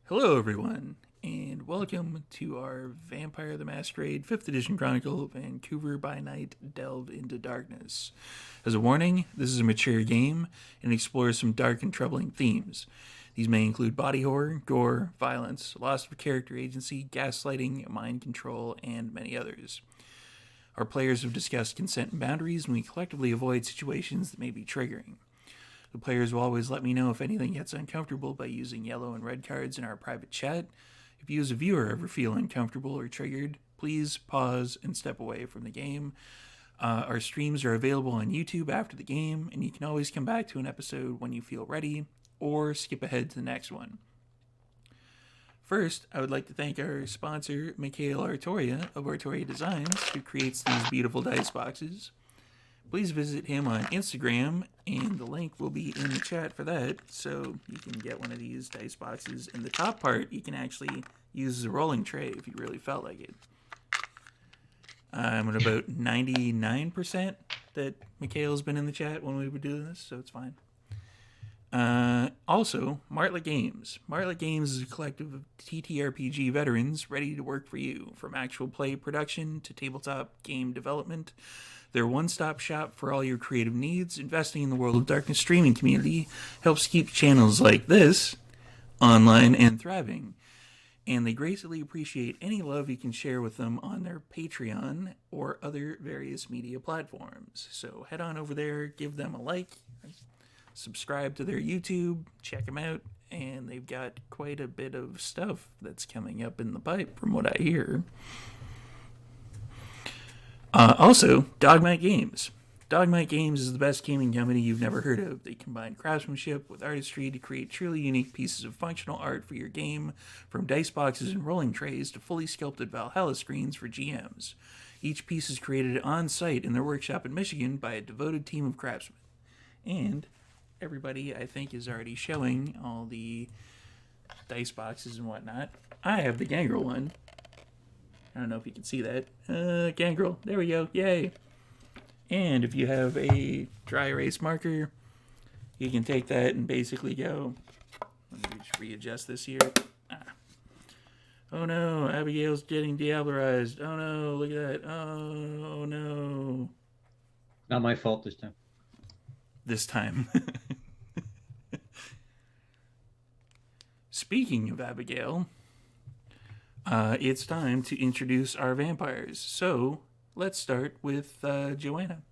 Hello, everyone, and welcome to our Vampire the Masquerade 5th Edition Chronicle Vancouver by Night Delve into Darkness. As a warning, this is a mature game and explores some dark and troubling themes. These may include body horror, gore, violence, loss of character agency, gaslighting, mind control, and many others. Our players have discussed consent and boundaries, and we collectively avoid situations that may be triggering. The players will always let me know if anything gets uncomfortable by using yellow and red cards in our private chat. If you as a viewer ever feel uncomfortable or triggered, please pause and step away from the game. Our streams are available on YouTube after the game, and you can always come back to an episode when you feel ready, or skip ahead to the next one. First, I would like to thank our sponsor, Mikhail Artoria of Artoria Designs, who creates these beautiful dice boxes. Please visit him on Instagram, and the link will be in the chat for that, so you can get one of these dice boxes. In the top part, you can actually use as a rolling tray if you really felt like it. I'm at about 99% that Mikhail's been in the chat when we were doing this, so it's fine. Also, Martlet Games. Martlet Games is a collective of TTRPG veterans ready to work for you, from actual play production to tabletop game development. Their one-stop shop for all your creative needs. Investing in the World of Darkness streaming community helps keep channels like this online and thriving. And they greatly appreciate any love you can share with them on their Patreon or other various media platforms. So head on over there, give them a like, subscribe to their YouTube, check them out, and they've got quite a bit of stuff that's coming up in the pipe from what I hear. Also, Dogmite Games. Dogmite Games is the best gaming company you've never heard of. They combine craftsmanship with artistry to create truly unique pieces of functional art for your game, from dice boxes and rolling trays to fully sculpted Valhalla screens for GMs. Each piece is created on site in their workshop in Michigan by a devoted team of craftsmen. And everybody, I think, is already showing all the dice boxes and whatnot. I have the Gangrel one. I don't know if you can see that. Gangrel. There we go. Yay. And if you have a dry erase marker, you can take that and basically go. Let me just readjust this here. Oh no, Abigail's getting diablerized. Oh no, look at that. Oh no. Not my fault this time. This time. Speaking of Abigail, it's time to introduce our vampires. So let's start with Joanna.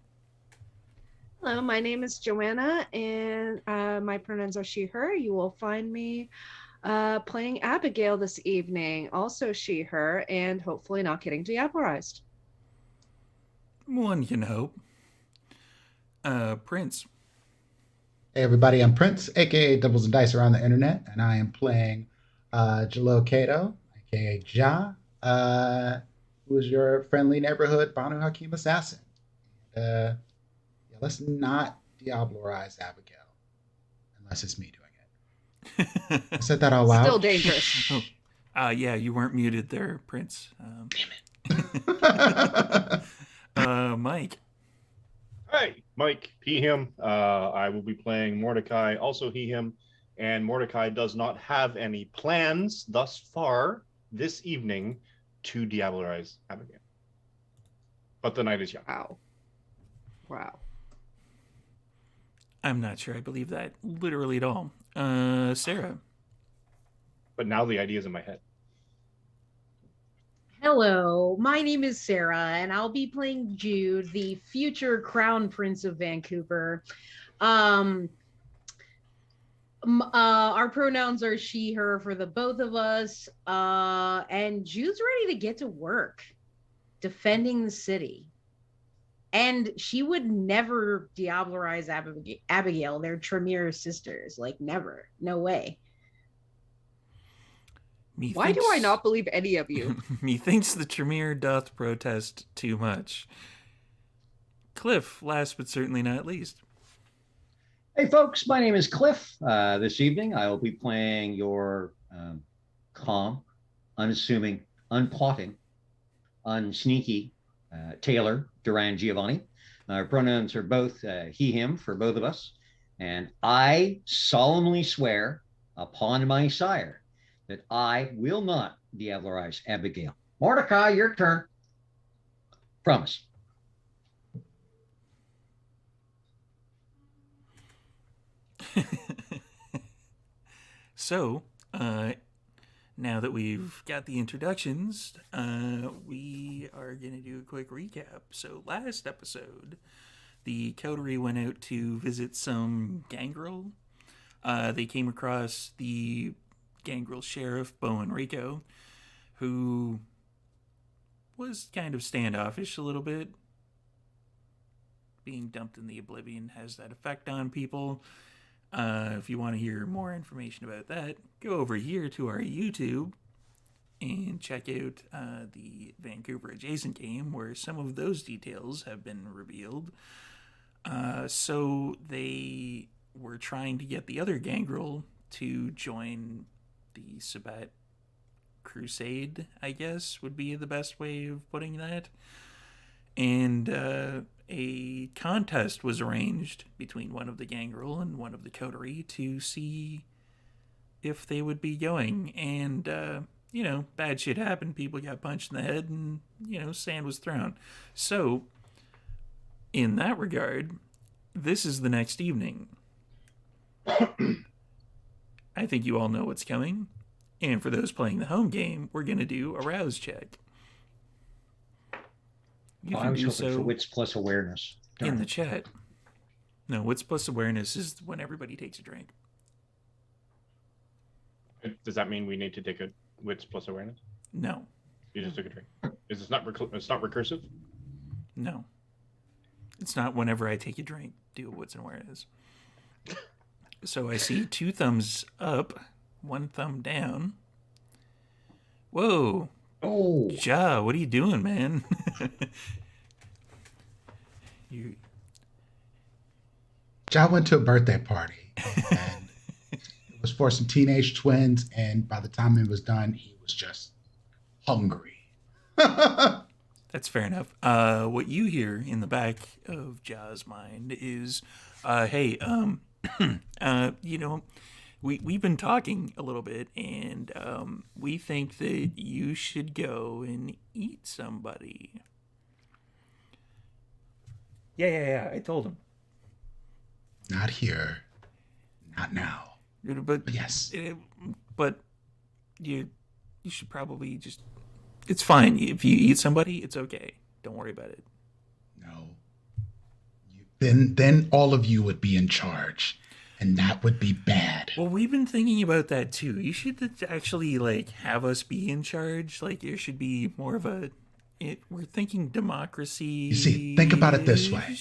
Hello, my name is Joanna, and my pronouns are she, her. You will find me playing Abigail this evening, also she, her, and hopefully not getting diablerized. One can hope. Prince. Hey everybody, I'm Prince, aka Doubles and Dice around the internet, and I am playing Jalo Kato, aka Ja, who is your friendly neighborhood Banu-Haqim assassin. Yeah, let's not diablerize Abigail, unless it's me doing it. I said that out loud. Still dangerous. Yeah, you weren't muted there, Prince. Damn it. Mike. Hi, Mike, he, him. I will be playing Mordecai, also he, him, and Mordecai does not have any plans thus far this evening to diablerize Abigail. But the night is young. Wow. I'm not sure I believe that literally at all. Sarah. But now the idea is in my head. Hello, my name is Sara, and I'll be playing Jude, the future Crown Prince of Vancouver. Our pronouns are she, her for the both of us, and Jude's ready to get to work defending the city. And she would never diablerize Abigail. They're Tremere sisters, like never, no way. Why do I not believe any of you? Methinks the Tremere doth protest too much. Cliff, last but certainly not least. Hey folks, my name is Cliff. This evening I will be playing your calm, unassuming, unplotting, unsneaky Taylor Duran Giovanni. Our pronouns are both he, him for both of us. And I solemnly swear upon my sire that I will not diablerize Abigail. Mordecai, your turn. Promise. So, now that we've got the introductions, we are going to do a quick recap. So, last episode, the coterie went out to visit some gangrel. They came across the gangrel sheriff, Bo Enrico, who was kind of standoffish a little bit. Being dumped in the oblivion has that effect on people. If you want to hear more information about that, go over here to our YouTube and check out the Vancouver adjacent game where some of those details have been revealed. So they were trying to get the other gangrel to join the Sabbat crusade, I guess would be the best way of putting that. And a contest was arranged between one of the gangrel and one of the coterie to see if they would be going. And, bad shit happened. People got punched in the head and, sand was thrown. So, in that regard, this is the next evening. I think you all know what's coming. And for those playing the home game, we're going to do a rouse check. You I can was do hoping for so wits plus awareness. in the chat. No, wits plus awareness is when everybody takes a drink. Does that mean we need to take a wits plus awareness? No, You just took a drink. Is this not it's not recursive? no. It's not whenever I take a drink, do a wits and awareness. So I see 2 thumbs up, 1 thumb down. Whoa. Oh, Ja, what are you doing, man? you Ja went to a birthday party and it was for some teenage twins, and by the time it was done, he was just hungry. That's fair enough. What you hear in the back of Ja's mind is, hey, we've been talking a little bit, and we think that you should go and eat somebody. Yeah. I told him. Not here. Not now. But Yes. but you should probably just. It's fine if you eat somebody. It's okay. Don't worry about it. No. Then all of you would be in charge, and that would be bad. Well, we've been thinking about that too. You should actually have us be in charge. Like there should be more of a. We're thinking democracy. You see, think about it this way.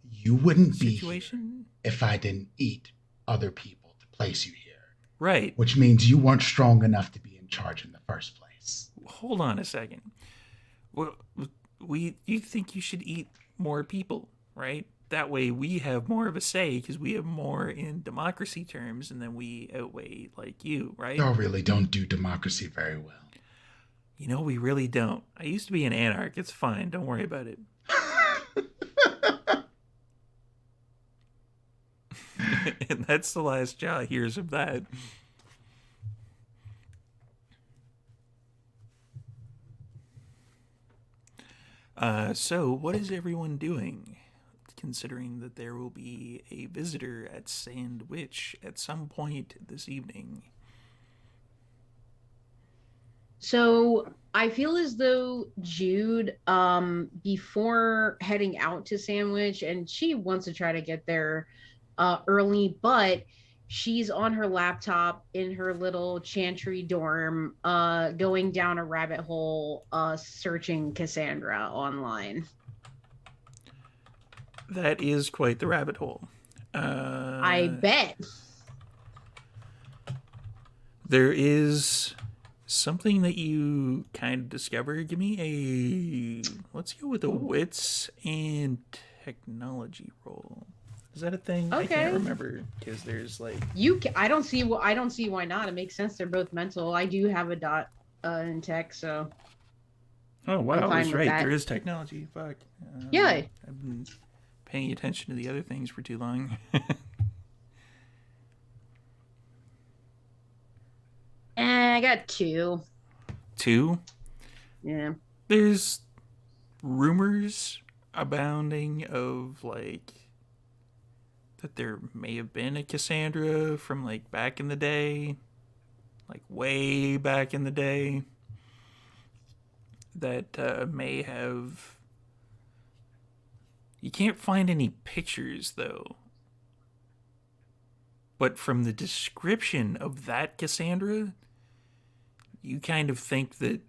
You wouldn't be here Situation. if I didn't eat other people to place you here, Right. which means you weren't strong enough to be in charge in the first place. Hold on a second. Well, you think you should eat more people, right? That way we have more of a say because we have more in democracy terms, and then we outweigh you, right? Y'all really don't do democracy very well. We really don't. I used to be an anarch. It's fine. Don't worry about it. And that's the last Ja hears of that. So what is everyone doing? Considering that there will be a visitor at Sandwich at some point this evening. So I feel as though Jude, before heading out to Sandwich, and she wants to try to get there early, but she's on her laptop in her little chantry dorm, going down a rabbit hole, searching Cassandra online. That is quite the rabbit hole. I bet. There is something that you kind of discover. Give me let's go with a wits and technology roll. Is that a thing? I can't Okay. remember because there's I don't see why not. It makes sense. They're both mental. I do have a dot in tech, so Oh I'm wow, fine that's with right. that. There is technology. Fuck. Yeah. I've been paying attention to the other things for too long. I got 2. 2. Yeah. There's rumors abounding of like that there may have been a Cassandra from like back in the day, like way back in the day, that may have. You can't find any pictures though. But from the description of that Cassandra, you kind of think that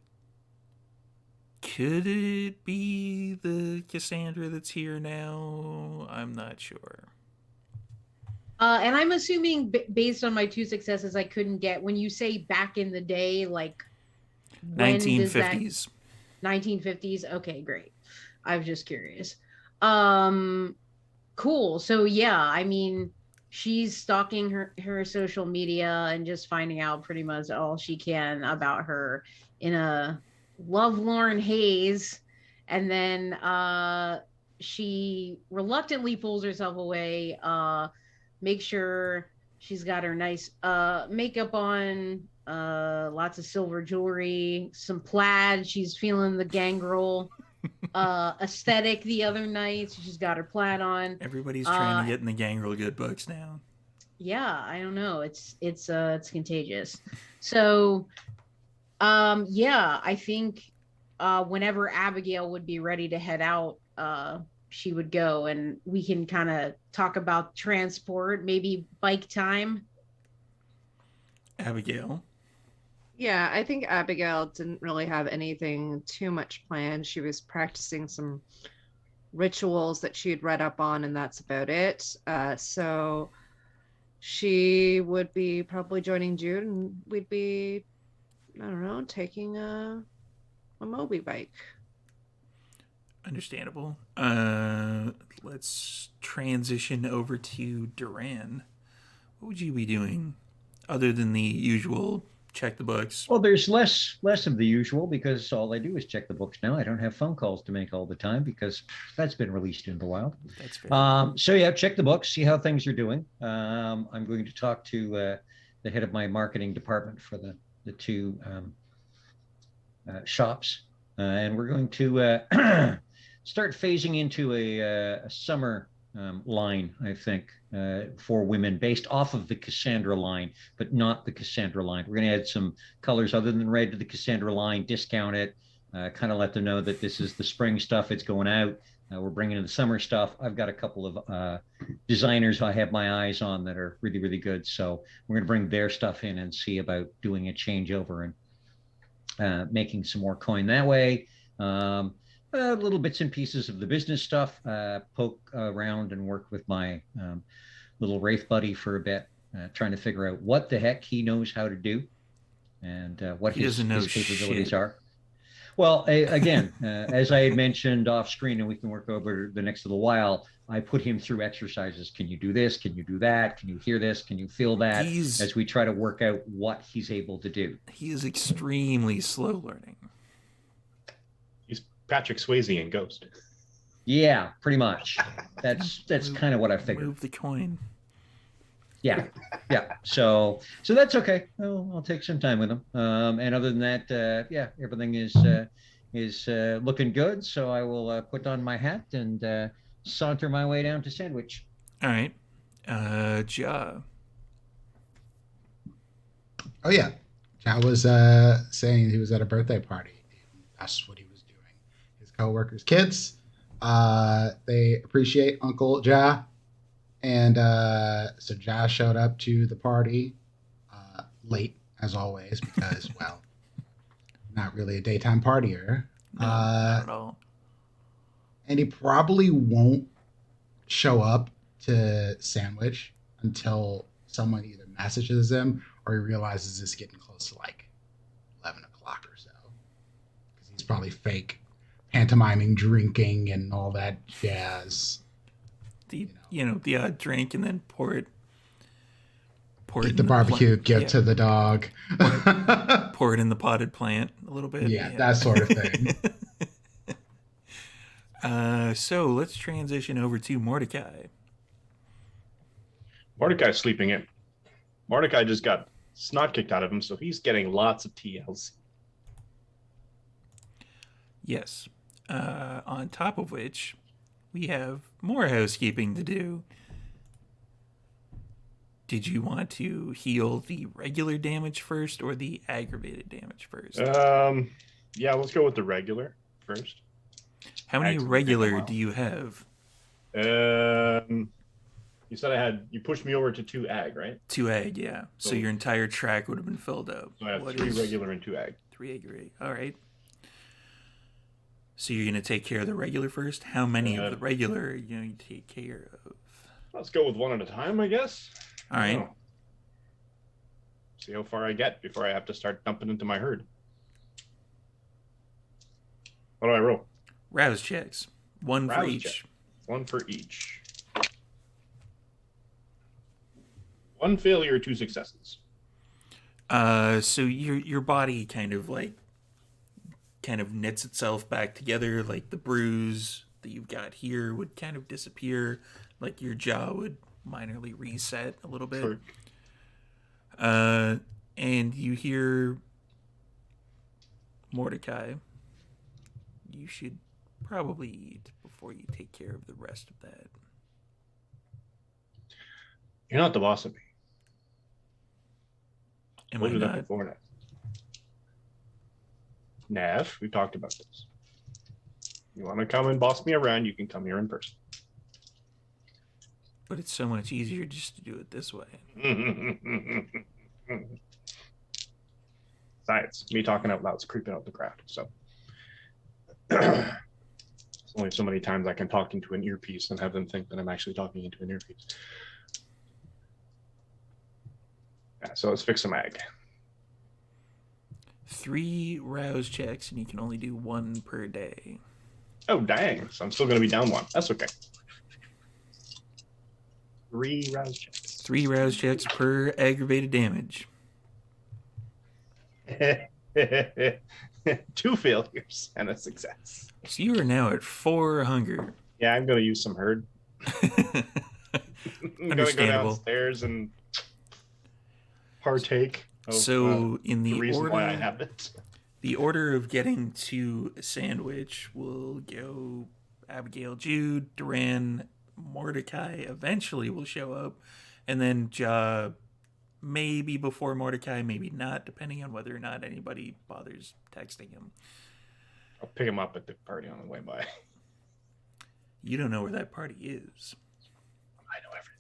could it be the Cassandra that's here now? I'm not sure. And I'm assuming based on my 2 successes, I couldn't get, when you say back in the day, like when does that 1950s. 1950s? Okay, great. I was just curious. Cool. So yeah, I mean, she's stalking her social media and just finding out pretty much all she can about her in a lovelorn haze, and then she reluctantly pulls herself away, make sure she's got her nice makeup on, lots of silver jewelry, some plaid. She's feeling the gangrel aesthetic the other night, so she's got her plaid on. Everybody's trying to get in the Gangrel Good books now. Yeah, I don't know, it's contagious. So yeah, I think whenever Abigail would be ready to head out, she would go, and we can kind of talk about transport, maybe bike time. Abigail. Yeah, I think Abigail didn't really have anything too much planned. She was practicing some rituals that she had read up on, and that's about it. So she would be probably joining Jude, and we'd be, I don't know, taking a Moby bike. Understandable. Let's transition over to Duran. What would you be doing other than the usual check the books? Well, there's less of the usual because all I do is check the books now. I don't have phone calls to make all the time because that's been released in the wild. That's fair. So yeah, check the books, see how things are doing. I'm going to talk to the head of my marketing department for the 2 shops, and we're going to start phasing into a summer line, I think, for women based off of the Cassandra line, but not the Cassandra line. We're going to add some colors other than red to the Cassandra line, discount it, kind of let them know that this is the spring stuff. It's going out. We're bringing in the summer stuff. I've got a couple of designers I have my eyes on that are really, really good. So we're going to bring their stuff in and see about doing a changeover and making some more coin that way. Little bits and pieces of the business stuff, poke around and work with my little Wraith buddy for a bit, trying to figure out what the heck he knows how to do and what his capabilities are. Well, again, as I had mentioned off screen, and we can work over the next little while, I put him through exercises. Can you do this? Can you do that? Can you hear this? Can you feel that? As we try to work out what he's able to do. He is extremely slow learning. He's Patrick Swayze in Ghost. Yeah, pretty much. That's kind of what I figured. Move the coin. Yeah. So that's okay. I'll take some time with him. And other than that, yeah, everything is looking good. So I will put on my hat and saunter my way down to Sandwich. All right, Ja. Oh yeah, Ja was saying he was at a birthday party. That's what he was doing. His coworkers' kids, they appreciate Uncle Ja. And so Ja showed up to the party late, as always, because, well, not really a daytime partier. No, not at all. And he probably won't show up to Sandwich until someone either messages him or he realizes it's getting close to like 11 o'clock or so. Because he's probably fake pantomiming drinking and all that jazz. The odd drink and then pour it Eat the barbecue, give to the dog. Pour it in the potted plant a little bit. Yeah, that sort of thing. So let's transition over to Mordecai. Mordecai's sleeping in. Mordecai just got snot kicked out of him, so he's getting lots of TLC. Yes. On top of which, we have more housekeeping to do. Did you want to heal the regular damage first or the aggravated damage first? Yeah, let's go with the regular first. How many Ag's regular do you have? You said you pushed me over to 2 ag, right? 2 ag, yeah. So your entire track would have been filled up. So I have 3 regular and 2 ag. 3 ag, all right. So you're going to take care of the regular first? How many of the regular are you going to take care of? Let's go with 1 at a time, I guess. All right. See how far I get before I have to start dumping into my herd. What do I roll? Rouse checks. 1 for each. Check. 1 for each. 1 failure, 2 successes. So your body kind of knits itself back together, like the bruise that you've got here would kind of disappear, like your jaw would minorly reset a little bit. Sure. And you hear Mordecai. You should probably eat before you take care of the rest of that. You're not the boss of me. Am We'll I do that not? before now. Nav, we talked about this. You want to come and boss me around, you can come here in person. But it's so much easier just to do it this way. Science. Me talking out loud is creeping out the crowd. So there's only so many times I can talk into an earpiece and have them think that I'm actually talking into an earpiece. Yeah, so let's fix some ag. 3 rouse checks, and you can only do 1 per day. Oh, dang. So I'm still going to be down 1. That's okay. 3 rouse checks. 3 rouse checks per aggravated damage. 2 failures and a success. So you are now at 4 hunger. Yeah, I'm going to use some herd. I'm going to go Understandable. downstairs and partake of So in the the reason why I order, have it. the order of getting to a sandwich will go Abigail, Jude, Duran, Mordecai eventually will show up, and then Ja maybe before Mordecai, maybe not, depending on whether or not anybody bothers texting him. I'll pick him up at the party on the way by. You don't know where that party is. I know everything.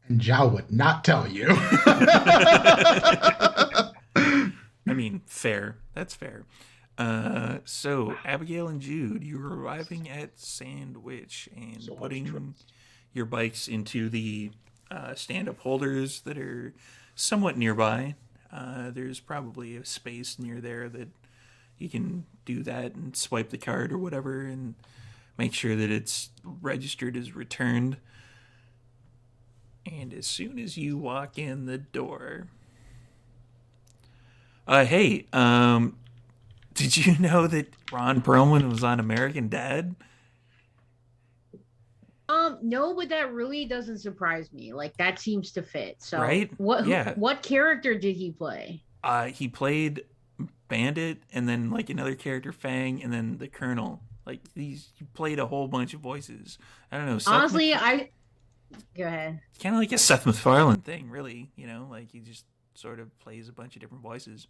And Ja would not tell you. I mean, fair. That's fair. So, Abigail and Jude, you're arriving at Sandwich and So much putting trips. your bikes into the stand-up holders that are somewhat nearby. There's probably a space near there that you can do that and swipe the card or whatever and make sure that it's registered as returned. And as soon as you walk in the door... hey, did you know that Ron Perlman was on American Dad? No, but that really doesn't surprise me. Like, that seems to fit. So, Right? Yeah. What character did he play? He played Bandit, and then like another character, Fang, and then the Colonel. Like he played a whole bunch of voices. I don't know. Honestly, go ahead. Kind of like a Seth MacFarlane thing, really. You know, like he just sort of plays a bunch of different voices.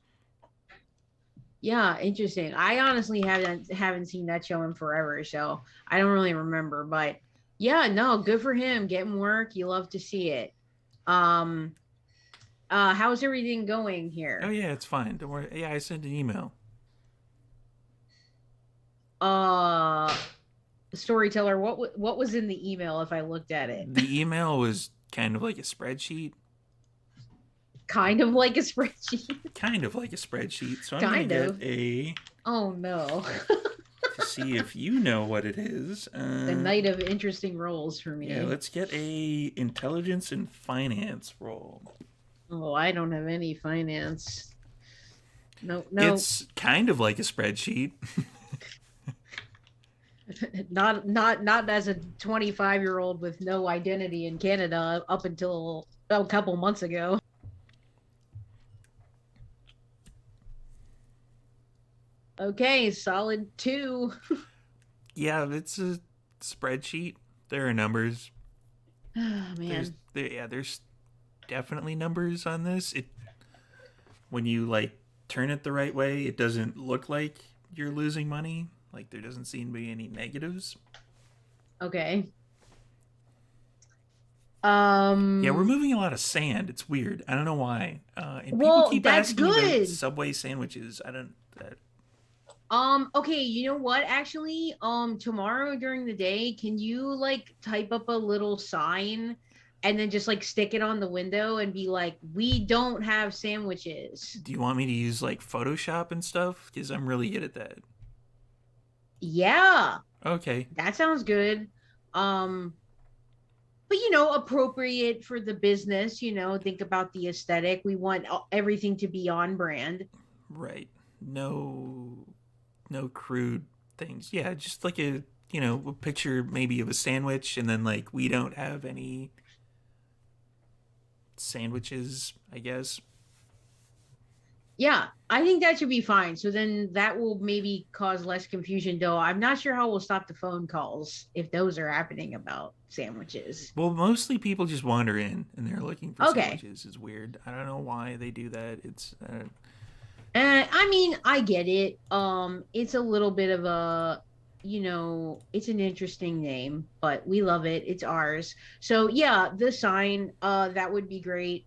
Yeah, interesting. I honestly haven't seen that show in forever, so I don't really remember. But yeah, no, good for him. Getting work. You love to see it. How's everything going here? Oh yeah, it's fine. Don't worry. Yeah, I sent an email. Storyteller, what was in the email if I looked at it? The email was kind of like a spreadsheet. Kind of like a spreadsheet. Kind of like a spreadsheet. So I'm Kind gonna of. get a Oh no. to see if you know what it is. The night of interesting rolls for me. Yeah, let's get a intelligence and finance roll. Oh, I don't have any finance. No. It's kind of like a spreadsheet. not as a 25-year-old with no identity in Canada up until a couple months ago. Okay, solid 2. Yeah, it's a spreadsheet. There are numbers. Oh man. There's definitely numbers on this. It when you like turn it the right way, it doesn't look like you're losing money. Like there doesn't seem to be any negatives. Okay. Yeah, we're moving a lot of sand. It's weird. I don't know why. And people Well, keep that's asking about good. Subway sandwiches. I don't. Okay, you know what? Actually, tomorrow during the day, can you like type up a little sign and then just like stick it on the window and be like, "We don't have sandwiches." Do you want me to use like Photoshop and stuff? Because I'm really good at that. Yeah, Okay. that sounds good. But you know, appropriate for the business, you know, think about the aesthetic. We want everything to be on brand. Right. No crude things. Yeah, just like a picture maybe of a sandwich, and then like we don't have any sandwiches, I guess. Yeah, I think that should be fine. So then that will maybe cause less confusion, though. I'm not sure how we'll stop the phone calls if those are happening about sandwiches. Well, mostly people just wander in and they're looking for Okay. sandwiches. It's weird. I don't know why they do that. It's I mean, I get it. It's a little bit of a, you know, it's an interesting name, but we love it. It's ours. So yeah, the sign, that would be great.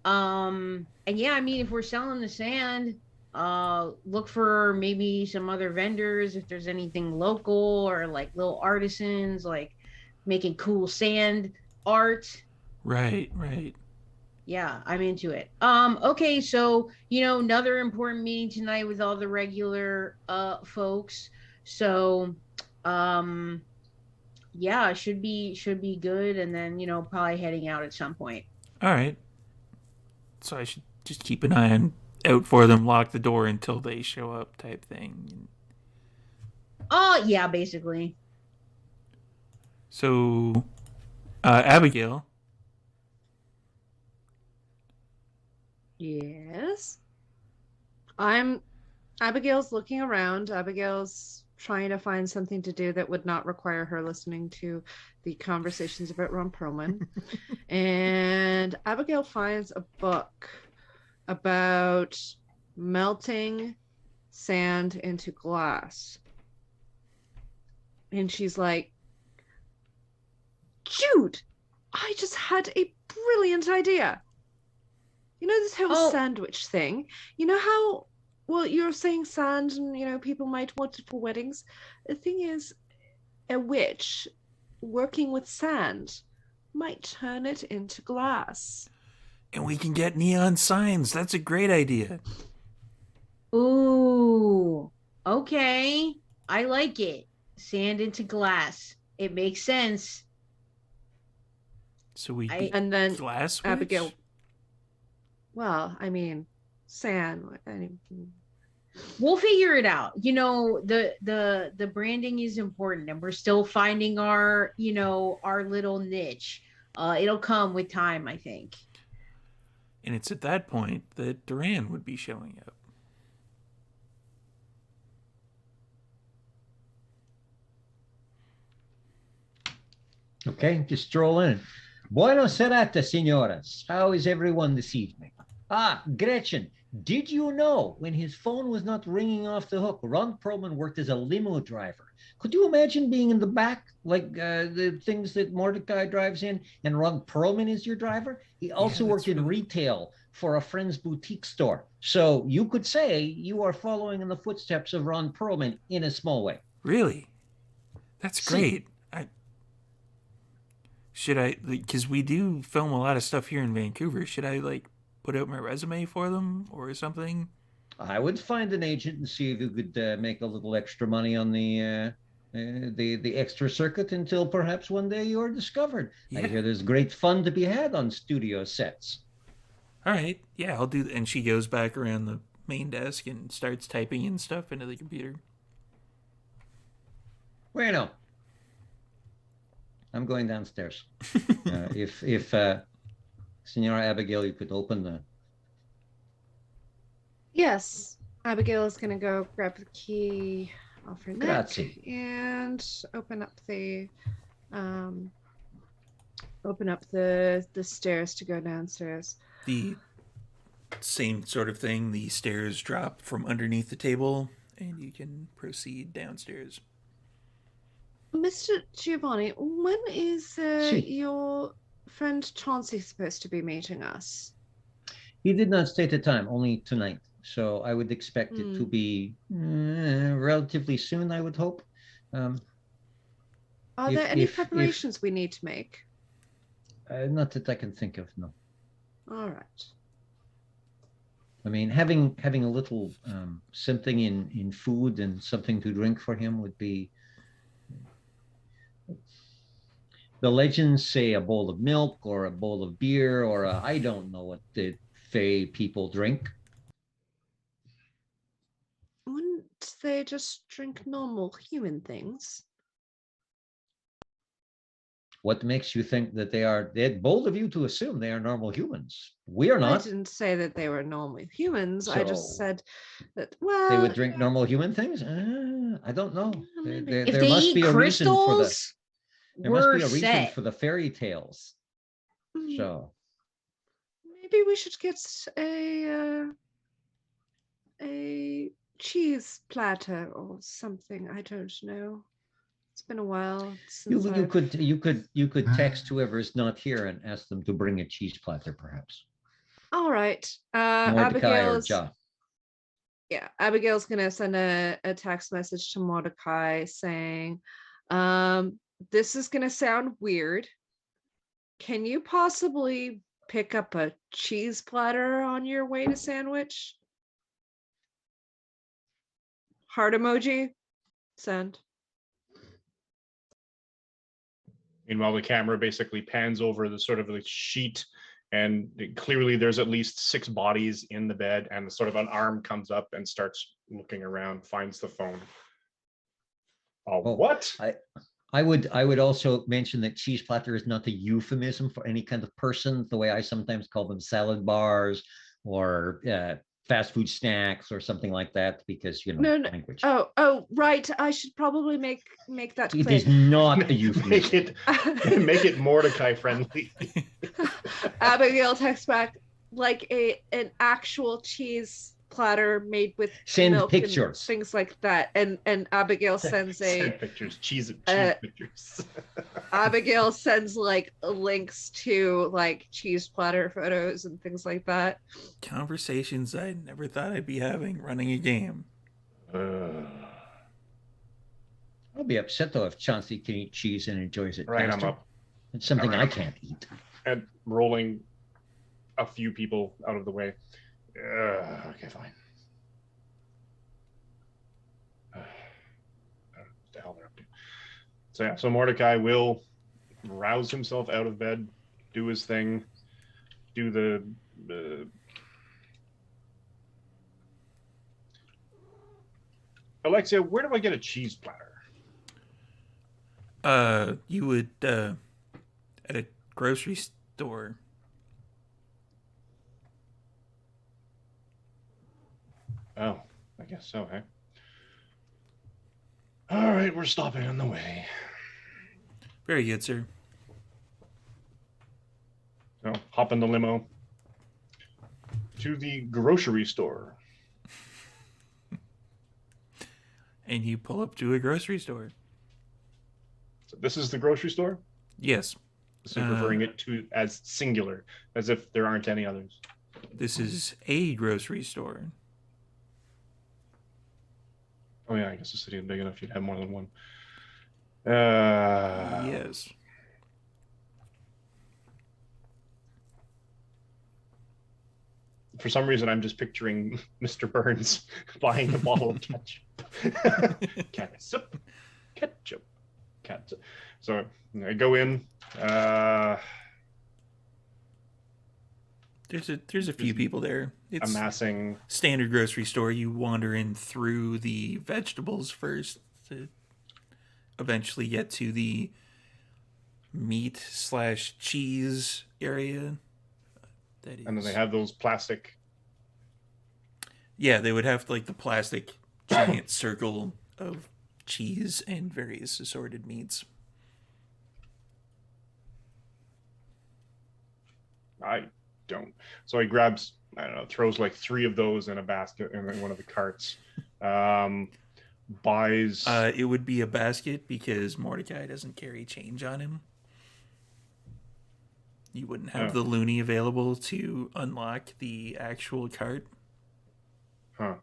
And yeah, I mean, if we're selling the sand, look for maybe some other vendors if there's anything local or like little artisans like making cool sand art. right. Yeah, I'm into it. Okay, so you know, another important meeting tonight with all the regular folks. So um yeah, should be good, and then you know, probably heading out at some point. All right. So I should just keep an eye out for them, lock the door until they show up, type thing. Oh yeah, basically. So, Abigail. Yes. Abigail's looking around. Abigail's trying to find something to do that would not require her listening to the conversations about Ron Perlman. And Abigail finds a book about melting sand into glass. And she's like, Jude, I just had a brilliant idea. You know this whole sandwich thing? You know how, well, you're saying sand and, you know, people might want it for weddings. The thing is, a witch working with sand might turn it into glass. And we can get neon signs. That's a great idea. Ooh, okay. I like it. Sand into glass. It makes sense. So we and then glass witch? Abigail. Well, I mean, sand. We'll figure it out. You know, the branding is important, and we're still finding our, you know, our little niche. It'll come with time, I think. And it's at that point that Duran would be showing up. Okay, just stroll in. Buona serata, signoras. How is everyone this evening? Ah, Gretchen, did you know when his phone was not ringing off the hook, Ron Perlman worked as a limo driver? Could you imagine being in the back, like the things that Mordecai drives in, and Ron Perlman is your driver? He also worked in retail for a friend's boutique store. So you could say you are following in the footsteps of Ron Perlman in a small way. Really? That's great. Should I, because we do film a lot of stuff here in Vancouver, should I like put out my resume for them or something? I would find an agent and see if you could make a little extra money on the extra circuit until perhaps one day you're discovered. Yeah. I hear there's great fun to be had on studio sets. All right. Yeah, I'll do that. And she goes back around the main desk and starts typing in stuff into the computer. Bueno. I'm going downstairs. If Senora Abigail, you could open the... Yes, Abigail is going to go grab the key off her neck Grazie. and open up the the stairs to go downstairs. The same sort of thing. The stairs drop from underneath the table, and you can proceed downstairs. Mr. Giovanni, when is Si. your friend Chauncey supposed to be meeting us? He did not state the time, only tonight. So I would expect it to be relatively soon, I would hope. Are there any preparations we need to make? Not that I can think of, no. All right. I mean, having a little something in food and something to drink for him would be. The legends say a bowl of milk or a bowl of beer or I don't know what the Fae people drink. Wouldn't they just drink normal human things? What makes you think that they are? They're bold of you to assume they are normal humans. We are I not. didn't say that they were normal humans. I just So- said that, well, They would drink normal human things. I don't know. maybe. There, If there they must eat be a reason for the. crystals, There must we're be a reason set. for the fairy tales. mm, So maybe we should get a cheese platter or something. I don't know. It's been a while since you could text whoever's not here and ask them to bring a cheese platter, perhaps. All right. Mordecai or Abigail's Ja. yeah, Abigail's gonna send a text message to Mordecai saying, this is gonna sound weird. Can you possibly pick up a cheese platter on your way to Sandwich? Heart emoji. Send. Meanwhile, the camera basically pans over the sort of the sheet, and clearly there's at least 6 bodies in the bed, and sort of an arm comes up and starts looking around, finds the phone. Oh, what? I would also mention that cheese platter is not a euphemism for any kind of person, the way I sometimes call them salad bars or fast food snacks or something like that, because No. language. Oh, right. I should probably make that It clear. is not a euphemism. Make it Mordecai friendly. Abigail texts back like an actual cheese platter made with Send milk pictures. and things like that, and Abigail sends Send pictures, cheese pictures. Abigail sends like links to like cheese platter photos and things like that. Conversations I never thought I'd be having running a game. I'll be upset though if Chauncey can eat cheese and enjoys it. Right, I'm faster. up. It's something All I right. can't eat. And rolling a few people out of the way. Okay, fine. What the hell they're up to. So yeah, so Mordecai will rouse himself out of bed, do his thing, do the Alexia, where do I get a cheese platter? You would at a grocery store. Oh, I guess so, eh? All right, we're stopping on the way. Very good, sir. So hop in the limo to the grocery store. And you pull up to a grocery store. So this is the grocery store? Yes, This is referring it to as singular, as if there aren't any others. this is a grocery store. Oh yeah, I guess the city is big enough you'd have more than one. Yes. For some reason, I'm just picturing Mr. Burns buying a bottle of ketchup. Ketchup. So I go in. There's a few people there. It's Amassing. standard grocery store. You wander in through the vegetables first to eventually get to the meat/cheese area. That is. And then they have those plastic. Yeah, they would have like the plastic giant circle of cheese and various assorted meats. I don't. So he grabs, I don't know, throws like 3 of those in a basket in one of the carts. Buys. It would be a basket because Mordecai doesn't carry change on him. You wouldn't have the loony available to unlock the actual cart. Huh.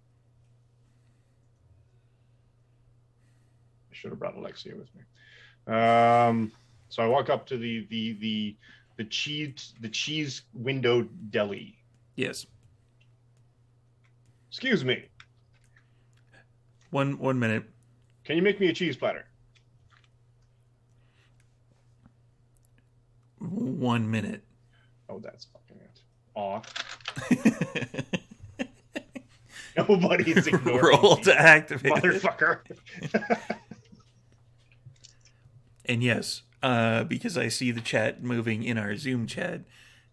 I should have brought Alexia with me. So I walk up to the cheese window deli. Yes. Excuse me. One minute. Can you make me a cheese platter? 1 minute. Oh, that's fucking it. Aw. Nobody's ignoring Roll me, to activate it. motherfucker. And yes, because I see the chat moving in our Zoom chat,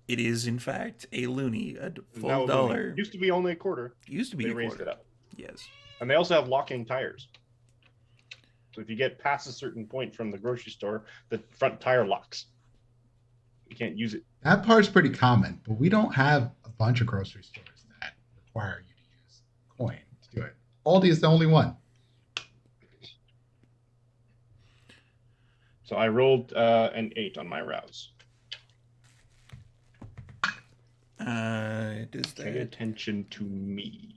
it is in fact a loony, a full Now, dollar. used to be only a quarter. Used to be They a raised quarter. it up. Yes. And they also have locking tires. So if you get past a certain point from the grocery store, the front tire locks. You can't use it. That part's pretty common, but we don't have a bunch of grocery stores that require you to use coin to do it. Aldi is the only one. So I rolled an 8 on my rouse. Does Pay that? attention to me.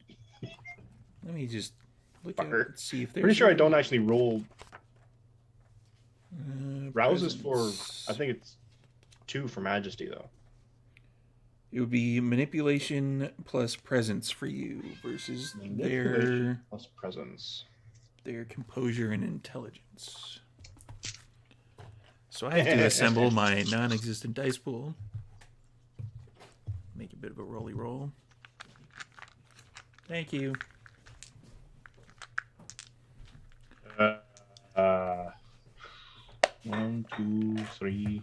Let me just look Fucker. and see if there's. Pretty sure I don't actually roll. Rouse is for, presence. I think it's 2 for Majesty, though. It would be manipulation plus presence for you versus Manipulation plus presence. their composure and intelligence. So I have to assemble my non-existent dice pool. Make a bit of a rolly roll. Thank you. 1, 2, 3.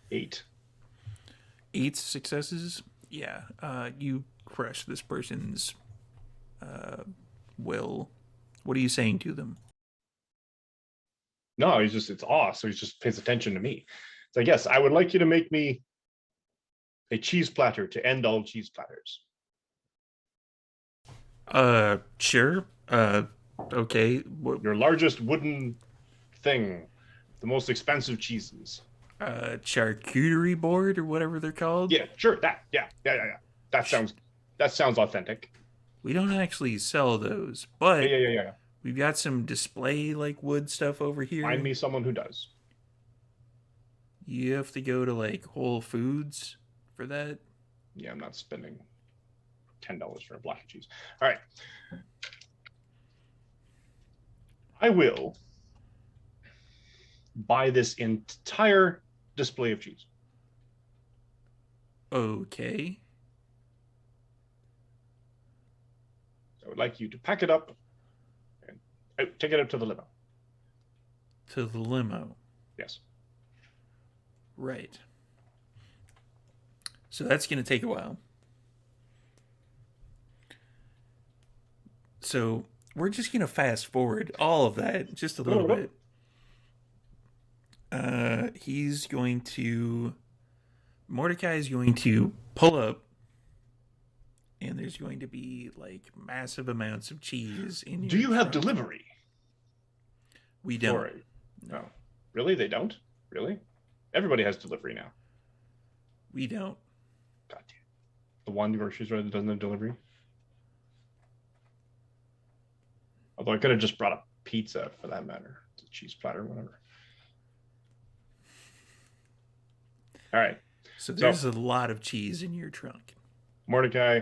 8. 8 successes. Yeah, you crush this person's will. What are you saying to them? No, it's awe, so he just pays attention to me. So yes, I would like you to make me a cheese platter to end all cheese platters. Sure. Okay. Your largest wooden thing, the most expensive cheeses. Charcuterie board or whatever they're called. Yeah, sure. That. Yeah. That sounds authentic. We don't actually sell those, but Yeah. we've got some display like wood stuff over here. Find me someone who does. You have to go to like Whole Foods for that. Yeah, I'm not spending $10 for a block of cheese. All right. I will buy this entire display of cheese. Okay. I would like you to pack it up and take it up to the limo. To the limo. Yes. Right. So that's going to take a while. So we're just going to fast forward all of that just a little bit. Mordecai is going to pull up, and there's going to be like massive amounts of cheese in your Do you have trunk. delivery? We don't. For it? No. Really? They don't? Really? Everybody has delivery now. We don't. God damn. The one grocery store that doesn't have delivery? Although I could have just brought a pizza for that matter. It's a cheese platter, whatever. All right. So there's a lot of cheese in your trunk. Mordecai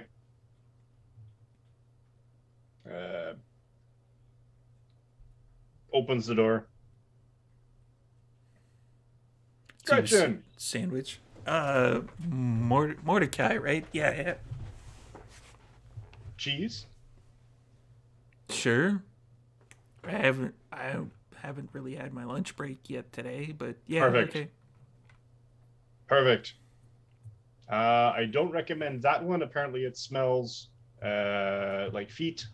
opens the door. Gretchen! Sandwich. Mordecai, right? Yeah. Cheese? Sure. I haven't really had my lunch break yet today, but yeah, Perfect. okay. Perfect. I don't recommend that one. Apparently, it smells like feet.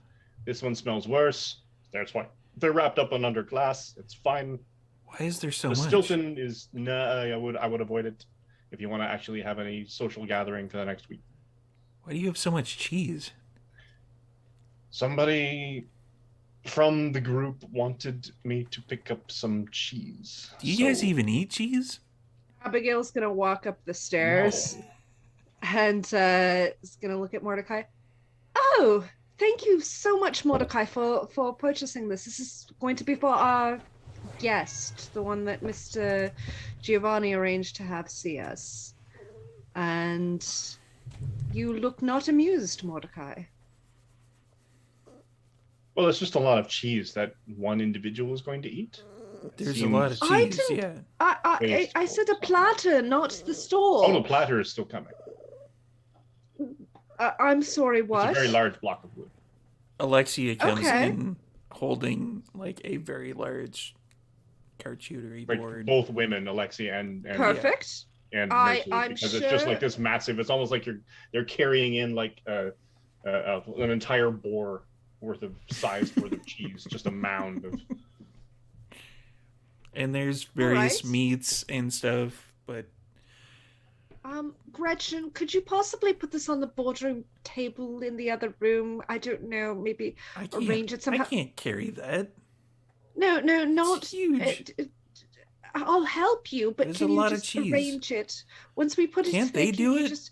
This one smells worse. That's why they're wrapped up in under glass. It's fine. Why is there so The much? Stilton is I would avoid it if you want to actually have any social gathering for the next week. Why do you have so much cheese? Somebody from the group wanted me to pick up some cheese. Do you guys even eat cheese? Abigail's gonna walk up the stairs and is gonna look at Mordecai. Oh, thank you so much, Mordecai, for purchasing this. This is going to be for our guest, the one that Mr. Giovanni arranged to have see us. And you look not amused, Mordecai. Well, it's just a lot of cheese that one individual is going to eat. There's a lot of I cheese, didn't- yeah. I said a platter, not the stall. Oh, the platter is still coming. I'm sorry, what? It's a very large block of wood. Alexia comes Okay. in holding like a very large charcuterie Right, board. both women, Alexia and Perfect. and I'm because it's just sure- like this massive. It's almost like they're carrying in like an entire boar worth of cheese, just a mound of. And there's various Alright. meats and stuff, but Gretchen, could you possibly put this on the boardroom table in the other room? I don't know, maybe I arrange it somehow. I can't carry that. No, not huge. I'll help you, but There's can a you lot of just cheese. arrange it once we put it? Can't they do you it? Just...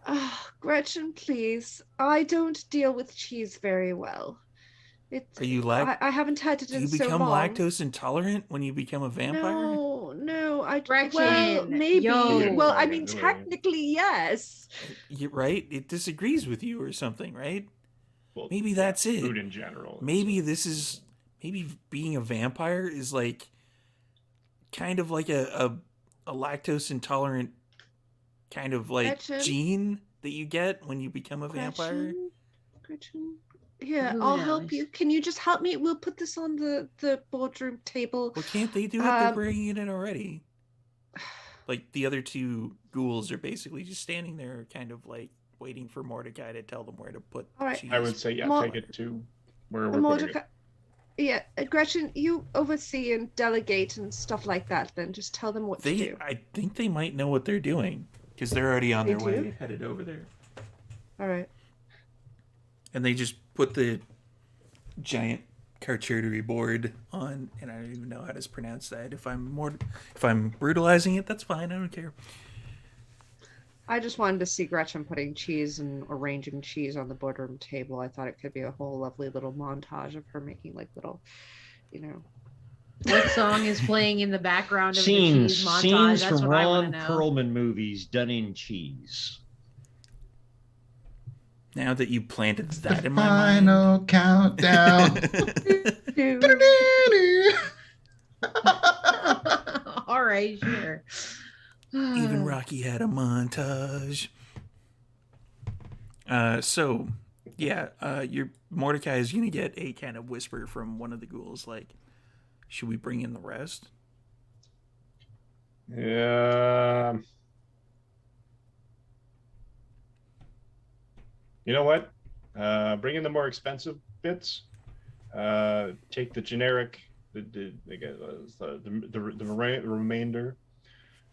Oh, Gretchen, please. I don't deal with cheese very well. Are you I haven't had it Do in you so become long. lactose intolerant when you become a vampire? No, I Gretchen, well, maybe. yo. Well, I mean, Really? technically, yes. You right? It disagrees with you or something, right? Well, Maybe that's it. food in general. Maybe being a vampire is like kind of like a lactose intolerant kind of like Gretchen? gene that you get when you become a vampire. Gretchen. Yeah, Who I'll help knows? you. Can you just help me? We'll put this on the boardroom table. Well, can't they do it? They're Um, bringing it in already. Like the other two ghouls are basically just standing there, kind of like waiting for Mordecai to tell them where to put All right. cheese. I would say, yeah, Mo- take it to where we're putting Mordecai. it. Yeah, Gretchen, you oversee and delegate and stuff like that. Then just tell them what to do. I think they might know what they're doing because they're already on They their way do? headed over there, All right. and they just put the giant charcuterie board on, and I don't even know how to pronounce that. If I'm brutalizing it, that's fine. I don't care. I just wanted to see Gretchen putting cheese and arranging cheese on the boardroom table. I thought it could be a whole lovely little montage of her making like little, What song is playing in the background of Scenes, the cheese montage? scenes That's from what I Ron want to know. Perlman movies done in cheese. Now that you planted that in my mind. Final countdown. All right, sure. Even Rocky had a montage. So, yeah, your Mordecai is gonna get a kind of whisper from one of the ghouls, like, "Should we bring in the rest?" Yeah. You know what? Bring in the more expensive bits. Take the generic, the remainder.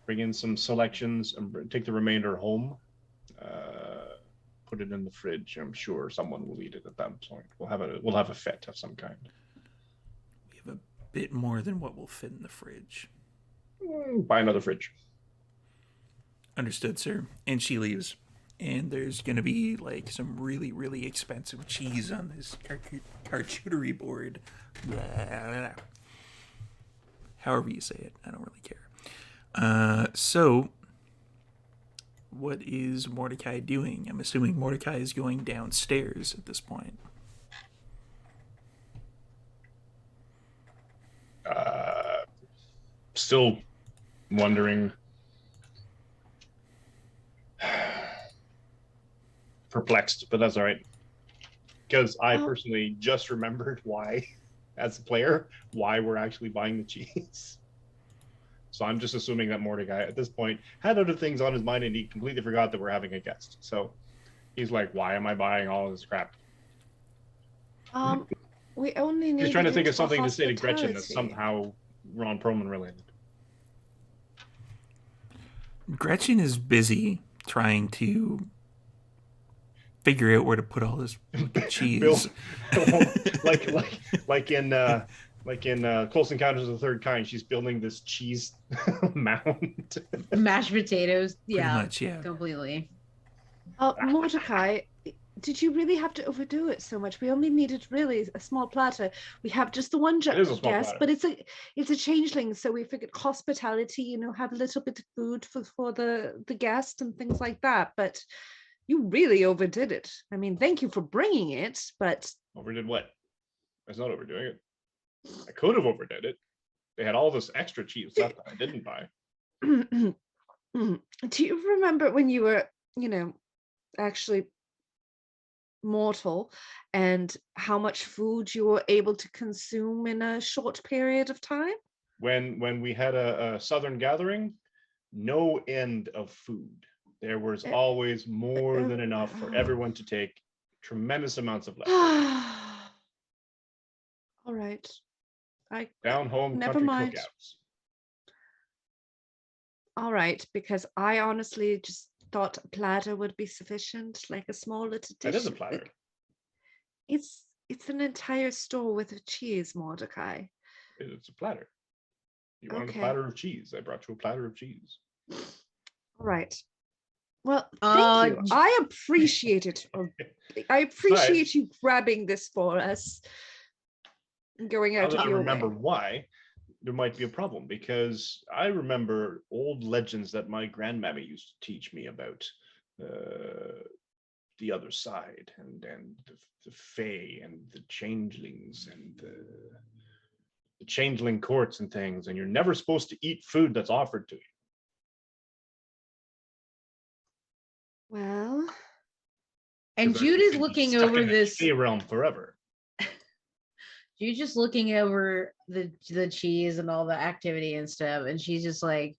Bring in some selections and take the remainder home. Put it in the fridge. I'm sure someone will eat it at that point. We'll have a fete of some kind. We have a bit more than what will fit in the fridge. Buy another fridge. Understood, sir. And she leaves. And there's going to be like some really, really expensive cheese on this charcuterie board. Blah, blah, blah. However you say it, I don't really care. So, what is Mordecai doing? I'm assuming Mordecai is going downstairs at this point. Still wondering. Perplexed, but that's all right. Because I personally just remembered why, as a player, why we're actually buying the cheese. So I'm just assuming that Mordecai at this point had other things on his mind and he completely forgot that we're having a guest. So he's like, why am I buying all this crap? We only need. He's trying to think of something to say to Gretchen that's somehow Ron Perlman related. Gretchen is busy trying to figure out where to put all this cheese. like in Close Encounters of the Third Kind, she's building this cheese mound. Mashed potatoes. Yeah, much, yeah. Completely. Mordecai, did you really have to overdo it so much? We only needed really a small platter. We have just the one guest, platter. but it's a changeling, so we figured hospitality, have a little bit of food for the guest and things like that. But you really overdid it. I mean, thank you for bringing it, but overdid what? That's not overdoing it. I could have overdid it. They had all this extra cheese left that I didn't buy. Do you remember when you were, actually mortal, and how much food you were able to consume in a short period of time? When we had a southern gathering, no end of food. There was always more than enough for everyone to take tremendous amounts of leftovers. All right. Down home never country mind. cookouts. All right, because I honestly just thought a platter would be sufficient, like a small little dish. That is a platter. It's an entire store with of cheese, Mordecai. It's a platter. You wanted a platter of cheese. I brought you a platter of cheese. All right. Well, thank you. I appreciate it. I appreciate you grabbing this for us and going out of your way. I remember why there might be a problem, because I remember old legends that my grandmammy used to teach me about the other side and the Fae and the changelings and the changeling courts and things, and you're never supposed to eat food that's offered to you. Well, and Jude is looking over this realm forever. Jude's just looking over the cheese and all the activity and stuff, and she's just like,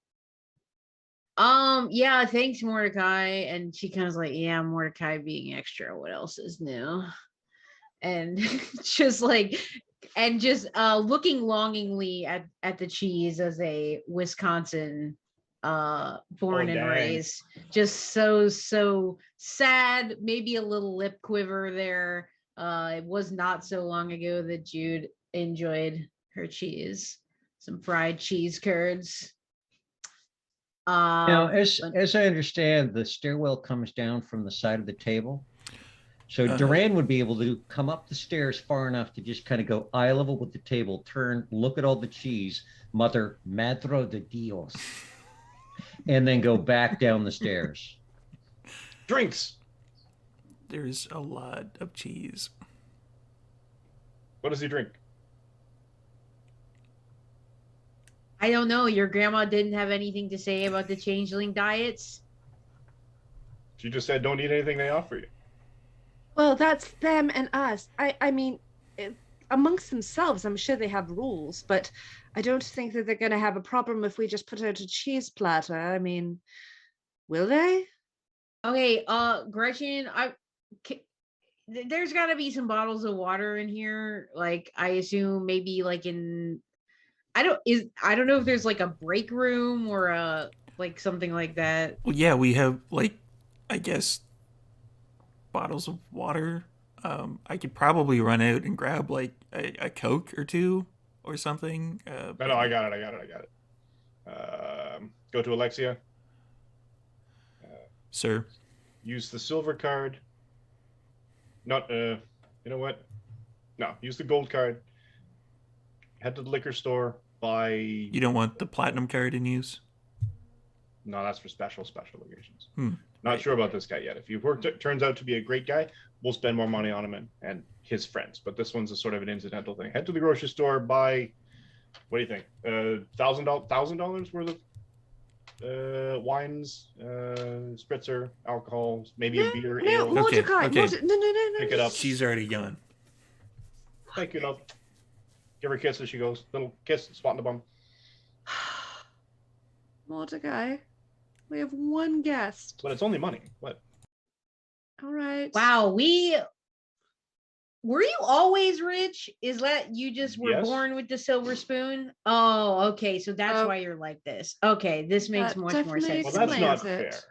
yeah, thanks, Mordecai. And she kind of like, yeah, Mordecai being extra. What else is new? And just looking longingly at the cheese as a Wisconsin born and raised, just so sad, maybe a little lip quiver there. It was not so long ago that Jude enjoyed her cheese, some fried cheese curds. Now, as I understand, the stairwell comes down from the side of the table. So Duran would be able to come up the stairs far enough to just kind of go eye level with the table, turn, look at all the cheese, Mother Madre de Dios, and then go back down the stairs. Drinks. There's a lot of cheese. What does he drink? I don't know. Your grandma didn't have anything to say about the changeling diets. She just said, don't eat anything they offer you. Well, that's them and us. I mean, amongst themselves, I'm sure they have rules, but I don't think that they're going to have a problem if we just put out a cheese platter. I mean, will they? Okay, Gretchen, there's got to be some bottles of water in here. Like, I assume maybe like I don't know if there's like a break room or a like something like that. Well, yeah, we have like, I guess, bottles of water. I could probably run out and grab like a Coke or two or something. No, I got it. Go to Alexia. Sir. Use the silver card. Not, you know what? No, use the gold card. Head to the liquor store, buy... You don't want the platinum card in use? No, that's for special occasions. Not sure about this guy yet. If turns out to be a great guy, we'll spend more money on him and his friends. But this one's a sort of an incidental thing. Head to the grocery store, buy, what do you think? $1,000 worth of wines, spritzer, alcohol, maybe a beer, ale. Mordecai, okay. No. Pick it up. She's already gone. Thank you, love. Give her a kiss as she goes. Little kiss, spot in the bum. Mordecai, we have one guest. But it's only money. What? All right. Wow, were you always rich? Is that you just were Yes. born with the silver spoon? Oh, okay. So that's Oh. why you're like this. Okay, this makes That much more definitely sense. Well, to that's me. not explains it. fair.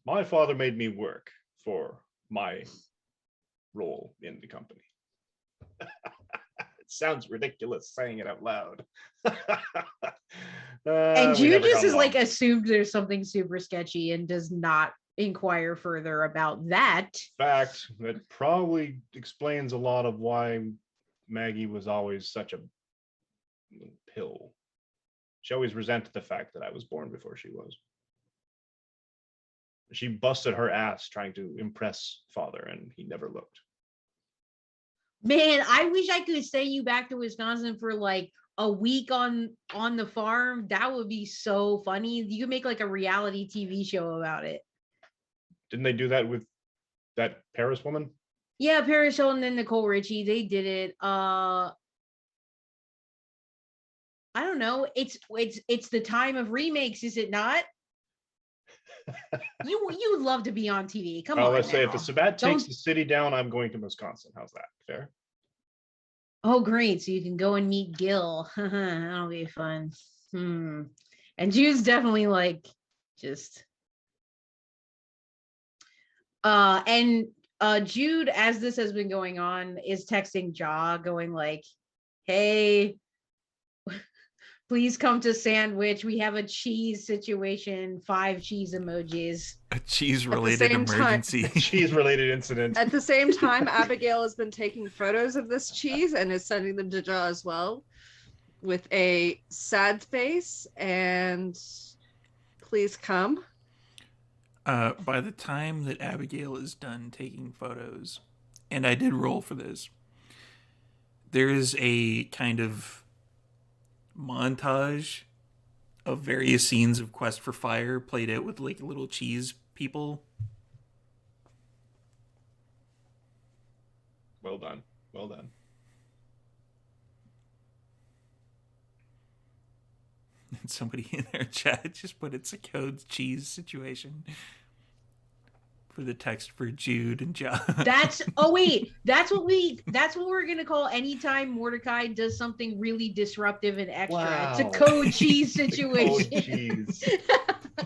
My father made me work for my role in the company. It sounds ridiculous saying it out loud. And We Jude never just got is like along. assumed there's something super sketchy and does not inquire further about that. Fact that probably explains a lot of why Maggie was always such a pill. She always resented the fact that I was born before she was. She busted her ass trying to impress father, and he never looked. Man, I wish I could send you back to Wisconsin for like a week on the farm. That would be so funny. You could make like a reality TV show about it. Didn't they do that with that Paris woman? Yeah, Paris Hilton and Nicole Richie, they did it. I don't know. It's the time of remakes, is it not? You love to be on TV. Come Well, on. let's say if now. the Sabbat takes Don't- the city down, I'm going to Wisconsin. How's that? Fair? Oh, great. So you can go and meet Gil. That'll be fun. And Jude's definitely like just and Jude, as this has been going on, is texting Ja going like, hey, please come to Sandwich. We have a cheese situation, 5 cheese emojis. A cheese-related same time- emergency. Cheese-related incident. At the same time, Abigail has been taking photos of this cheese and is sending them to Ja as well, with a sad face and please come. By the time that Abigail is done taking photos, and I did roll for this, there is a kind of montage of various scenes of Quest for Fire played out with like little cheese people. Well done. Well done. And somebody in our chat just put it's a code cheese situation for the text for Jude and John. That's that's what we're gonna call anytime Mordecai does something really disruptive and extra. It's a Wow. code cheese Oh, situation. jeez.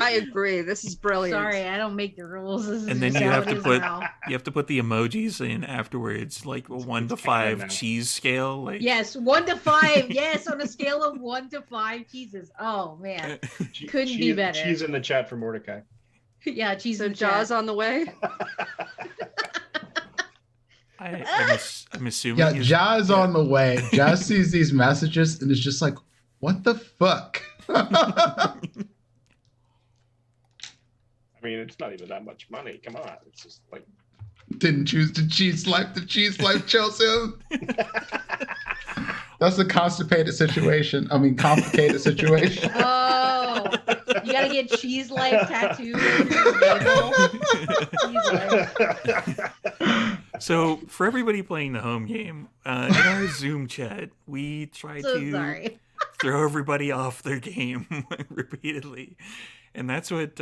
I agree. This is brilliant. Sorry, I don't make the rules. This is And then just you how have it to is put now. you have to put the emojis in afterwards, like a 1 to It's canon 5 now. cheese scale. Like Yes, 1 to 5. Yes, on a scale of 1 to 5 cheeses. Oh man, Couldn't be better. Cheese in the chat for Mordecai. yeah, cheese. So in the Ja's chat. on the way. I'm assuming. Yeah, his- Ja's on the way. Ja sees these messages and is just like, what the fuck? I mean, it's not even that much money. Come on. It's just like Didn't choose the cheese life. The cheese life chose him. That's a constipated situation. I mean, complicated situation. Oh, you gotta get cheese life tattooed on your navel. Cheese life. So for everybody playing the home game, in our Zoom chat, we try So to sorry. throw everybody off their game repeatedly, and that's what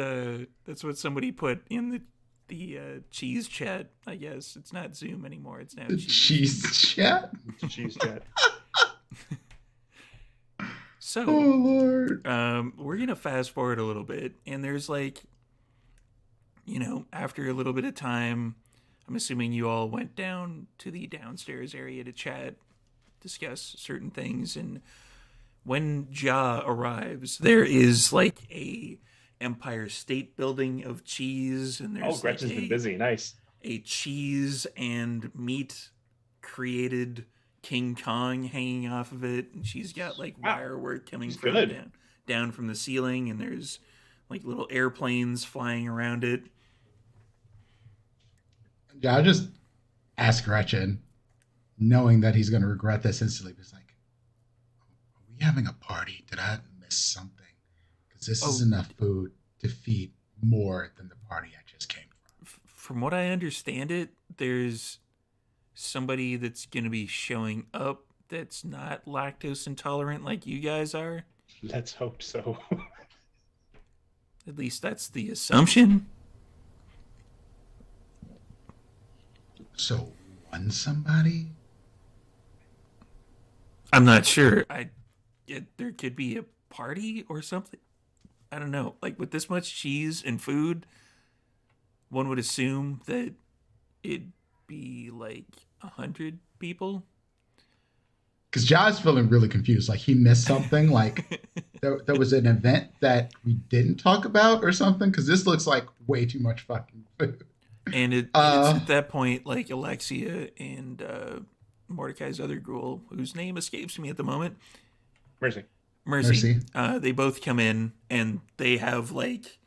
somebody put in the cheese chat. I guess it's not Zoom anymore. It's now The cheese. cheese chat. cheese chat. So Oh Lord. we're gonna fast forward a little bit, and there's like, after a little bit of time, I'm assuming you all went down to the downstairs area to chat, discuss certain things, and when Ja arrives, there is like a Empire State Building of cheese, and there's Oh, Gretchen's like been busy. Nice. a cheese and meat created King Kong hanging off of it, and she's got like Wow. wire work coming She's from good. down from the ceiling, and there's like little airplanes flying around it. Ja just ask Gretchen, knowing that he's going to regret this instantly. He's like, are we having a party? Did I miss something? Because this is Oh. enough food to feed more than the party I just came from. From what I understand it, there's somebody that's going to be showing up that's not lactose intolerant like you guys are. Let's hope so. At least that's the assumption. So, won somebody? I'm not sure. There could be a party or something. I don't know. Like with this much cheese and food, one would assume that it'd be like 100 people. Because John's feeling really confused. Like he missed something. Like there was an event that we didn't talk about or something. Because this looks like way too much fucking food. And it's at that point, like Alexia and Mordecai's other ghoul, whose name escapes me at the moment. Mercy. They both come in and they have like,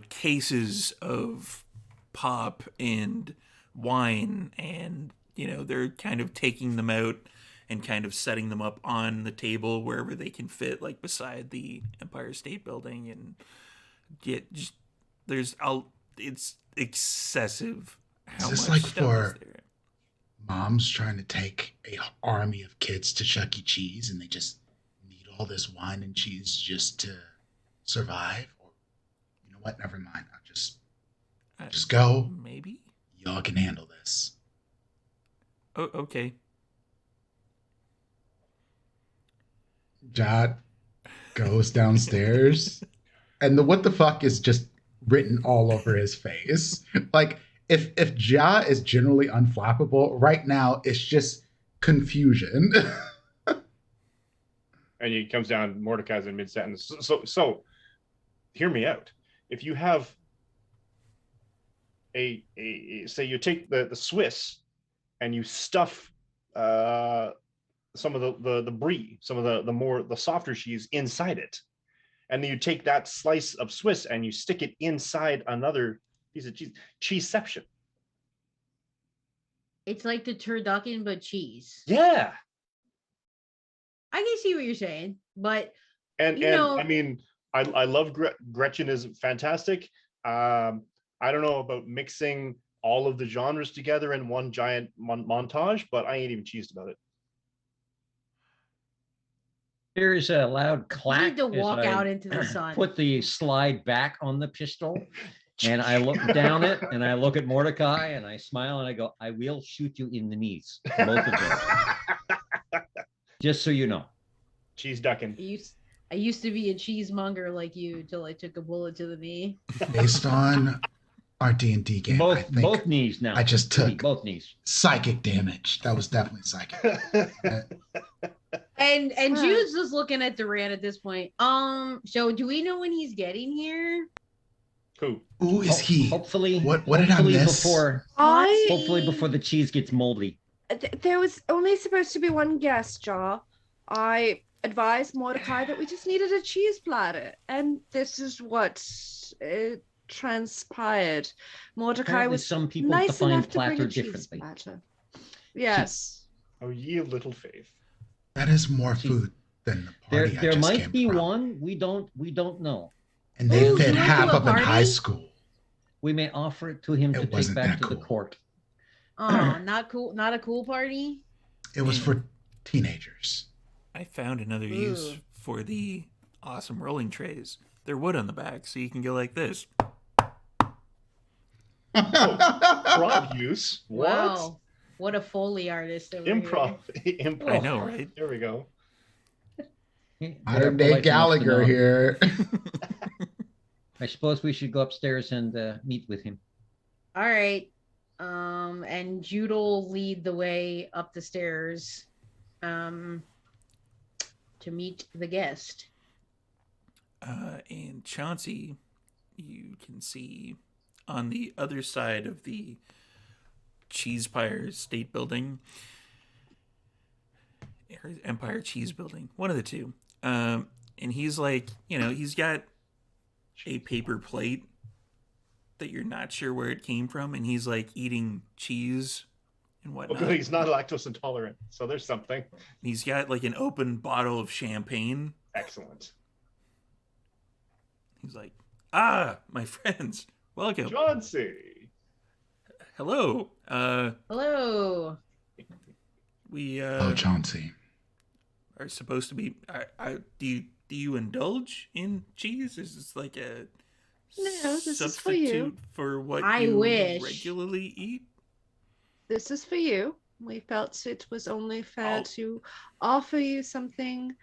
cases of pop and wine, and they're kind of taking them out and kind of setting them up on the table wherever they can fit, like beside the Empire State Building, and it's excessive how Is this much like stuff for is there. moms trying to take a army of kids to Chuck E. Cheese and they just need all this wine and cheese just to survive? Or you know what? Never mind. I'll just go. Maybe. Y'all can handle this. Oh, okay. Jot goes downstairs and the what the fuck is just written all over his face. Like if Ja is generally unflappable, right now it's just confusion. And he comes down, Mordecai's in mid-sentence. So hear me out. If you have a say you take the Swiss and you stuff some of the brie, some of the softer cheese inside it, and then you take that slice of Swiss and you stick it inside another piece of cheeseception. It's like the turducken but cheese. Yeah. I can see what you're saying, but And I mean, I love Gretchen is fantastic. I don't know about mixing all of the genres together in one giant montage, but I ain't even cheesed about it. There is a loud clack. you need to as walk I out into the sun. Put the slide back on the pistol, and I look down it, and I look at Mordecai, and I smile, and I go, "I will shoot you in the knees, both of those." Just so you know. Cheese ducking. I used to be a cheesemonger like you till I took a bullet to the knee. Based on our D&D game, I think Both knees now. I just took both knees. Psychic damage. That was definitely psychic. And Jude's just looking at Duran at this point. So do we know when he's getting here? Who is he? Hopefully, what did I miss? Hopefully before the cheese gets moldy. There was only supposed to be one guest, Jar. I advised Mordecai that we just needed a cheese platter, and this is what transpired. Mordecai Apparently was some people nice define enough to bring platter a cheese differently. platter. Yes. Oh, ye of little faith. That is more food than the party. There I just might came be from. one. We don't know. And they Ooh, fit you went half to a up in high party? school. We may offer it to him It to take wasn't back that to the cool. court. Oh, not cool. Not a cool party. It was for teenagers. I found another use for the awesome rolling trays. They're wood on the back, so you can go like this. Improv use. What? Wow. What a Foley artist over Improv. I know, right? There we go. Modern day Gallagher here. I suppose we should go upstairs and meet with him. All right. And Jude will lead the way up the stairs to meet the guest. And Chauncey, you can see on the other side of the Cheesepire State Building, or Empire Cheese Building, one of the two. And he's like, he's got a paper plate that you're not sure where it came from, and he's like eating cheese and whatnot. Oh, good. He's not lactose intolerant, so there's something. He's got like an open bottle of champagne. Excellent. He's like, my friends, welcome. Chauncey. Hello. Hello. We Oh, Chauncey. are supposed to be. Do you indulge in cheese? Is this like a No, this is for you. substitute for what I you wish. regularly eat? This is for you. We felt it was only fair Oh. to offer you something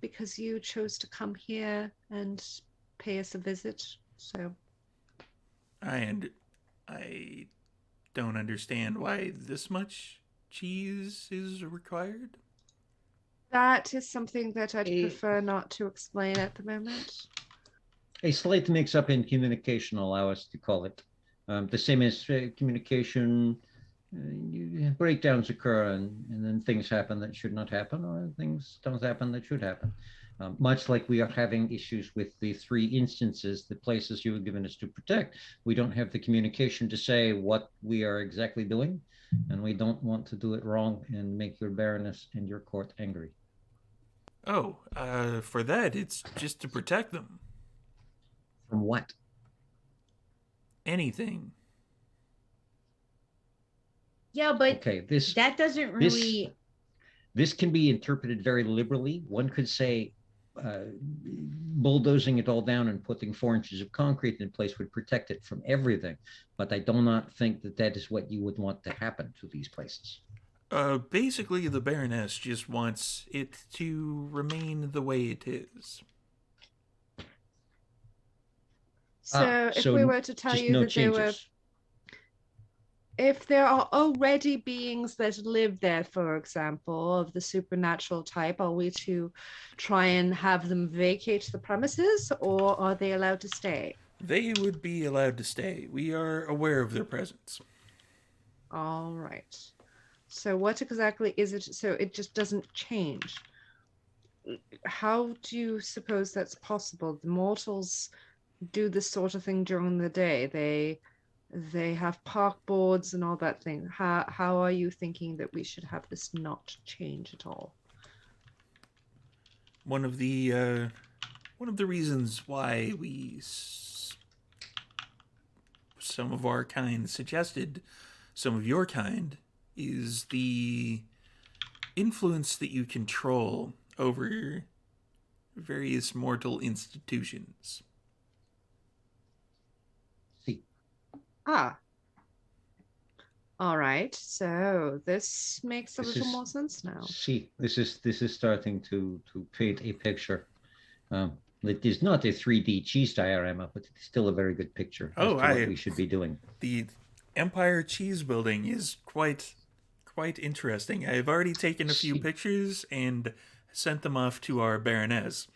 because you chose to come here and pay us a visit. So I don't understand why this much cheese is required. that is something that I'd Eh. prefer not to explain at the moment. A slight mix-up in communication, allow us to call it. The same as communication, breakdowns occur and then things happen that should not happen, or things don't happen that should happen. Much like we are having issues with the 3 instances, the places you have given us to protect, we don't have the communication to say what we are exactly doing, and we don't want to do it wrong and make your Baroness and your court angry. Oh, for that, it's just to protect them. From what? Anything. Yeah, but Okay, this that doesn't really. this can be interpreted very liberally. One could say bulldozing it all down and putting 4 inches of concrete in place would protect it from everything. But I do not think that that is what you would want to happen to these places. Basically, the Baroness just wants it to remain the way it is. So if so we were to tell just you no that there were, changes. if there are already beings that live there, for example, of the supernatural type, are we to try and have them vacate the premises, or are they allowed to stay? They would be allowed to stay. We are aware of their presence. All right. So what exactly is it? So it just doesn't change. How do you suppose that's possible? The mortals do this sort of thing during the day. They have park boards and all that thing. How are you thinking that we should have this not change at all? One of the reasons why some of our kind suggested some of your kind is the influence that you control over various mortal institutions. See, Ah. All right. So this makes a This little is- more sense now. see, this is starting to paint a picture. It is not a 3D cheese diorama, but it's still a very good picture as Oh, to what we should be doing. The Empire cheese building is quite interesting. I've already taken a few See. pictures and sent them off to our Baroness.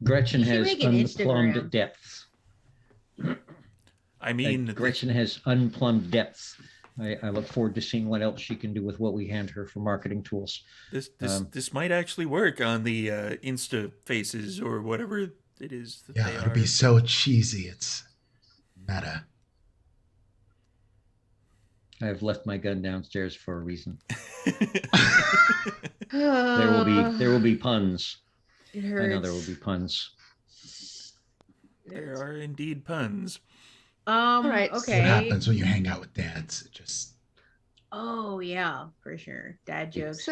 Gretchen You should has make an unplumbed Instagram. depths. I mean, Gretchen has unplumbed depths. I look forward to seeing what else she can do with what we hand her for marketing tools. this might actually work on the Insta faces or whatever it is that Yeah, they it'll are. be so cheesy. It's meta. I have left my gun downstairs for a reason. There There will be puns. It I hurts. know there will be puns. There are indeed puns. right, What Okay. happens when you hang out with dads? It just Oh yeah, for sure. Dad jokes.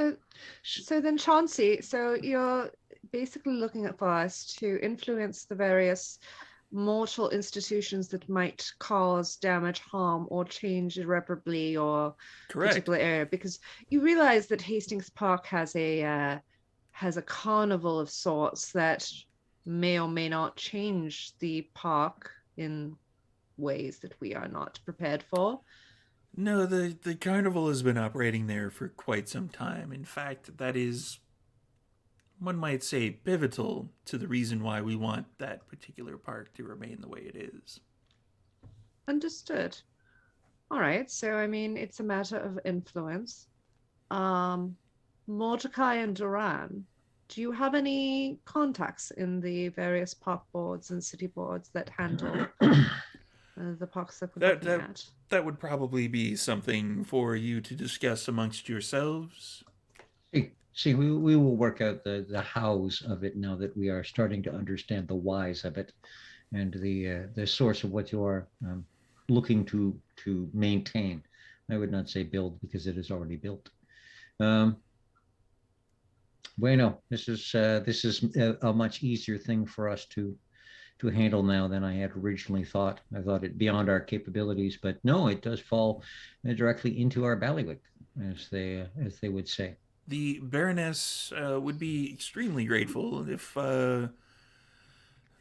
So then, Chauncey, so you're basically looking at for us to influence the various mortal institutions that might cause damage, harm, or change irreparably your Correct. particular area, because you realize that Hastings Park has a carnival of sorts that may or may not change the park in ways that we are not prepared for. No, the carnival has been operating there for quite some time. In fact, that is, one might say, pivotal to the reason why we want that particular park to remain the way it is. Understood. All right. So, I mean, it's a matter of influence. Mordecai and Duran, do you have any contacts in the various park boards and city boards that handle the parks that we're looking at? That would probably be something for you to discuss amongst yourselves. See, we will work out the hows of it now that we are starting to understand the whys of it and the source of what you are looking to maintain. I would not say build because it is already built. Bueno, this is a much easier thing for us to to handle now than I had originally thought. I thought it beyond our capabilities, but no, it does fall directly into our bailiwick, as they would say. The Baroness would be extremely grateful if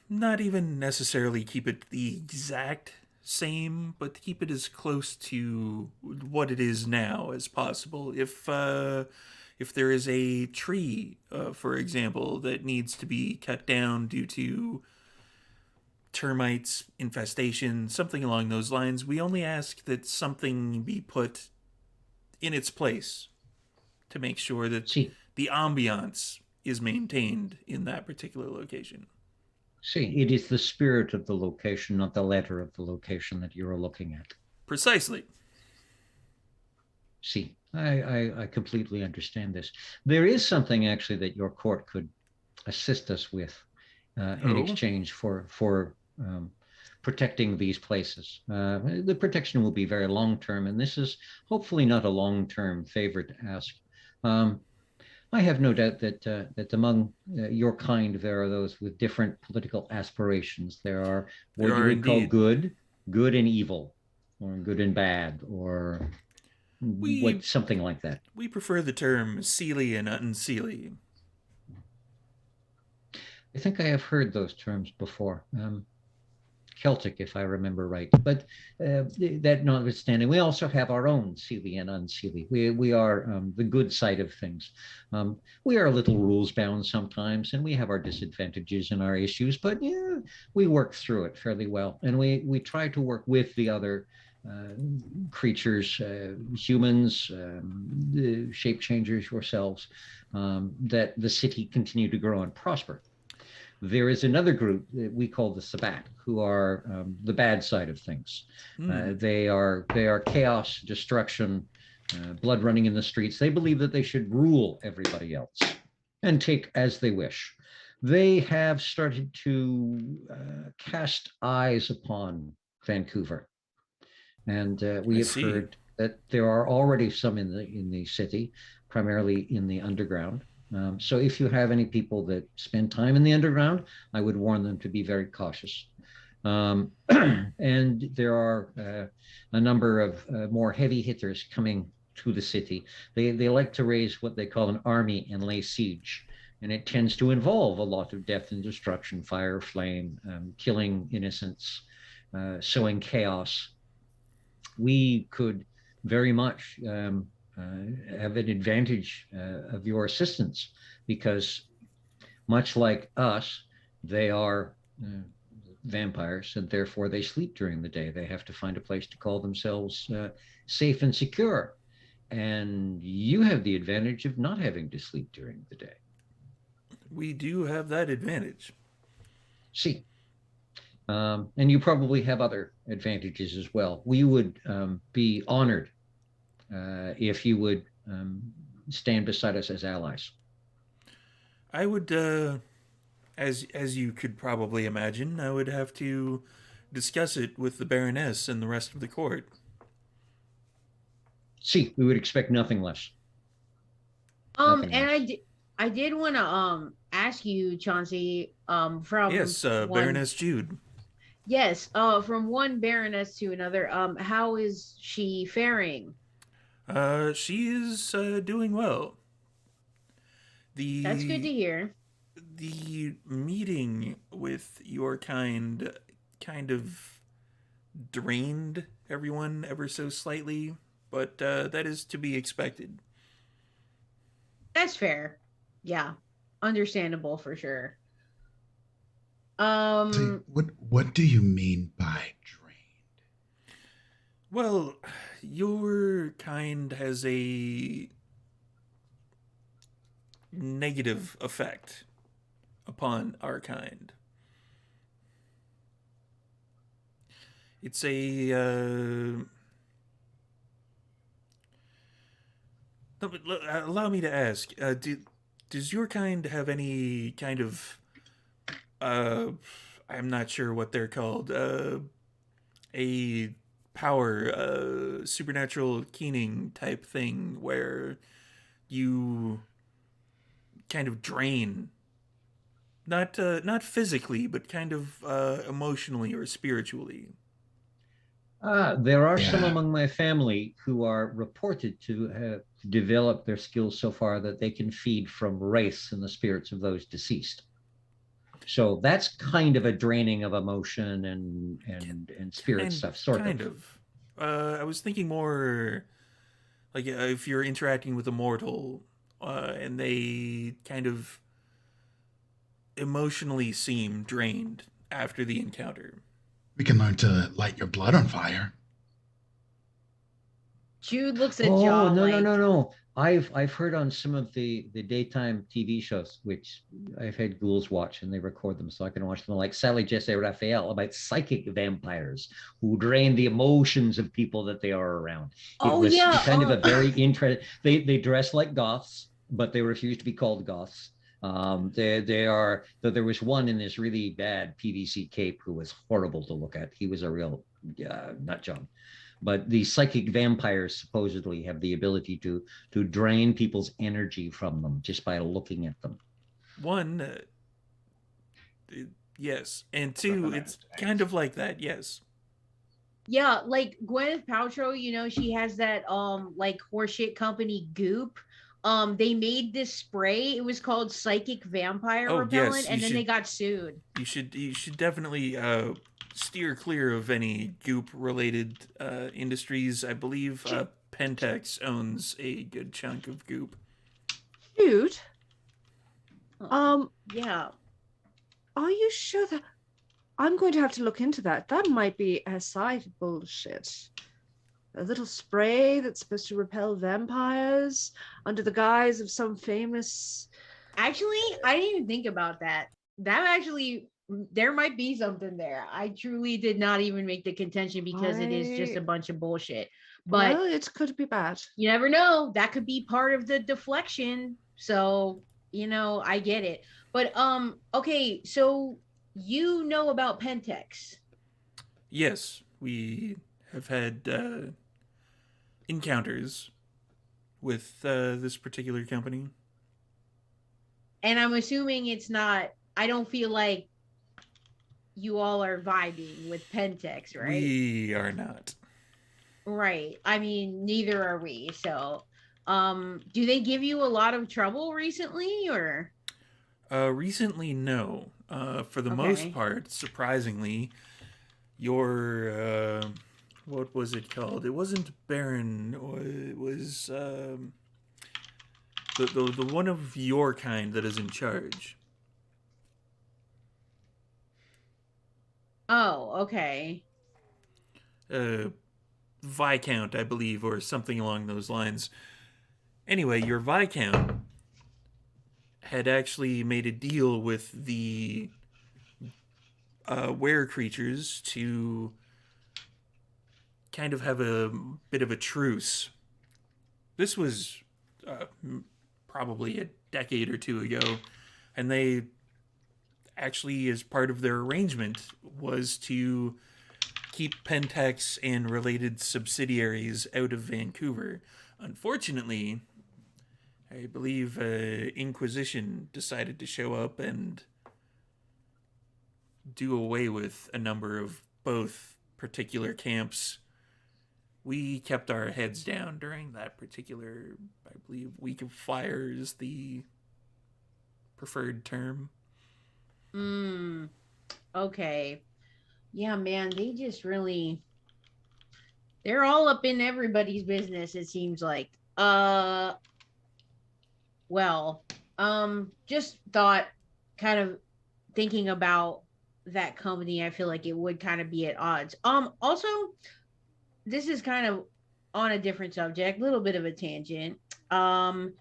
not even necessarily keep it the exact same, but to keep it as close to what it is now as possible. If there is a tree, for example, that needs to be cut down due to termites infestation, something along those lines, we only ask that something be put in its place to make sure that See, the ambiance is maintained in that particular location. it is the spirit of the location, not the letter of the location that you're looking at. Precisely. See, I completely understand this. There is something actually that your court could assist us with in exchange for protecting these places. The protection will be very long-term, and this is hopefully not a long-term favor to ask. I have no doubt that among your kind, there are those with different political aspirations. There are what you would call good and evil, or good and bad, or something like that. We prefer the term seelie and unseelie. I think I have heard those terms before. Celtic, if I remember right. But that notwithstanding, we also have our own seelie and unseelie. We are the good side of things. We are a little rules bound sometimes, and we have our disadvantages and our issues, but yeah, we work through it fairly well. And we try to work with the other creatures, humans, the shape changers, yourselves, that the city continue to grow and prosper. There is another group that we call the Sabbat, who are the bad side of things. They are chaos, destruction, blood running in the streets. They believe that they should rule everybody else and take as they wish. They have started to cast eyes upon Vancouver, and we have heard that there are already some in the city, primarily in the underground. So if you have any people that spend time in the underground, I would warn them to be very cautious. And there are a number of more heavy hitters coming to the city. They like to raise what they call an army and lay siege. And it tends to involve a lot of death and destruction, fire, flame, killing innocents, sowing chaos. We could very much have an advantage of your assistance, because much like us, they are vampires, and therefore they sleep during the day. They have to find a place to call themselves safe and secure. And you have the advantage of not having to sleep during the day. We do have that advantage. See. And you probably have other advantages as well. We would be honored if you would stand beside us as allies. I would, as you could probably imagine, I would have to discuss it with the Baroness and the rest of the court. See, we would expect nothing less. Nothing else. I did want to ask you, Chauncey, from Baroness Jude. Yes, from one Baroness to another. How is she faring? She is doing well. That's good to hear. The meeting with your kind of drained everyone ever so slightly, but that is to be expected. That's fair. Yeah, understandable for sure. So what do you mean by drained? Well, your kind has a negative effect upon our kind. It's allow me to ask, does your kind have any kind of I'm not sure what they're called, a power, supernatural keening type thing where you kind of drain not physically, but kind of emotionally or spiritually. There are some Yeah. among my family who are reported to have developed their skills so far that they can feed from wraiths and the spirits of those deceased. So that's kind of a draining of emotion and spirit stuff, sort Kind of. of. I was thinking more like if you're interacting with a mortal, and they kind of emotionally seem drained after the encounter. We can learn to light your blood on fire. Jude looks at Oh, John no, like, no. I've heard on some of the daytime TV shows, which I've had ghouls watch, and they record them so I can watch them, like Sally Jesse Raphael, about psychic vampires who drain the emotions of people that they are around. It oh was yeah, kind of a very interesting. They dress like goths, but they refuse to be called goths. They are. Though there was one in this really bad PVC cape who was horrible to look at. He was a real nut job. But the psychic vampires supposedly have the ability to drain people's energy from them just by looking at them. One, yes, and two, it's kind of like that. Yes. yeah, like Gwyneth Paltrow, you know, she has that like horseshit company Goop. They made this spray. It was called Psychic Vampire Oh, Repellent, yes, and you then they should- got sued. You should definitely steer clear of any goop related industries. I believe Pentex owns a good chunk of goop. Dude, Yeah. are you sure that I'm going to have to look into that? That might be a site bullshit. A little spray that's supposed to repel vampires under the guise of some famous. Actually, I didn't even think about that. That actually, there might be something there. I truly did not even make the contention because it is just a bunch of bullshit. But Well, it could be bad. you never know. That could be part of the deflection. So, you know, I get it. But okay, so you know about Pentex. Yes, we have had encounters with this particular company. And I'm assuming it's not, I don't feel like you all are vibing with Pentex, right? We are not. Right. I mean, neither are we. So, do they give you a lot of trouble recently, or? Recently, no. For the Okay. most part, surprisingly, your what was it called? It wasn't Baron. It was the one of your kind that is in charge. Oh, okay. Viscount, I believe, or something along those lines. Anyway, your Viscount had actually made a deal with the were creatures to kind of have a bit of a truce. This was probably a decade or two ago, and they actually, as part of their arrangement, was to keep Pentex and related subsidiaries out of Vancouver. Unfortunately, I believe Inquisition decided to show up and do away with a number of both particular camps. We kept our heads down during that particular, I believe, week of fire is the preferred term. Okay. Yeah, man, they just really, they're all up in everybody's business, it seems like. Well, just thought, kind of thinking about that company, I feel like it would kind of be at odds. Also, this is kind of on a different subject, a little bit of a tangent. How long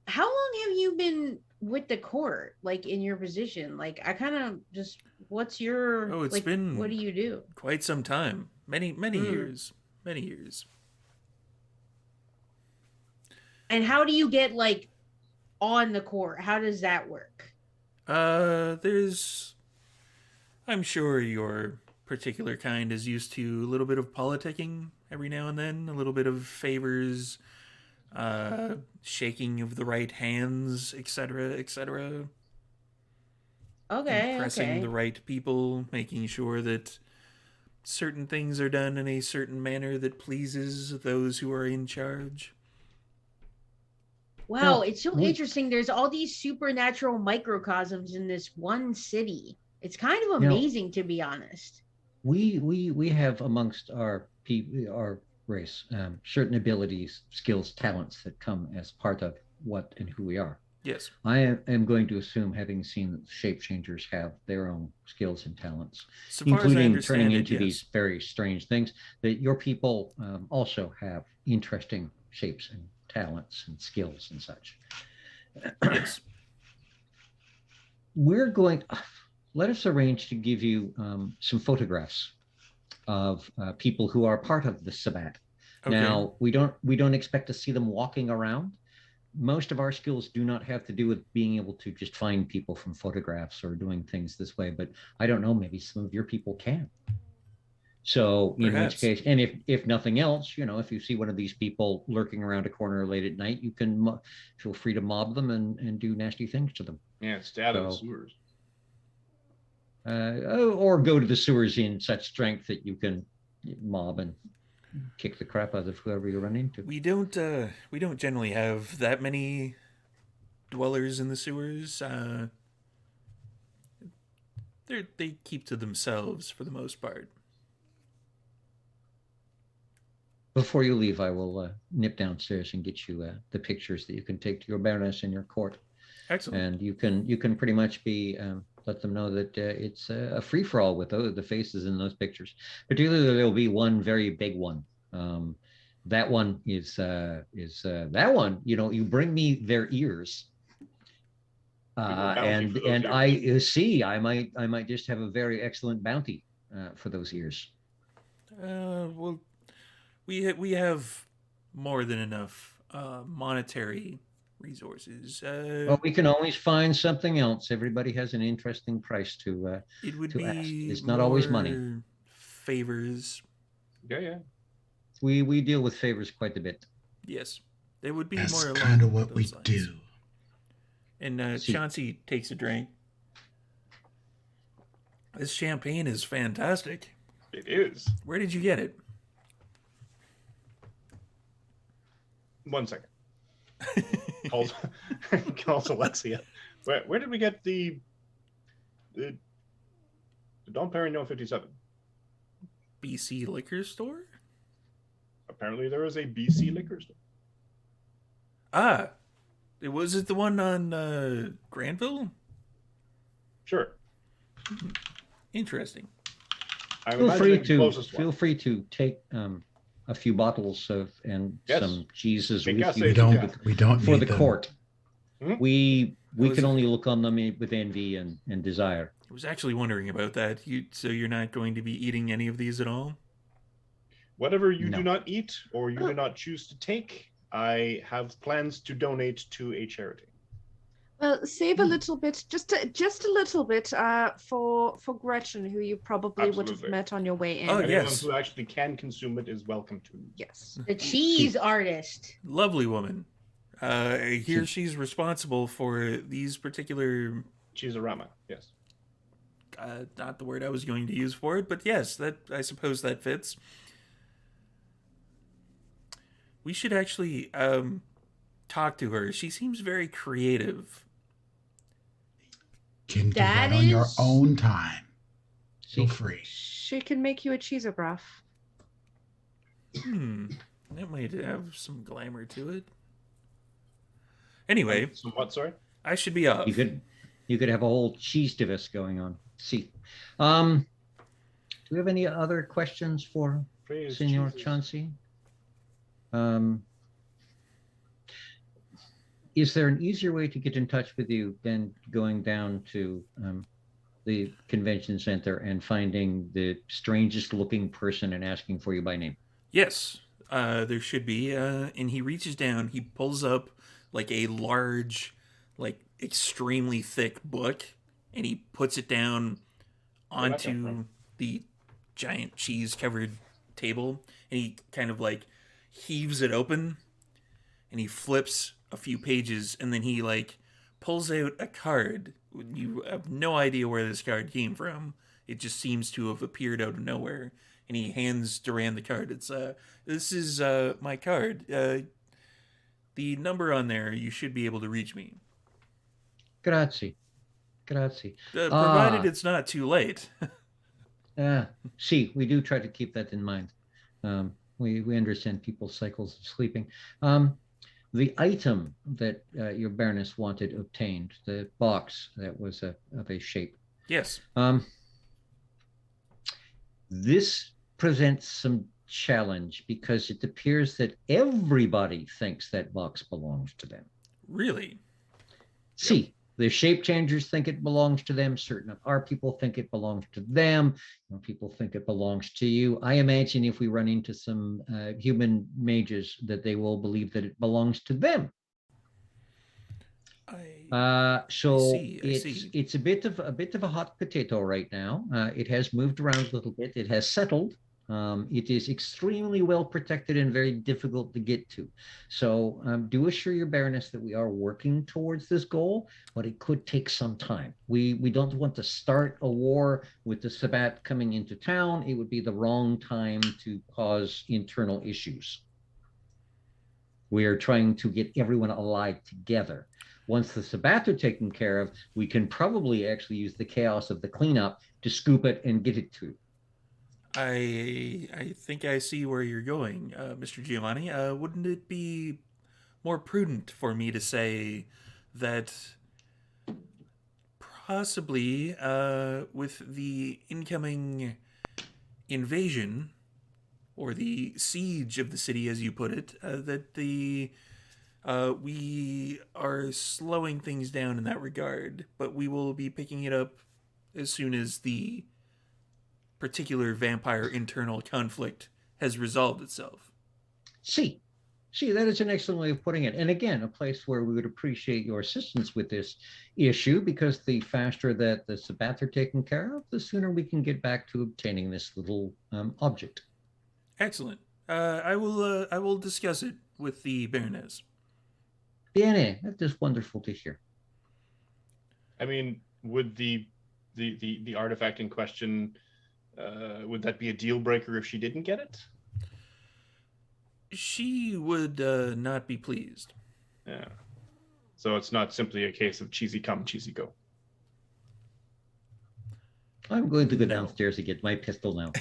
have you been with the court, like in your position? Like, I kind of just, what's your, Oh, it's like, been what do you do? quite some time. Many years. Many years. And how do you get like on the court? How does that work? There's, I'm sure your particular kind is used to a little bit of politicking every now and then, a little bit of favors, shaking of the right hands, etc., etc. Okay, impressing the okay. right people, making sure that certain things are done in a certain manner that pleases those who are in charge. Wow, Well, it's so we interesting. There's all these supernatural microcosms in this one city. It's kind of you know amazing, to be honest. we have amongst our race certain abilities, skills, talents that come as part of what and who we are. Yes. Am going to assume, having seen that shape changers have their own skills and talents, So far as I including turning understand it, into these yes. very strange things, that your people also have interesting shapes and talents and skills and such. Yes. We're going, let us arrange to give you some photographs of people who are part of the Sabbat. Okay. Now, we don't expect to see them walking around. Most of our skills do not have to do with being able to just find people from photographs or doing things this way, but I don't know, maybe some of your people can. So in which Perhaps. case, and if nothing else, if you see one of these people lurking around a corner late at night, you can feel free to mob them and do nasty things to them. Yeah, stab in the So- sewers. Or go to the sewers in such strength that you can mob and kick the crap out of whoever you run into. We don't generally have that many dwellers in the sewers. They keep to themselves for the most part. Before you leave, I will nip downstairs and get you the pictures that you can take to your baroness in your court, Excellent. and you can pretty much be let them know that it's a free for all with the faces in those pictures. Particularly, there will be one very big one. That one is that one. You bring me their ears, bounty for those and ears. I might just have a very excellent bounty for those ears. Well, we have more than enough monetary resources. Well, we can always find something else. Everybody has an interesting price to It would to ask. be It's not always money. more favors. Yeah. We deal with favors quite a bit. Yes, they would be That's more along kind of what we those lines. do. And See. Chauncey takes a drink. This champagne is fantastic. It is. Where did you get it? 1 second. Calls Alexia. Where did we get the Dom Perignon 57? BC liquor store? Apparently there is a BC liquor store. Ah, was it the one on Granville? Sure. Interesting. I'm Feel free imagining the closest feel one. free to take a few bottles and Yes. some cheeses Make with us you a- We don't for need the them. court. Mhm. We was- can only look on them with envy and desire. I was actually wondering about that. So you're not going to be eating any of these at all? Whatever you No. do not eat or you do not choose to take, I have plans to donate to a charity. Well, save a little bit, just a little bit, for Gretchen, who you probably would have Absolutely. met on your way in. Oh, Anyone yes. who actually can consume it is welcome to. Yes. The cheese artist. Lovely woman. I hear she's responsible for these particular. Cheeserama, yes. Not the word I was going to use for it, but yes, that I suppose that fits. We should actually talk to her. She seems very creative. Can do That that on your is- own time. Feel See, free. She can make you a cheesograph. That might have some glamour to it. Anyway, So what, sorry? I should be off. you could have a whole cheese divis going on. See, do we have any other questions for Praise Senor Jesus. Chauncey? Is there an easier way to get in touch with you than going down to the convention center and finding the strangest looking person and asking for you by name? Yes, there should be. And he reaches down, he pulls up like a large, like extremely thick book, and he puts it down Where'd that come onto from? the giant cheese covered table, and he kind of like heaves it open, and he flips a few pages, and then he like pulls out a card You have no idea where this card came from. It just seems to have appeared out of nowhere. And he hands Duran the card. It's this is my card. The number on there, you should be able to reach me. Grazie. Provided it's not too late. See, we do try to keep that in mind. We understand people's cycles of sleeping. The item that your Baroness wanted obtained, the box that was of a shape. Yes. This presents some challenge because it appears that everybody thinks that box belongs to them. Really? See, the shape changers think it belongs to them. Certain of our people think it belongs to them. People think it belongs to you. I imagine if we run into some human mages, that they will believe that it belongs to them. I see. It's a bit of a hot potato right now. It has moved around a little bit. It has settled. It is extremely well protected and very difficult to get to. So do assure your Baroness that we are working towards this goal, but it could take some time. We don't want to start a war with the Sabbat coming into town. It would be the wrong time to cause internal issues. We are trying to get everyone allied together. Once the Sabbat are taken care of, we can probably actually use the chaos of the cleanup to scoop it and get it to. I think I see where you're going, Mr. Giovanni. Wouldn't it be more prudent for me to say that possibly with the incoming invasion or the siege of the city, as you put it, that we are slowing things down in that regard, but we will be picking it up as soon as the particular vampire internal conflict has resolved itself. See, that is an excellent way of putting it. And again, a place where we would appreciate your assistance with this issue, because the faster that the Sabbath are taken care of, the sooner we can get back to obtaining this little object. Excellent. I will discuss it with the Baroness. Bene, that is wonderful to hear. I mean, would the artifact in question, would that be a deal breaker if she didn't get it? She would not be pleased. Yeah. So it's not simply a case of cheesy come, cheesy go. I'm going to go downstairs and get my pistol now.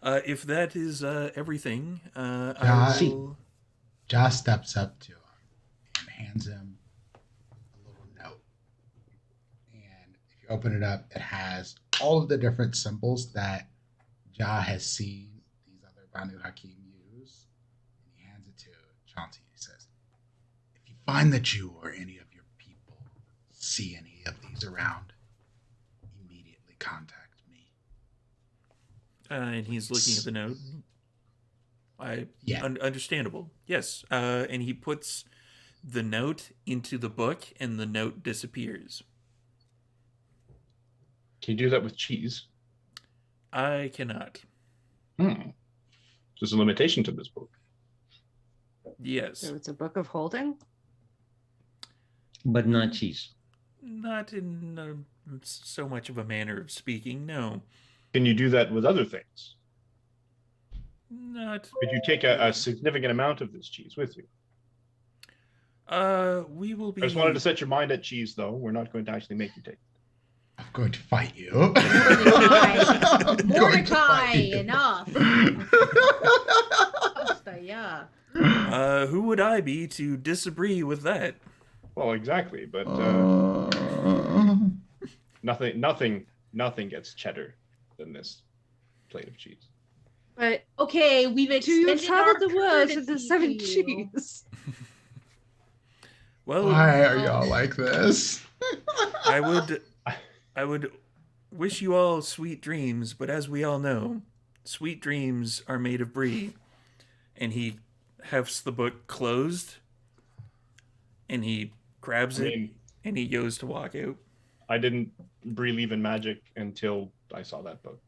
If that is everything, Josh steps up to him and hands him a little note. And if you open it up, it has all of the different symbols that Ja has seen these other Banu-Haqim use. And he hands it to Chauncey. He says, if you find that you or any of your people see any of these around, immediately contact me. And he's looking at the note. Understandable. Yes. And he puts the note into the book, and the note disappears. Can you do that with cheese? I cannot. There's a limitation to this book. Yes. So it's a book of holding? But not cheese. Not in so much of a manner of speaking, no. Can you do that with other things? Not. Could you take a significant amount of this cheese with you? We will be. I just wanted to set your mind at cheese, though. We're not going to actually make you take it. I'm going to fight you. Mordecai, enough. Yeah. Who would I be to disagree with that? Well, exactly, but nothing gets cheddar than this plate of cheese. But okay, we've do you extended travel our the woods with the courtesy 7 to you. cheese? Well, why are y'all like this? I would wish you all sweet dreams, but as we all know, sweet dreams are made of brie. And he hefts the book closed, and he grabs it, and he goes to walk out. I didn't believe in magic until I saw that book.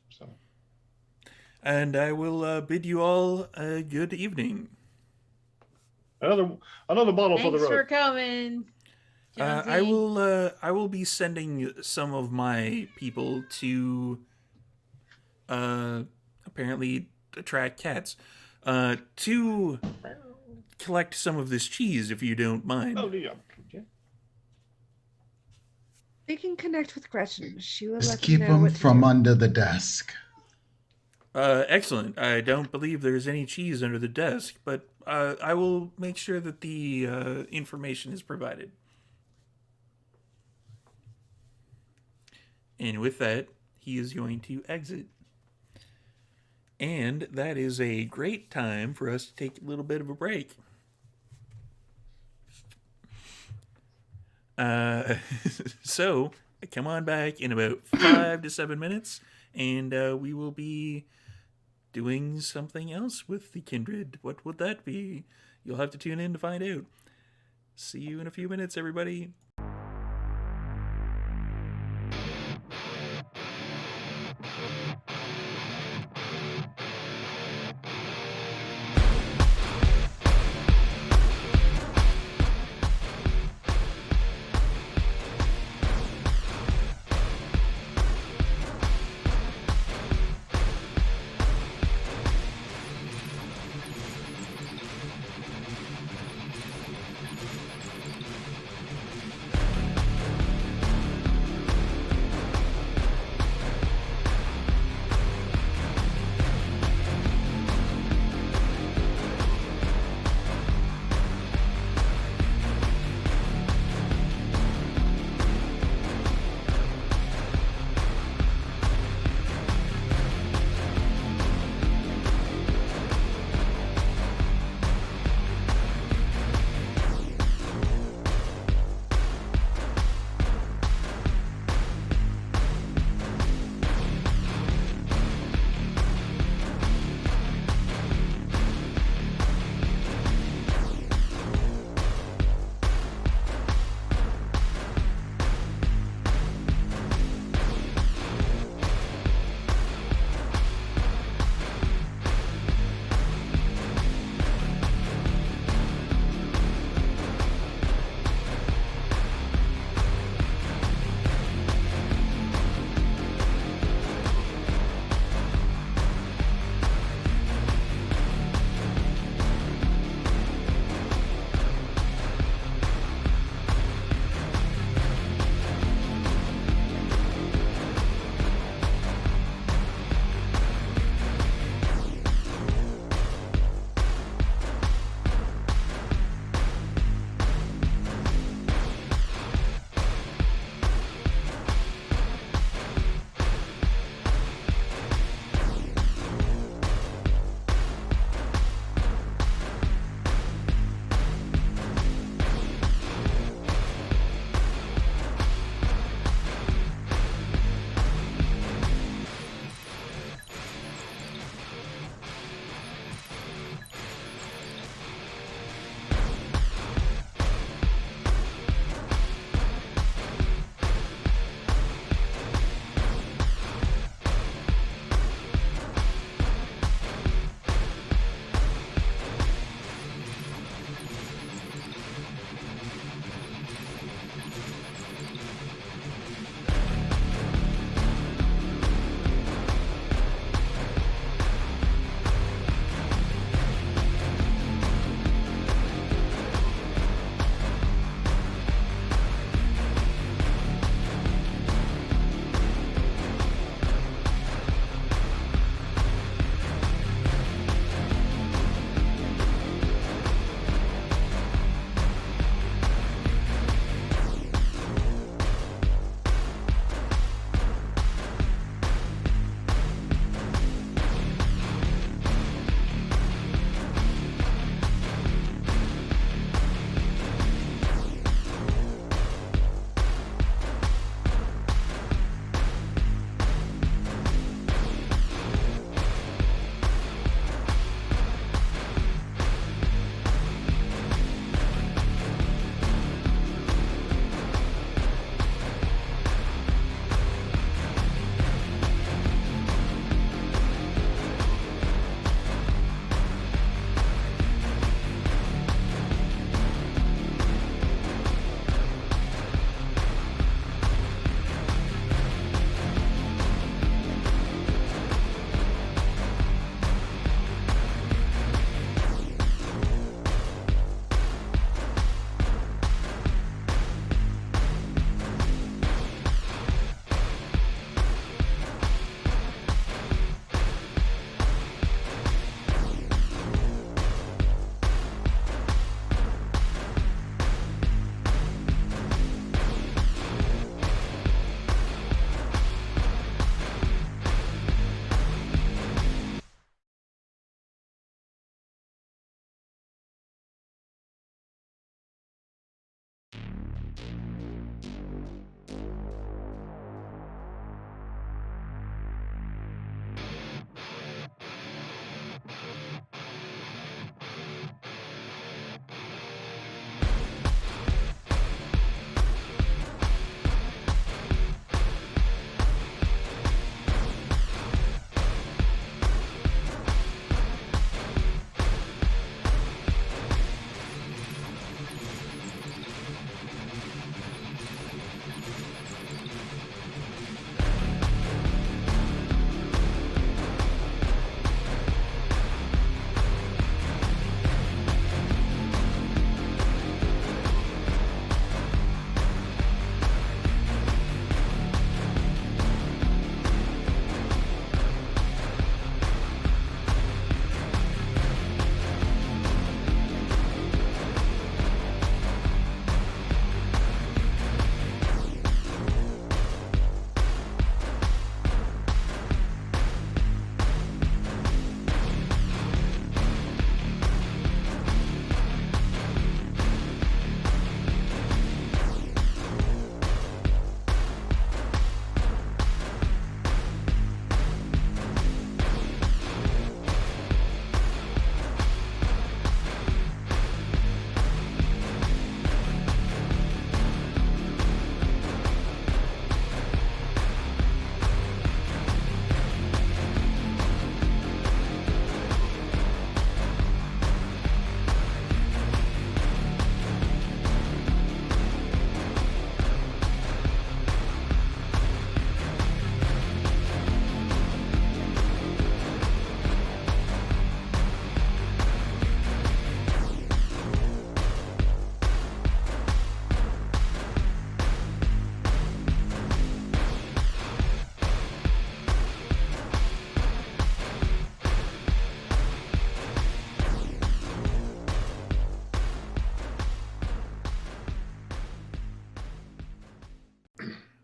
So. And I will bid you all a good evening. Another bottle for the Thanks road. for coming. I will. I will be sending some of my people to apparently attract cats to collect some of this cheese, if you don't mind. Oh, yeah. They can connect with Gretchen. She will Just let keep them know them what to from do. under the desk. Excellent. I don't believe there's any cheese under the desk, but I will make sure that the information is provided. And with that, he is going to exit. And that is a great time for us to take a little bit of a break. So, come on back in about 5 to 7 minutes, and we will be doing something else with the kindred. What would that be? You'll have to tune in to find out. See you in a few minutes, everybody.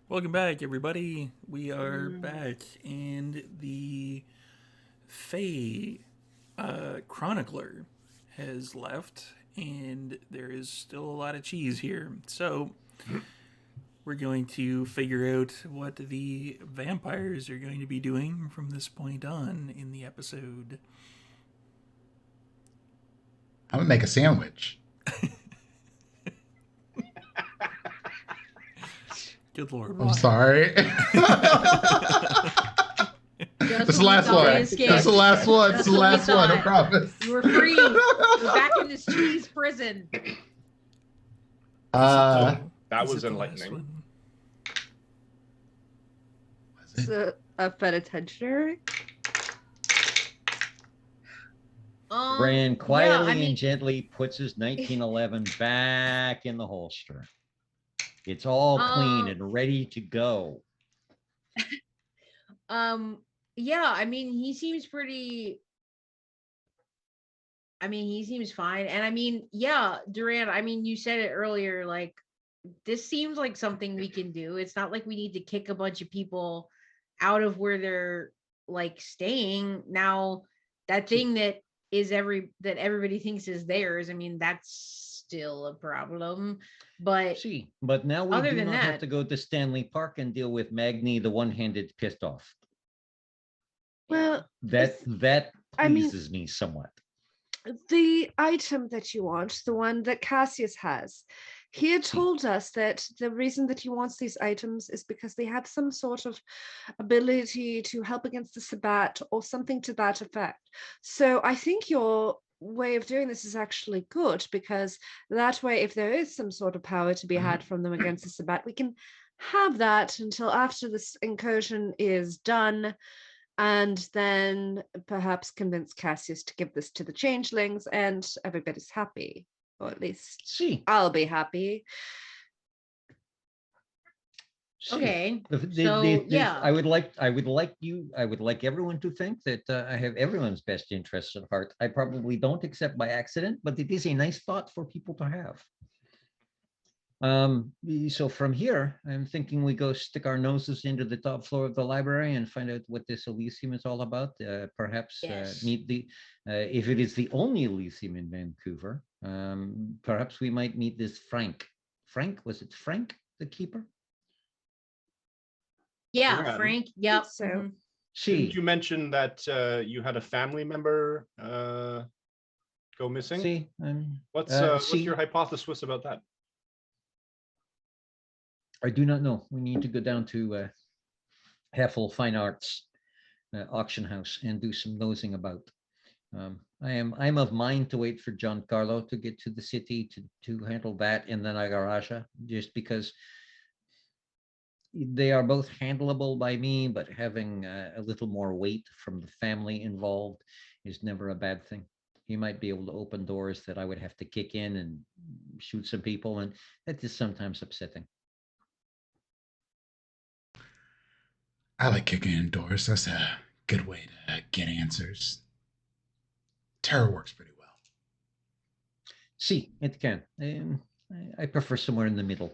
Welcome back, everybody. We are back, and the Fae chronicler has left, and there is still a lot of cheese here. So we're going to figure out what the vampires are going to be doing from this point on in the episode. I'm gonna make a sandwich. Good Lord. I'm sorry. This is the last one. This is the last one. This is the last one. I promise. You were free. You're back in this cheese prison. That Is was it the last enlightening. one? Is it a penitentiary? Bran quietly yeah, and gently puts his 1911 back in the holster. It's all clean and ready to go. Yeah, I mean, he seems pretty. I mean, he seems fine. And I mean, yeah, Duran, I mean, you said it earlier, like, this seems like something we can do. It's not like we need to kick a bunch of people out of where they're like staying. Now, that thing that everybody thinks is theirs, I mean, that's still a problem. But But now we other do than not have that- to go to Stanley Park and deal with Magni, the one-handed pissed off. Well, That I mean- pleases me somewhat. the item that you want, the one that Cassius has, he had told us that the reason that he wants these items is because they have some sort of ability to help against the Sabbat or something to that effect. So I think your way of doing this is actually good, because that way, if there is some sort of power to be had from them against the Sabbat, we can have that until after this incursion is done, and then perhaps convince Cassius to give this to the changelings, and everybody's happy, or at least I'll be happy. okay. Yeah, I would like everyone to think that I have everyone's best interests at heart. I probably don't, except by accident, but it is a nice thought for people to have. So from here, I'm thinking we go stick our noses into the top floor of the library and find out what this Elysium is all about. Perhaps meet the, if it is the only Elysium in Vancouver, perhaps we might meet this Frank Frank. Was it Frank, the keeper? Yeah, Joanna. Frank. Yep. So. mhm. Didn't you mention that you had a family member go missing? See, What's see, your hypothesis about that? I do not know. We need to go down to Heffel Fine Arts auction house and do some nosing about. I'm of mind to wait for Giancarlo to get to the city to handle that and then Agaraja, just because they are both handleable by me, but having a little more weight from the family involved is never a bad thing. He might be able to open doors that I would have to kick in and shoot some people, and that is sometimes upsetting. I like kicking in doors. That's a good way to get answers. Terror works pretty well. See, it can. I prefer somewhere in the middle.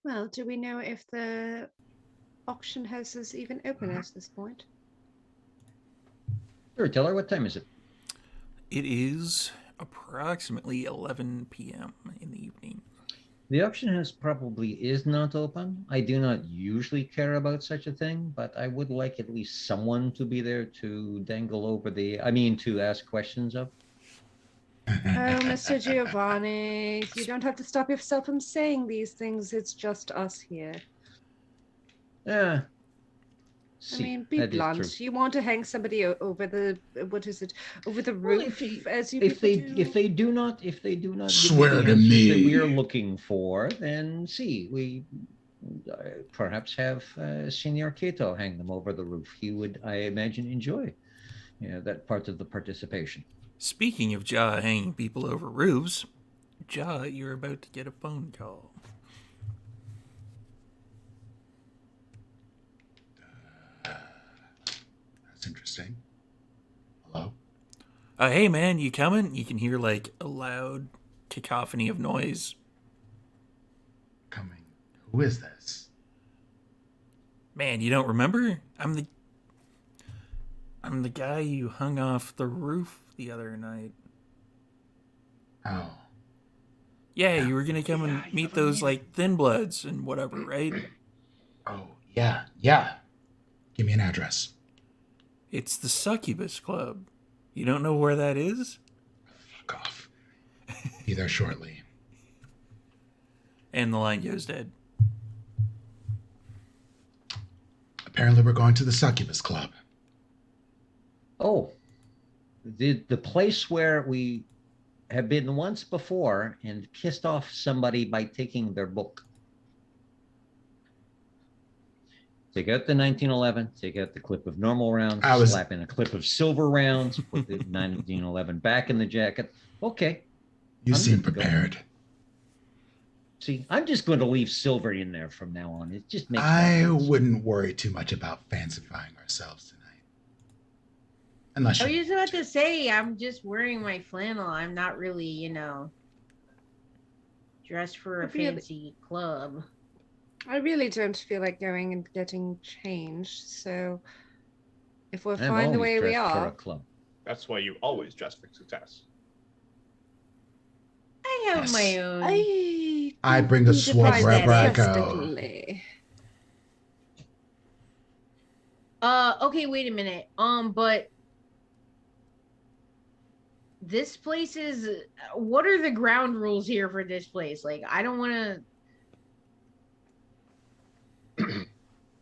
Well, do we know if the auction house is even open at this point? Sure, tell her what time is it? It is approximately 11 p.m. in the evening. The auction house probably is not open. I do not usually care about such a thing, but I would like at least someone to be there to to ask questions of. Oh, Mr. Giovanni, you don't have to stop yourself from saying these things. It's just us here. Yeah. I mean, be blunt. You want to hang somebody over the over the roof, if they do not Swear give to the answers me. that we are looking for, then we perhaps have Senior Cato hang them over the roof. He would, I imagine, enjoy that part of the participation. Speaking of Ja hanging people over roofs, Ja, you're about to get a phone call. That's interesting. Hello? Hey man, you coming? You can hear like a loud cacophony of noise. Coming. Who is this? Man, you don't remember? I'm the guy you hung off the roof the other night. Oh. Yeah, you were gonna come and meet those like thin bloods and whatever, right? Oh, yeah. Give me an address. It's the Succubus Club. You don't know where that is? Fuck off. Be there shortly. And the line goes dead. Apparently we're going to the Succubus Club. Oh, the place where we have been once before and kissed off somebody by taking their book. Take out the 1911, take out the clip of normal rounds, slap in a clip of silver rounds, put the 1911 back in the jacket. Okay. You seem prepared. See, I'm just going to leave silver in there from now on. It just makes I wouldn't worry too much about fancifying ourselves tonight. Unless I was just about to say, I'm just wearing my flannel. I'm not really, dressed for a fancy club. I really don't feel like going and getting changed. So if we're fine the way we are, for a club. That's why you always dress for success. I have my own. I bring a sword wherever I go. Okay, wait a minute. But this place is. What are the ground rules here for this place? Like, I don't want to.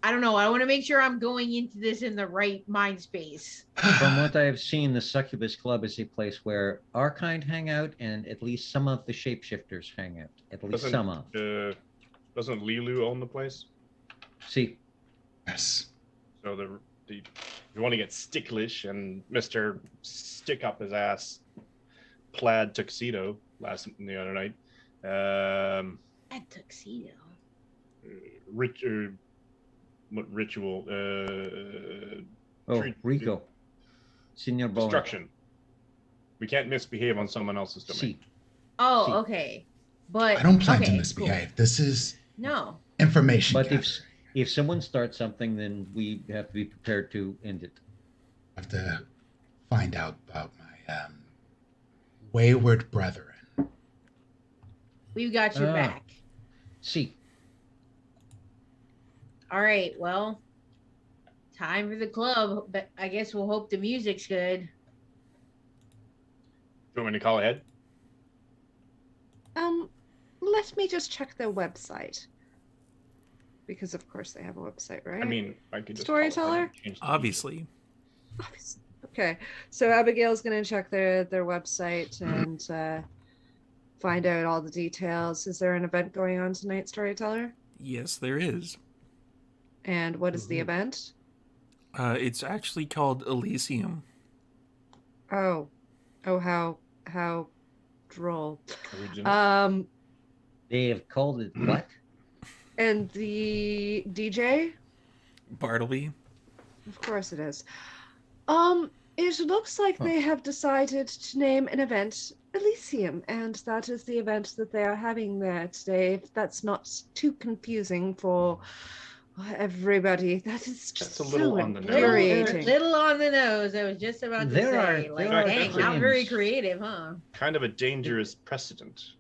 I don't know. I want to make sure I'm going into this in the right mind space. From what I have seen, the Succubus Club is a place where our kind hang out, and at least some of the shapeshifters hang out. At least some of. Doesn't Lilu own the place? See. Yes. So you want to get sticklish, and Mr. Stick Up His Ass plaid tuxedo the other night. Plaid tuxedo. What ritual? Rico. Senior Bowen. Destruction. We can't misbehave on someone else's domain. Oh, okay. But I don't plan to misbehave. Cool. This is information. But if someone starts something, then we have to be prepared to end it. I have to find out about my wayward brethren. We've got your back. See. All right, well, time for the club, but I guess we'll hope the music's good. Do you want me to call ahead? Let me just check their website. Because of course they have a website, right? I mean, I could just call ahead and Storyteller? change the Obviously. Okay, so Abigail's going to check their website and find out all the details. Is there an event going on tonight, Storyteller? Yes, there is. And what is the event? It's actually called Elysium. Oh, how droll. original. They have called it what? And the DJ? Bartleby. Of course it is. It looks like they have decided to name an event Elysium, and that is the event that they are having there today. If that's not too confusing for everybody, that is just That's a little so on the nose. infuriating. Little on the nose. I was just about to There say, are- like, there are dang, not times- very creative, huh? Kind of a dangerous precedent.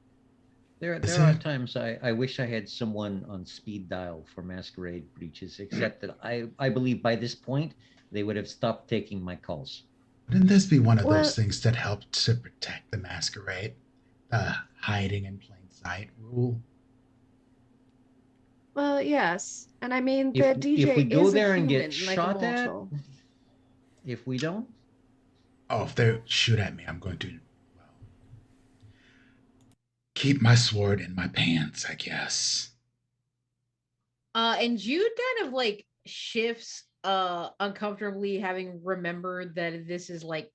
There Is are it? times I wish I had someone on speed dial for Masquerade breaches, except that I believe by this point they would have stopped taking my calls. Wouldn't this be one of Well- those things that helped to protect the masquerade? Hiding in plain sight rule. Well, yes, and I mean If- the DJ if we go is there a and human, get like shot a at, mortal. if we don't, Oh, if they shoot at me, I'm going to, well, keep my sword in my pants, I guess. And Jude kind of like shifts uncomfortably, having remembered that this is like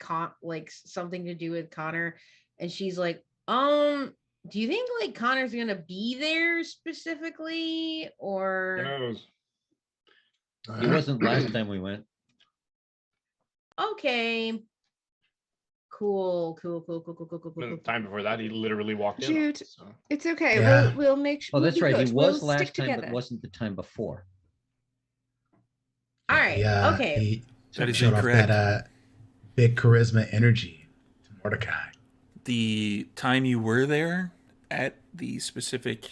something to do with Connor, and she's like, do you think like Connor's gonna be there specifically, Who or knows? he wasn't last time we went. okay, cool. The time before that, he literally walked in. Jude, So. It's okay. Yeah. We'll make sure. Oh, that's right. He was we'll last stick time, together. but wasn't the time before. All right, okay. He That is showed off incorrect. that big charisma energy to Mordecai. The time you were there at the specific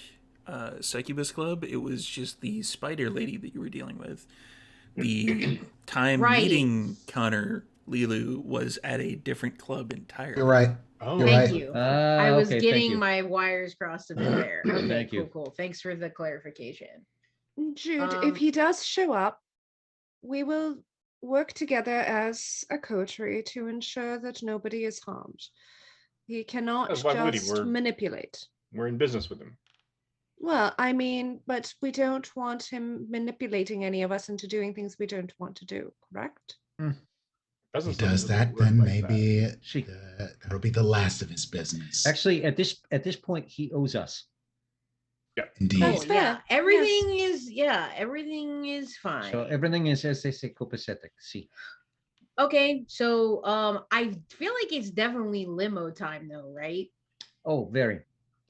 succubus club, it was just the spider lady that you were dealing with. The time Right. meeting Connor Lilu was at a different club entirely. You're right. Oh, You're Thank right. you. I was Okay, thank getting you. my wires crossed a bit there. Okay, Thank cool, you. cool. Thanks for the clarification. Jude, Um, if he does show up, we will work together as a coterie to ensure that nobody is harmed. He cannot Yes, why would he? just manipulate. We're in business with him. Well, I mean, but we don't want him manipulating any of us into doing things we don't want to do, correct? If he Business does doesn't that, work then like maybe See. that'll be the last of his business. Actually, at this point, he owes us. Indeed. That's Oh fair. yeah, everything is fine. So everything is, as they say, copacetic. See. Okay, so I feel like it's definitely limo time though, right? Oh, very.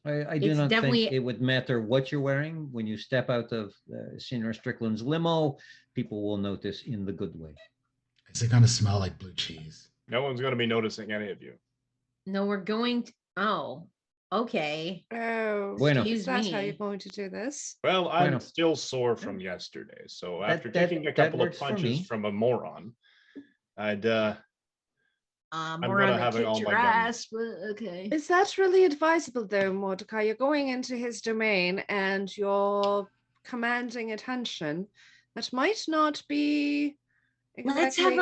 I do It's not definitely- think it would matter what you're wearing when you step out of Senior Strickland's limo. People will notice in the good way. Is it gonna smell like blue cheese? No one's going to be noticing any of you. No, we're going to. Oh, okay. Oh, Bueno. is that how Excuse you're me. going to do this? Well, I'm Bueno. still sore from yesterday. So That- after that- taking a that couple of works for punches me. from a moron, I'd More gonna on have the it kick on your my gun. ass, but okay. Is that really advisable, though, Mordecai? You're going into his domain and you're commanding attention. That might not be exactly.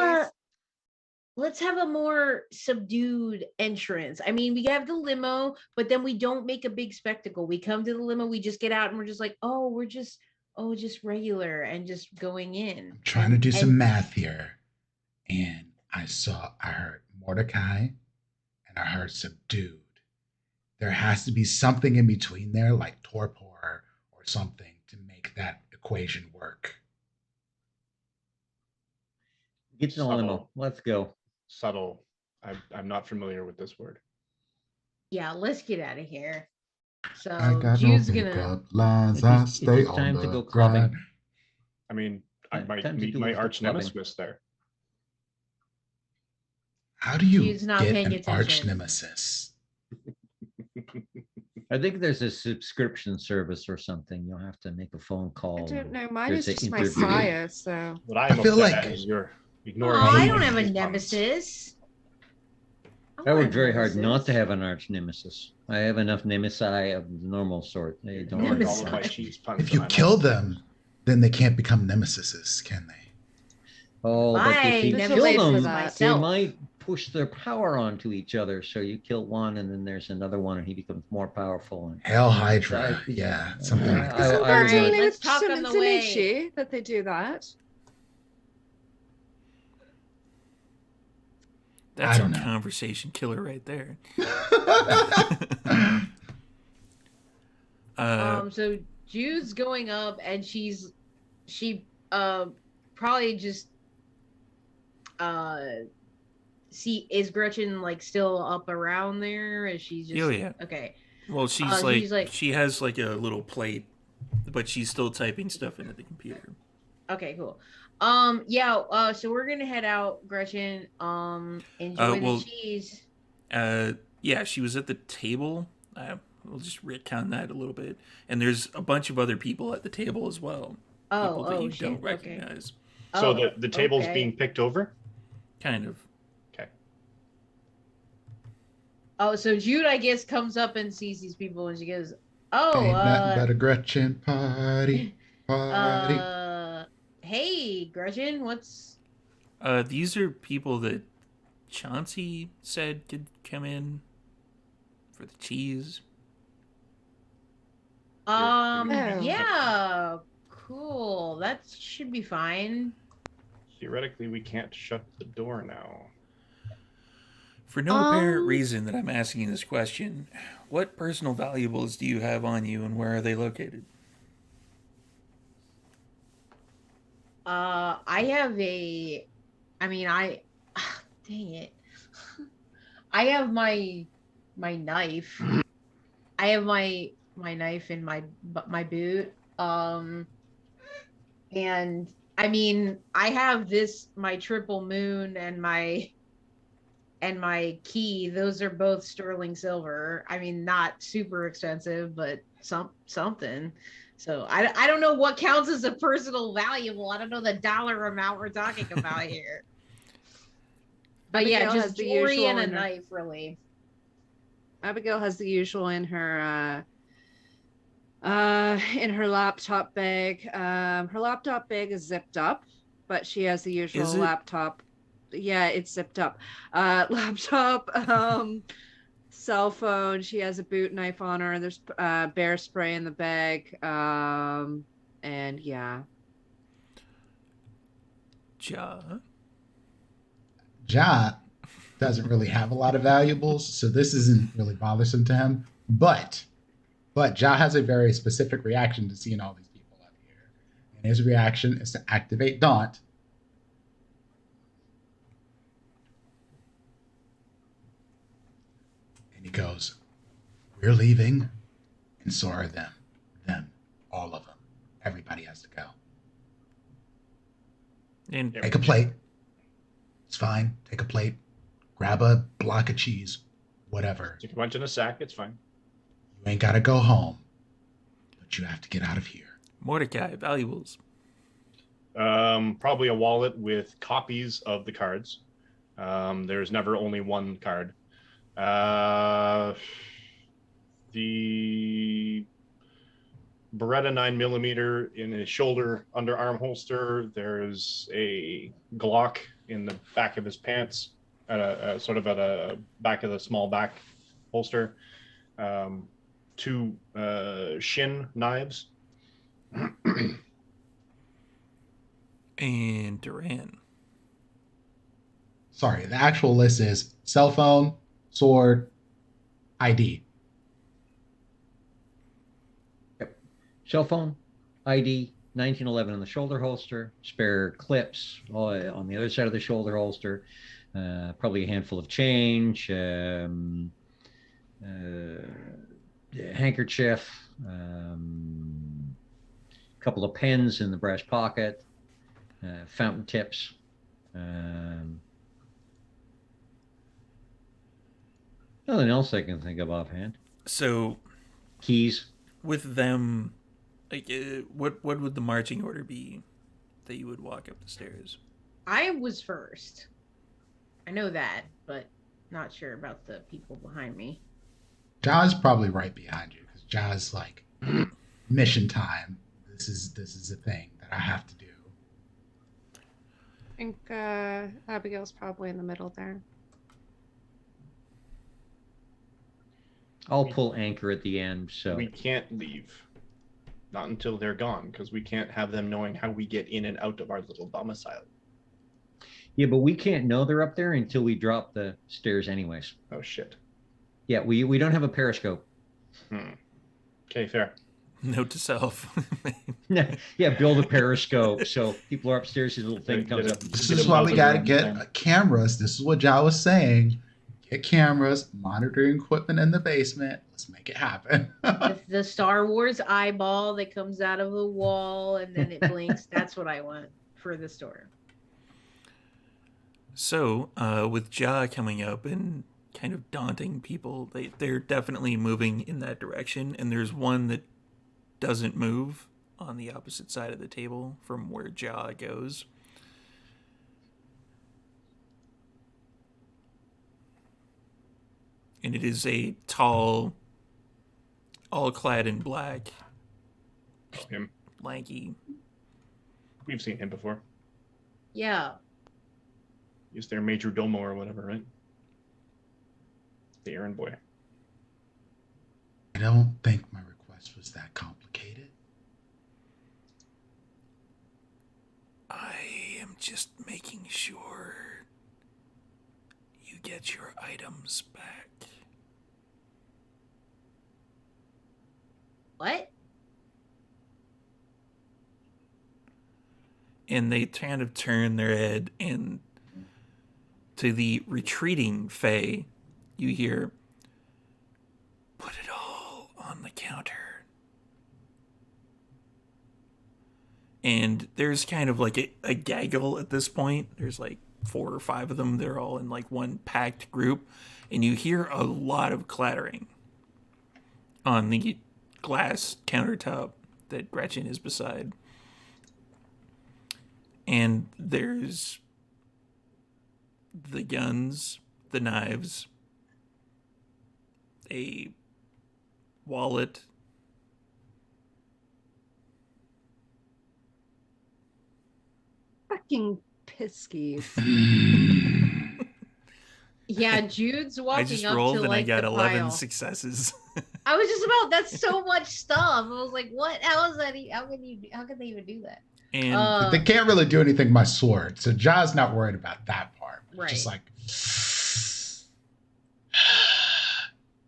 Let's have a more subdued entrance. I mean, we have the limo, but then we don't make a big spectacle. We come to the limo, we just get out and we're just like, just regular and just going in. I'm trying to do some And- math here, and I heard Mordecai, and I heard subdued. There has to be something in between there, like torpor or something, to make that equation work. Get in the limo. Subtle. Let's go. subtle. I'm not familiar with this word. Yeah, let's get out of here. So I got Jude's no gonna. pickup lines. It I is- it stay is on time to the go grind. clubbing. I mean, I Yeah, might time to meet do my with the arch clubbing. nemesis there. How do you Jude's not get paying an arch attention. nemesis? I think there's a subscription service or something. You'll have to make a phone call. I don't know. Mine There's is an just my interview. Saya, so. What I'm I feel upset at like- is you're Oh, ignoring. I me don't and have a these ones. nemesis. I I don't work have very hard not nemesis. to have an arch nemesis. I have enough nemesi of the normal sort. They don't Ignoring really all of my touch me. cheese puns. If you and I'm kill upset. them, then they can't become nemesises, can they? Oh, but My if you nemesis kill is them, they myself. might push their power onto each other. So you kill one, and then there's another one, and he becomes more powerful. And Hail Hydra. I- Yeah, something like I- that. Isn't I that would- only Let's with talk on Simmons the and way. Ichi that they do that? That's I don't a know. conversation killer right there. So Jude's going up, and she probably just see, is Gretchen like still up around there? Is she just Oh, yeah. okay? Well, she's like she has like a little plate, but she's still typing stuff into the computer. Okay, cool. Yeah, so we're gonna head out, Gretchen. Enjoy well, the cheese. Yeah, she was at the table. We'll just retcon that a little bit. And there's a bunch of other people at the table as well. People that you Shit. don't Okay. recognize. So Oh, the table's okay. being picked over. Kind of. Okay. Oh, so Jude, I guess, comes up and sees these people, and she goes, "Oh, Ain't nothing but a Gretchen party. hey, Gretchen, what's These are people that Chauncey said could come in for the cheese. Oh. Yeah, cool. That should be fine. Theoretically, we can't shut the door now. For no apparent reason that I'm asking this question, what personal valuables do you have on you and where are they located? I have dang it. I have my knife. I have my knife in my boot. And I mean, I have my triple moon and my key. Those are both sterling silver. I mean, not super expensive, but something. So I don't know what counts as a personal valuable. I don't know the dollar amount we're talking about here. But yeah, Abigail has just the jewelry usual and a in her- knife, really. Abigail has the usual in her laptop bag. Her laptop bag is zipped up, but she has the usual Is it? laptop. Yeah, it's zipped up. Laptop, cell phone. She has a boot knife on her. There's bear spray in the bag. And yeah. Ja doesn't really have a lot of valuables, so this isn't really bothersome to him. But Ja has a very specific reaction to seeing all these people out here. And his reaction is to activate Daunt. And he goes, "We're leaving, and so are them. Them. All of them. Everybody has to go. And Take a plate. It's fine. Take a plate. Grab a block of cheese. Whatever. Stick a bunch in a sack. It's fine. You ain't got to go home, but you have to get out of here." Mordecai, valuables. Probably a wallet with copies of the cards. There's never only one card. The Beretta 9mm in his shoulder underarm holster. There's a Glock in the back of his pants, at a back of the small back holster. Two shin knives. And Duran. Sorry, the actual list is cell phone, sword, ID. Cell phone, ID, 1911 in the shoulder holster, spare clips on the other side of the shoulder holster, probably a handful of change, handkerchief, couple of pens in the breast pocket, fountain tips. Nothing else I can think of offhand. So Keys. With them, like, what would the marching order be that you would walk up the stairs? I was first. I know that, but not sure about the people behind me. Ja's probably right behind you because Ja's like mission time. This is a thing that I have to do. I think Abigail's probably in the middle there. I'll pull anchor at the end. So We can't leave. Not until they're gone, because we can't have them knowing how we get in and out of our little domicile. yeah, but we can't know they're up there until we drop the stairs, anyways. Oh shit. Yeah, we don't have a periscope. Okay, fair. Note to self. Yeah, build a periscope so people are upstairs. His little thing comes up. This is why we gotta get cameras. This is what Ja was saying. Get cameras, monitoring equipment in the basement. Let's make it happen. The Star Wars eyeball that comes out of the wall and then it blinks. That's what I want for the store. So, with Ja coming up and kind of daunting people, they're definitely moving in that direction. And there's one that doesn't move on the opposite side of the table from where Ja goes. And it is a tall, all clad in black, Him. lanky. We've seen him before. Yeah. He's their major domo or whatever, right? The errand boy. I don't think my request was that complicated. I am just making sure you get your items back. What? And they kind of turn their head, and to the retreating Fae, you hear, "Put it all on the counter." And there's kind of like a gaggle at this point. There's like 4 or 5 of them. They're all in like one packed group. And you hear a lot of clattering on the glass countertop that Gretchen is beside. And there's the guns, the knives, a wallet, Fucking piskies. Yeah, Jude's I walking just up rolled to and like I got the 11 pile. successes. I was just about that's so much stuff. I was like, what? How is that? How can they even do that? And But they can't really do anything by sword, so Ja's not worried about that part. It's just Right.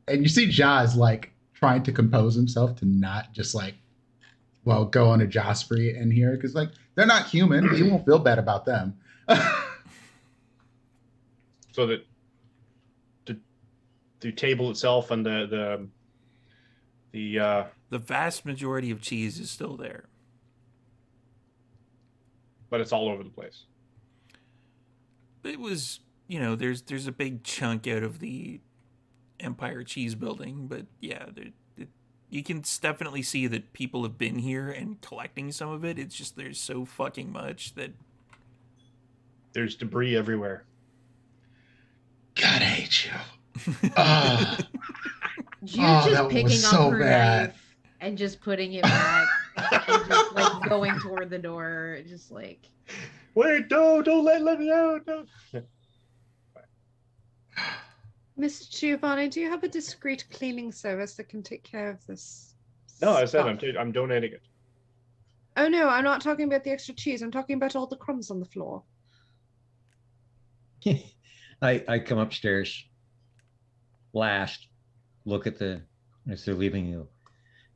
like, and you see Ja's like trying to compose himself to not just like, well, go on a Ja spree in here because like they're not human. He won't feel bad about them. So that the table itself and the vast majority of cheese is still there. but it's all over the place. It was, there's a big chunk out of the Empire cheese building, but yeah, you can definitely see that people have been here and collecting some of it. It's just there's so fucking much that There's debris everywhere. God, I hate you. Jude's that just was picking so up her bad. knife and just putting it back and just like going toward the door, just like Wait, no, don't let me out. No. Mr. Giovanni, do you have a discreet cleaning service that can take care of this? No, I said stuff? I'm donating it. Oh no, I'm not talking about the extra cheese. I'm talking about all the crumbs on the floor. I come upstairs last, look at as they're leaving you.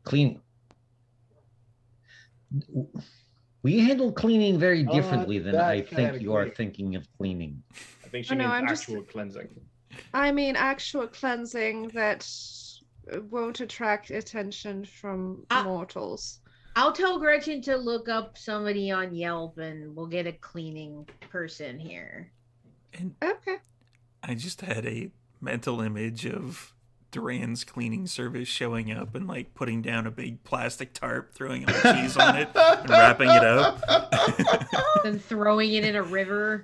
Clean. We handle cleaning very differently than that I kinda think you are clean. thinking of cleaning. I think she Oh, no, means I'm just- actual cleansing. I mean actual cleansing that won't attract attention from mortals. I'll tell Gretchen to look up somebody on Yelp and we'll get a cleaning person here. and Okay. I just had a mental image of Duran's cleaning service showing up and like putting down a big plastic tarp, throwing all the cheese on it, and wrapping it up. Then throwing it in a river.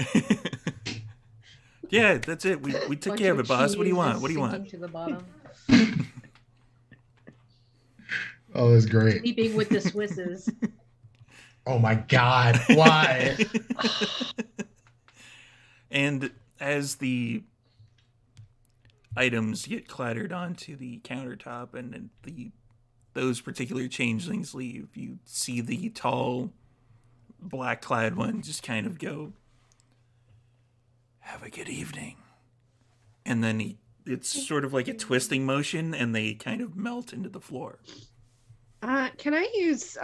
Yeah, that's it. We took Bunch care of it, boss. What do you cheese want? just What do you sinking want? to the bottom. Oh, that's great. Sleeping with the Swisses. Oh my God. Why? And as the items get clattered onto the countertop and those particular changelings leave, you see the tall, black-clad one just kind of go, "Have a good evening." And then it's sort of like a twisting motion, and they kind of melt into the floor. Can I use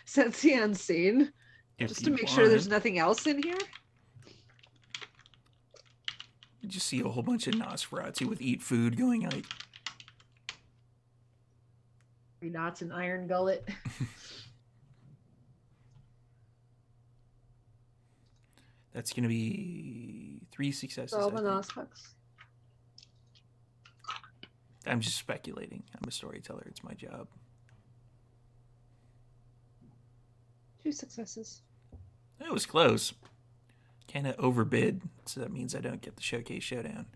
Sense the Unseen If just to you make sure there's want. nothing else in here? You just see a whole bunch of Nosferatu with eat food going like, 3 knots and iron gullet. that's going to be 3 successes. All I the think. Nosfucks. I'm just speculating. I'm a storyteller. It's my job. 2 successes. That was close. Kind of overbid, so that means I don't get the showcase showdown.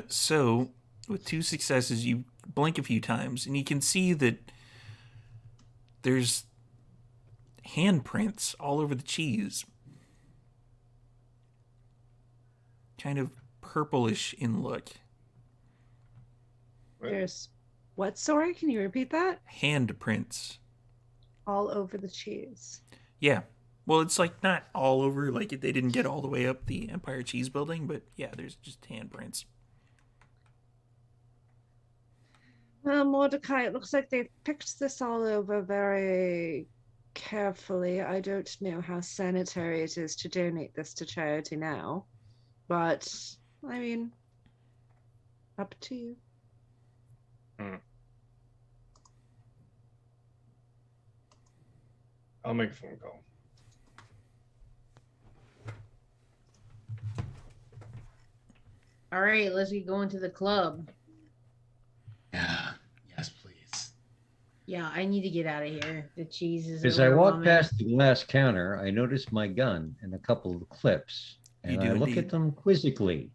So, with 2 successes, you blink a few times, and you can see that there's handprints all over the cheese. Kind of purplish in look. There's what? Sorry, can you repeat that? Handprints. All over the cheese. Yeah. Well, it's like not all over, like they didn't get all the way up the Empire Cheese Building, but yeah, there's just handprints. Well, Mordecai, it looks like they've picked this all over very carefully. I don't know how sanitary it is to donate this to charity now, but I mean, up to you. I'll make a phone call. All right, let's get going to the club. Yeah. Yes, please. Yeah, I need to get out of here. The cheese is. As I walk overwhelming. past the glass counter, I notice my gun and a couple of clips, You and do I look indeed. at them quizzically.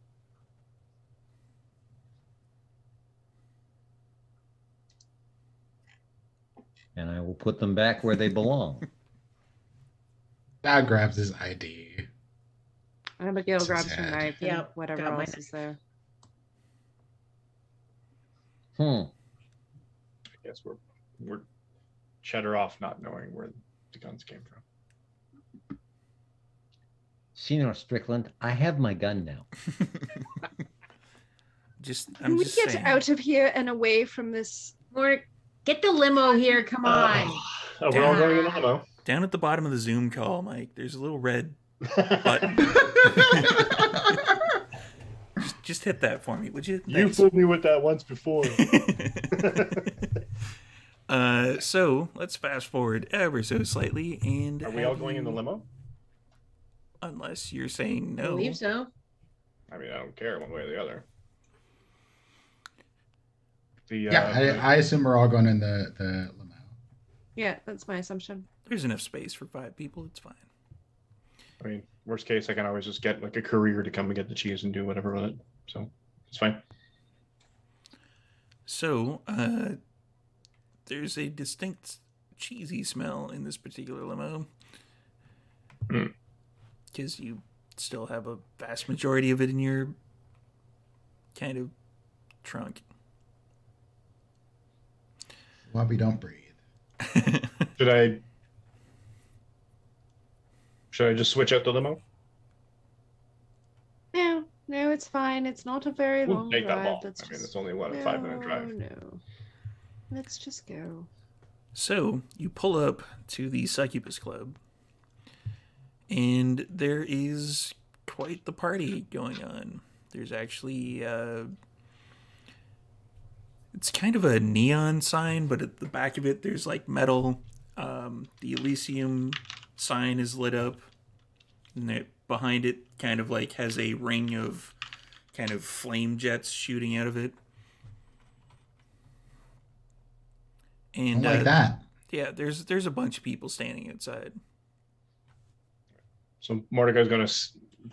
And I will put them back where they belong. Dad grabs his ID. Abigail This is grabs her sad. knife and Yep, whatever got my else is there. Hmm. I guess we're cheddar off, not knowing where the guns came from. Senor Strickland, I have my gun now. Can I'm we just get saying. out of here and away from this? Mort, get the limo here. Come on. We're all going in the limo. Down at the bottom of the Zoom call, Mike, there's a little red button. just hit that for me, would you? You Thanks. fooled me with that once before. So let's fast forward ever so slightly, and Are we all going in the limo? Unless you're saying I no. believe so. I mean, I don't care one way or the other. Yeah, I assume we're all going in the limo. Yeah, that's my assumption. There's enough space for 5 people. It's fine. I mean, worst case, I can always just get like a courier to come and get the cheese and do whatever with it. So it's fine. So there's a distinct cheesy smell in this particular limo. Mm. Because you still have a vast majority of it in your kind of trunk. Wappy, don't breathe. Should I just switch out the limo? No, it's fine. It's not a very Wouldn't long take that drive. long. Let's I mean, just... it's only what, a 5-minute drive. No. Let's just go. So you pull up to the Succubus Club, and there is quite the party going on. There's actually it's kind of a neon sign, but at the back of it there's like metal. The Elysium sign is lit up, and behind it kind of like has a ring of kind of flame jets shooting out of it. And I like that. yeah, there's a bunch of people standing outside. So Mordecai's going to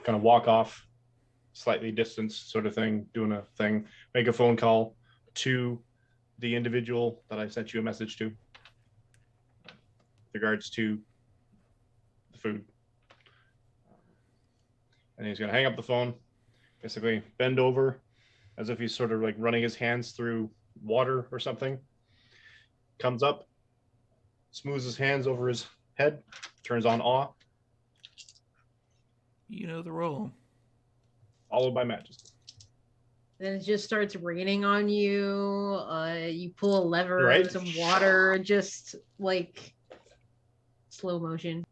kind of walk off, slightly distance sort of thing, doing a thing, make a phone call to the individual that I sent you a message to, regards to the food. And he's going to hang up the phone, basically bend over as if he's sort of like running his hands through water or something. Comes up, smooths his hands over his head, turns on awe. You know the role. Followed by majesty. Then it just starts raining on you. You pull a lever, Right. some water, just like slow motion.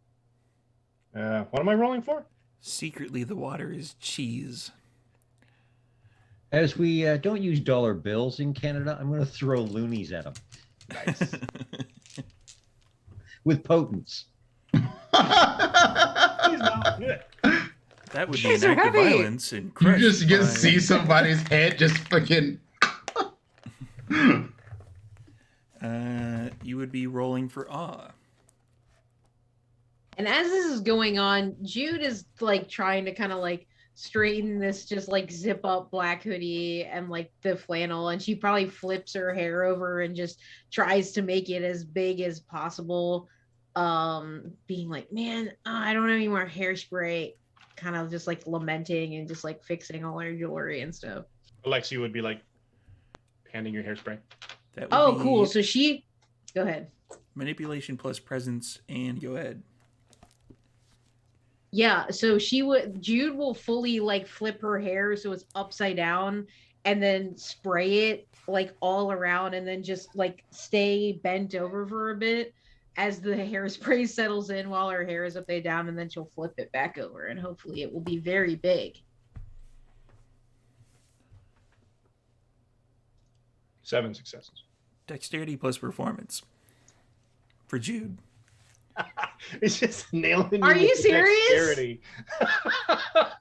What am I rolling for? Secretly, the water is cheese. As we don't use dollar bills in Canada, I'm going to throw loonies at them Nice. with potence. He's not good. That would be Cheese an are act of heavy. violence and You crushed just by- see somebody's head just fucking. You would be rolling for awe. And as this is going on, Jude is like trying to kind of like straighten this just like zip up black hoodie and like the flannel, and she probably flips her hair over and just tries to make it as big as possible, being like, man, I don't have any more hairspray, kind of just like lamenting and just like fixing all her jewelry and stuff. Alexi would be like handing your hairspray. That would Oh, be cool. So she, go ahead. manipulation plus presence, and go ahead. Yeah, so Jude will fully like flip her hair so it's upside down and then spray it like all around and then just like stay bent over for a bit as the hairspray settles in while her hair is upside down, and then she'll flip it back over and hopefully it will be very big. 7 successes. Dexterity plus performance for Jude. It's just nailing. Are you with the serious? dexterity.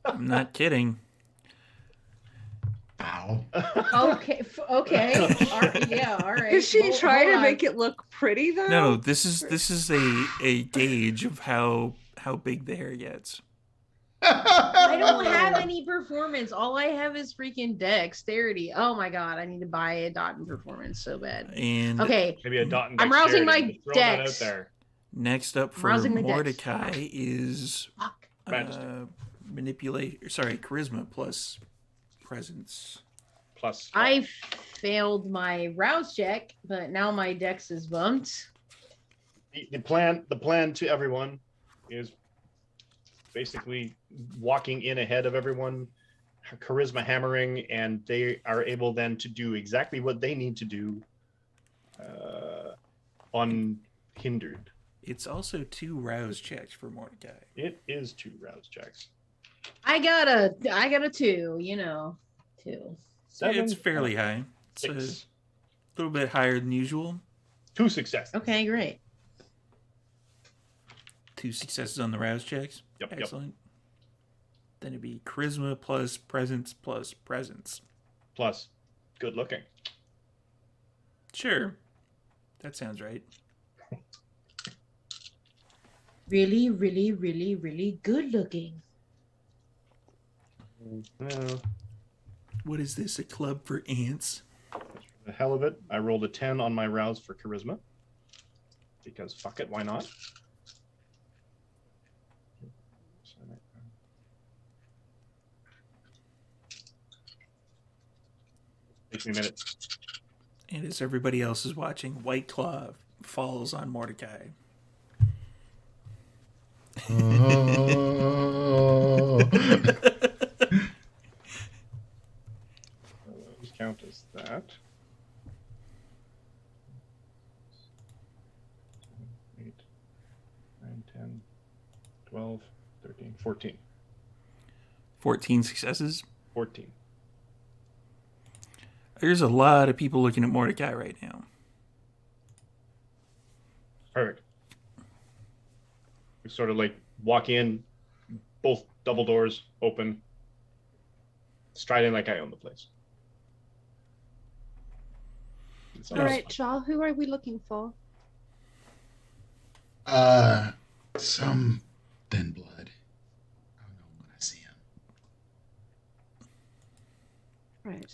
I'm not kidding. Ow. Okay, okay. All right, yeah, all right. Is she Hold- trying hold to on. make it look pretty though? No, this is a gauge of how big the hair gets. I don't have any performance. All I have is freaking dexterity. Oh my god, I need to buy a dot in performance so bad. And Okay, Maybe a dot and I'm rousing my dexterity. Just throwing that dex. out there. next up for Rousing my dex. Mordecai is fuck. Majesty. charisma plus presence. Plus. I failed my rouse check, but now my dex is bumped. The plan to everyone is basically walking in ahead of everyone, charisma hammering, and they are able then to do exactly what they need to do, unhindered. It's also 2 rouse checks for Mordecai. It is 2 rouse checks. I got a 2, 2. 7, It's fairly high. It's a 6. little bit higher than usual. 2 successes. Okay, great. 2 successes on the rouse checks. Yep. Excellent. Then it'd be charisma plus presence plus presence. Plus, good looking. Sure. That sounds right. Really, really, really, really good looking. Well, What is this, a club for ants? for the hell of it, I rolled a 10 on my rouse for charisma. Because fuck it, why not? Takes me a minute. And as everybody else is watching, White Claw falls on Mordecai. Oh. Those count as that. 8, 9, 10, 12, 13, 14. 14 successes. 14. There's a lot of people looking at Mordecai right now. Perfect. We sort of like walk in, both double doors open. striding like I own the place. It's All right, Shaw, who are we looking for? Some thin blood. I'll know when I see him. Right.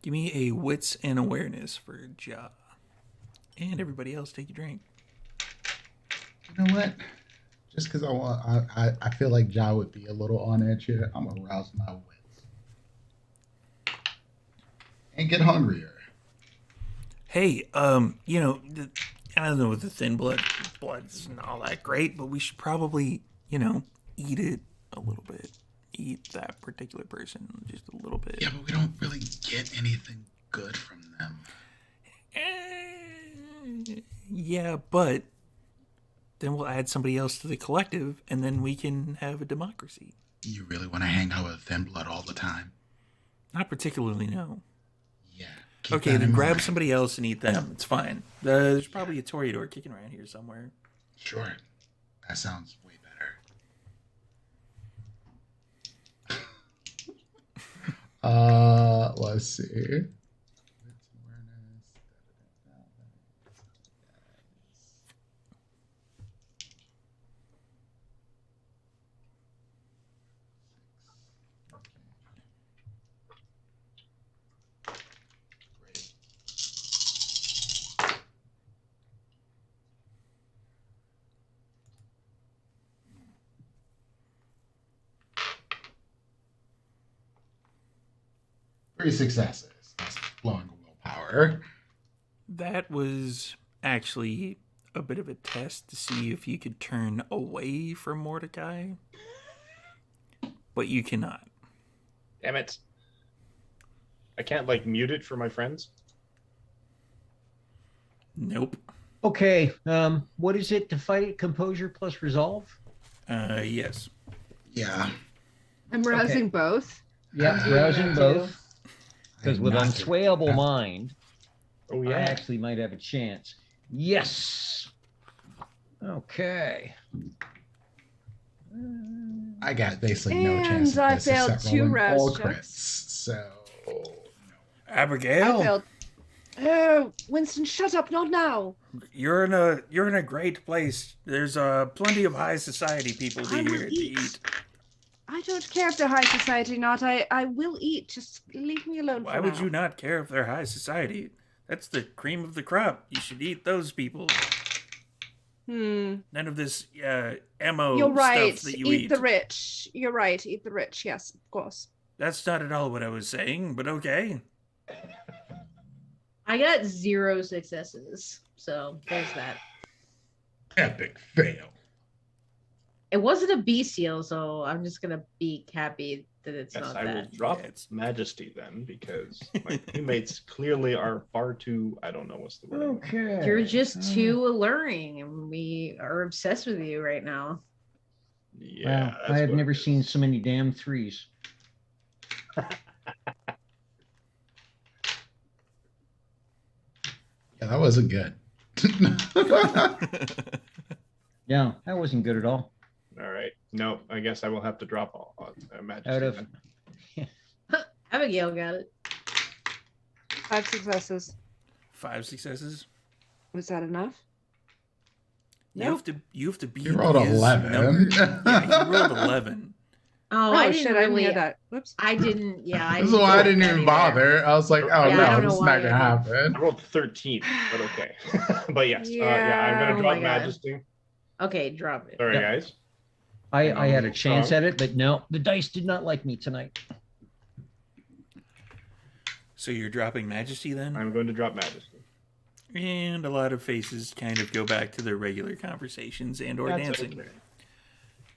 Give me a wits and awareness for Ja. And everybody else, take your drink. You know what? Just because I feel like Ja would be a little on edge here. I'm gonna rouse my wits and get hungrier. Hey, you know, I don't know with the thin blood's not all that great, but we should probably, you know, eat it a little bit. Eat that particular person just a little bit. Yeah, but we don't really get anything good from them. Yeah, but then we'll add somebody else to the collective, and then we can have a democracy. You really want to hang out with thin blood all the time? Not particularly, no. Yeah. keep Okay, that then in grab mind. somebody else and eat them. It's fine. There's probably a Toreador kicking around here somewhere. Sure. That sounds way better. Let's see. Great. 3 successes. That's blowing willpower. That was actually a bit of a test to see if you could turn away from Mordecai. But you cannot. Damn it. I can't, like, mute it for my friends? Nope. Okay. What is it to fight it? Composure plus resolve? Yes. Yeah. I'm rousing both. Yeah, doing rousing that both. too. Because I'm with not unswayable doing that. mind, Oh, I yeah. actually might have a chance. Yes. Okay. I got basically no And chance I of this failed except 2 rolling all rouse crits. checks. So, no. I Abigail, failed. Oh, Winston, shut up! Not now. you're in a great place. There's plenty of high society people I will here to eat. I don't care if they're high society or not. I will eat. Just leave me alone Why for would now. you not care if they're high society? That's the cream of the crop. You should eat those people. None of this ammo You're right. stuff that you Eat eat. the rich. You're right. Eat the rich. Yes, of course. That's not at all what I was saying, but okay. I got 0 successes, so there's that. Epic fail. It wasn't a bestial, so I'm just gonna be happy that it's Yes, not I will that. drop Yeah, it's- Majesty then, because my teammates clearly are far too, I don't know what's the word. Okay. You're just too alluring, and we are obsessed with you right now. Yeah. Wow, that's I have what it never is. seen so many damn 3s. Yeah, that wasn't good. Yeah, that wasn't good at all. All right. No, I guess I will have to drop all Majesty. Out of then. Abigail got it. 5 successes. 5 successes. Was that enough? You have to beat You rolled his 11. number. Yeah, he rolled 11. Oh, Oh, I didn't shit! I didn't really. hear that. Whoops. I didn't. Yeah, I This is why I get didn't that even either. bother. I was like, oh Yeah, I no, don't this know is why not gonna I happen. I rolled 13, but okay. But yes, yeah, I'm Yeah, gonna oh drop my God. Majesty. Okay, drop it. Sorry, Yeah. guys. I had a chance Strong. at it, but no, the dice did not like me tonight. So you're dropping Majesty then? I'm going to drop Majesty. And a lot of faces kind of go back to their regular conversations and or That's dancing. okay.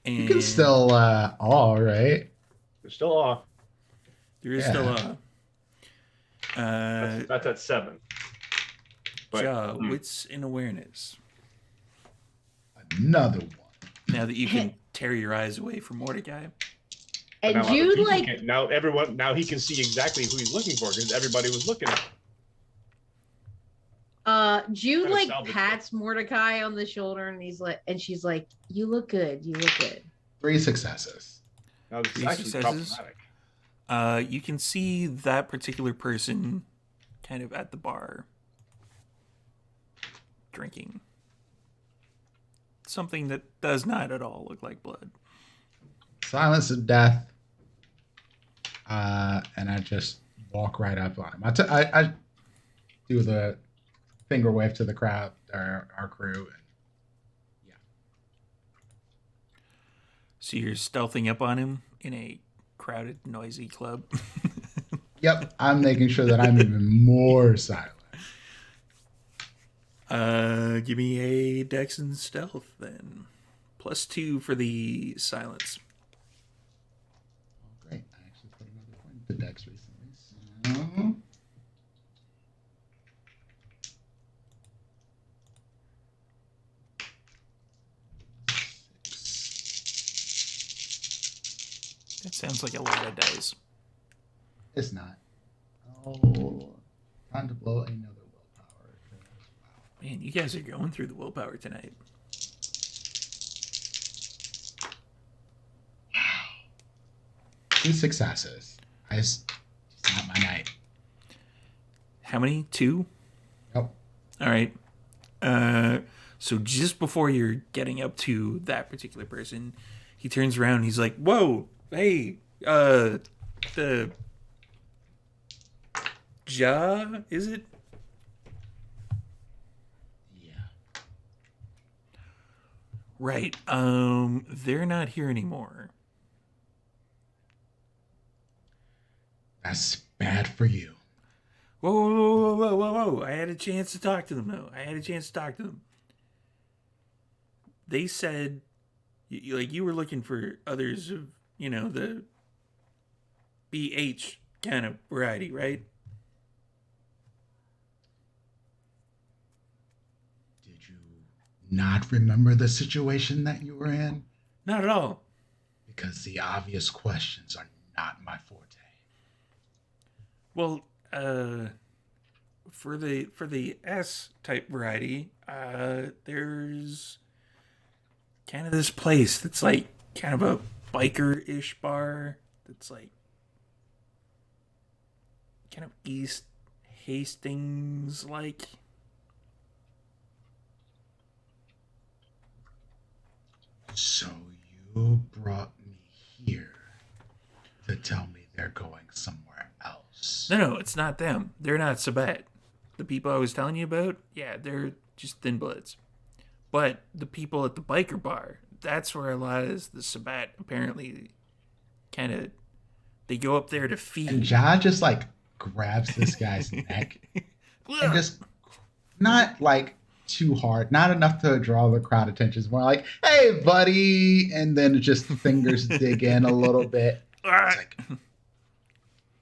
And You can still all right. They're still off. there is Yeah. still a That's at 7. But Ja, wits and awareness. Another one. Now that you can tear your eyes away from Mordecai. And now other Jude, people like, can- now he can see exactly who he's looking for because everybody was looking at him. Jude, Kinda like, salvage pats Mordecai on the shoulder, and he's like, and she's like, "You look good. You look good." 3 successes. Now this is Three actually successes. problematic. You can see that particular person kind of at the bar drinking something that does not at all look like blood. Silence of death. And I just walk right up on him. I do the finger wave to the crowd, our crew. And yeah. So you're stealthing up on him in a crowded, noisy club. Yep, I'm making sure that I'm even more silent. Give me a Dex and Stealth then. +2 for the silence. Oh, great. I actually put another point to Dex recently. So... That sounds like a lot of dice. It's not. Oh, time to blow another willpower. Wow. Man, you guys are going through the willpower tonight. Two successes. It's not my night. How many? 2? Nope. All right. So just before you're getting up to that particular person, he turns around and he's like, "Whoa, hey, the Ja, is it?" Yeah. Right. They're not here anymore. That's bad for you. Whoa, whoa, whoa, whoa, whoa, whoa. I had a chance to talk to them, though. They said, you were looking for others of, the BH kind of variety, right? Did you not remember the situation that you were in? Not at all. Because the obvious questions are not my forte. Well, for the S type variety, there's kind of this place that's like kind of a biker-ish bar that's like kind of East Hastings like. So you brought me here to tell me they're going somewhere else. No, it's not them. They're not Sabbat. The people I was telling you about, yeah, they're just thin bloods. But the people at the biker bar, that's where a lot of the Sabbat apparently kind of, they go up there to feed. And Ja just like grabs this guy's neck and just not like too hard, not enough to draw the crowd attention. It's more like, "Hey, buddy," and then just fingers dig in a little bit. It's like, we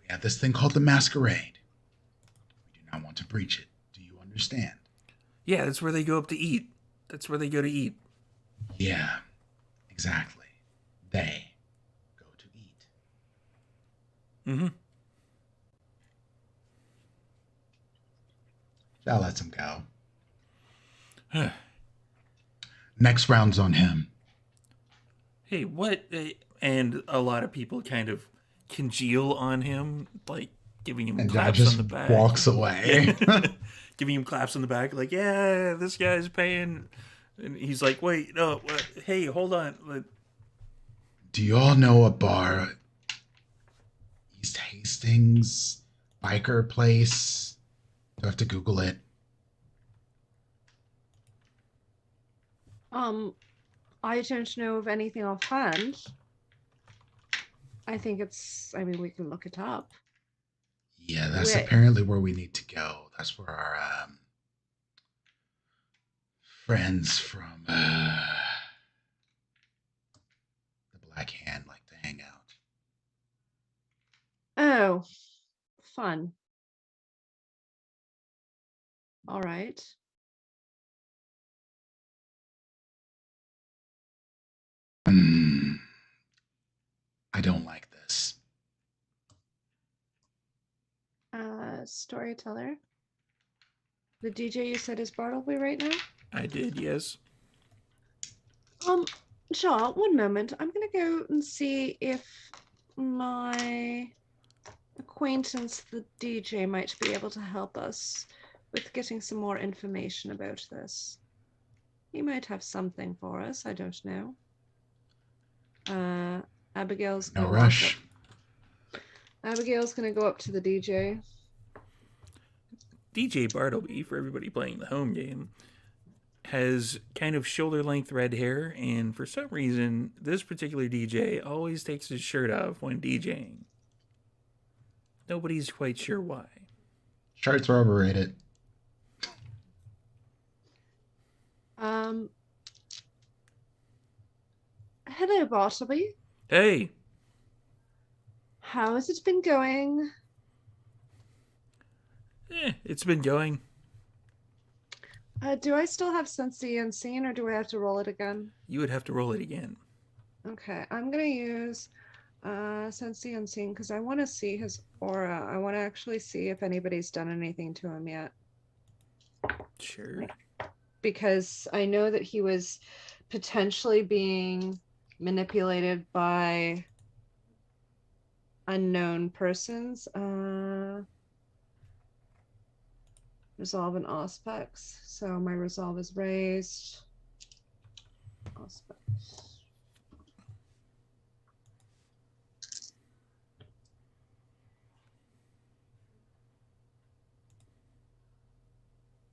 have this thing called the Masquerade. We do not want to breach it. Do you understand? Yeah, that's where they go up to eat. That's where they go to eat. Yeah, exactly. They go to eat. Mm-hmm. Ja lets him go. Next round's on him. Hey, what? And a lot of people kind of congeal on him, like giving him And Ja claps just on the back. walks away. Giving him claps on the back, like, yeah, this guy's paying. And he's like, wait, no, hey, hold on. Do you all know a bar? East Hastings biker place? Do I have to Google it? I don't know of anything offhand. I mean, we can look it up. Yeah, that's apparently where we need to go. That's where our friends from the Black Hand like to hang out. Oh, fun. All right. I don't like this. Storyteller. The DJ you said is Bartleby right now? I did, yes. Shaw, one moment. I'm gonna go and see if my acquaintance, the DJ, might be able to help us with getting some more information about this. He might have something for us. I don't know. Abigail's No gonna rush. Abigail's gonna go up to the DJ. DJ Bartleby, for everybody playing the home game, has kind of shoulder-length red hair, and for some reason, this particular DJ always takes his shirt off when DJing. Nobody's quite sure why. Shirts are overrated. Hello, Bartleby. Hey, How has it been going? it's been going. Do I still have Sense Unseen, or do I have to roll it again? You would have to roll it again. Okay, I'm gonna use Sense Unseen because I want to see his aura. I want to actually see if anybody's done anything to him yet. Sure. Because I know that he was potentially being manipulated by unknown persons. Resolve and aspects. So my resolve is raised. Aspects.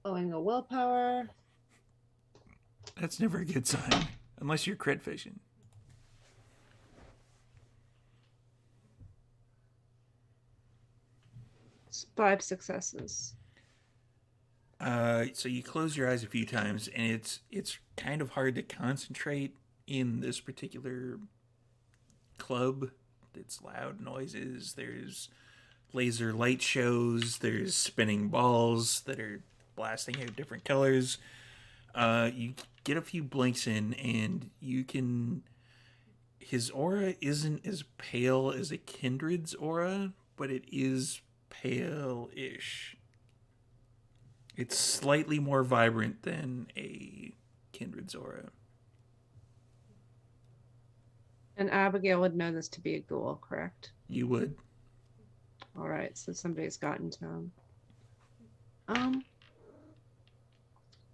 Owing a willpower. That's never a good sign, unless you're crit fishing. It's 5 successes. So you close your eyes a few times, and it's kind of hard to concentrate in this particular club. It's loud noises. There's laser light shows. There's spinning balls that are blasting out different colors. You get a few blinks in, and you can... His aura isn't as pale as a kindred's aura, but it is pale-ish. It's slightly more vibrant than a kindred's aura. And Abigail would know this to be a ghoul, correct? You would. All right, so somebody's gotten to him.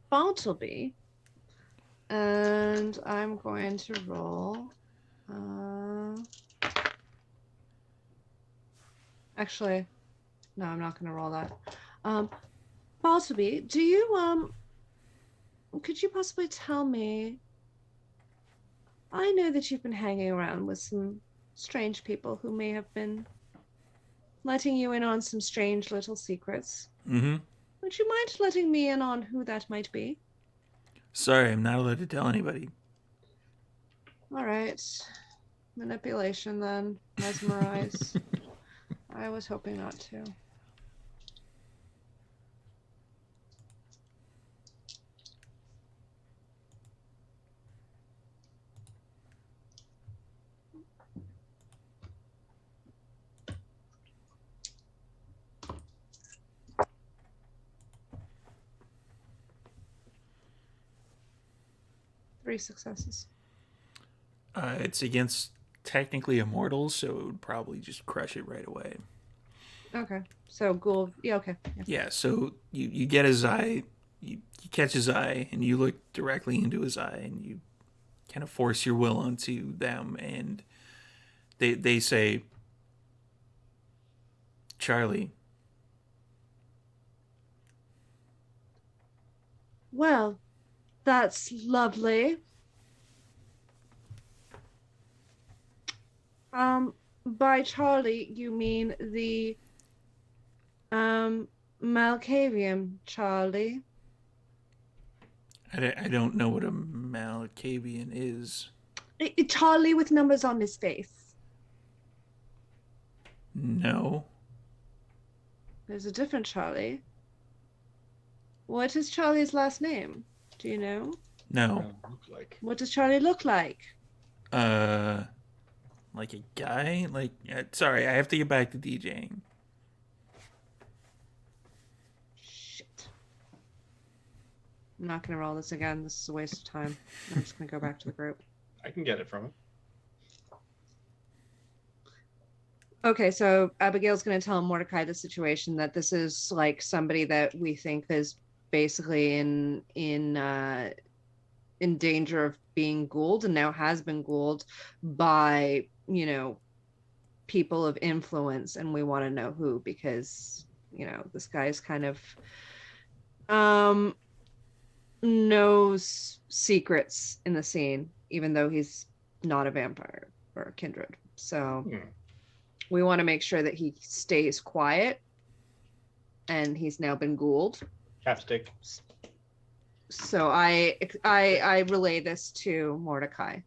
Bartleby. And I'm going to roll. Actually, no, I'm not going to roll that. Bartleby, do you could you possibly tell me? I know that you've been hanging around with some strange people who may have been letting you in on some strange little secrets. Mm-hmm. Would you mind letting me in on who that might be? Sorry, I'm not allowed to tell anybody. All right. Manipulation then. Mesmerize. I was hoping not to. Three successes. It's against technically immortals, so it would probably just crush it right away. Okay. So ghoul. Yeah. Okay. Yeah. Yeah. So you get his eye, you catch his eye, and you look directly into his eye, and you kind of force your will onto them, and they say, Charlie. Well, that's lovely. By Charlie, you mean the Malkavian Charlie? I don't know what a Malkavian is. Charlie with numbers on his face. No. There's a different Charlie. What is Charlie's last name? Do you know? No. Look like. What does Charlie look like? Like a guy? Like, sorry, I have to get back to DJing. Shit. I'm not going to roll this again. This is a waste of time. I'm just going to go back to the group. I can get it from him. Okay, so Abigail's going to tell Mordecai the situation, that this is like somebody that we think is basically in danger of being ghouled, and now has been ghouled by, people of influence, and we want to know who, because this guy's kind of knows secrets in the scene, even though he's not a vampire or a kindred. So we want to make sure that he stays quiet, and he's now been ghouled. Chapstick. So I relay this to Mordecai.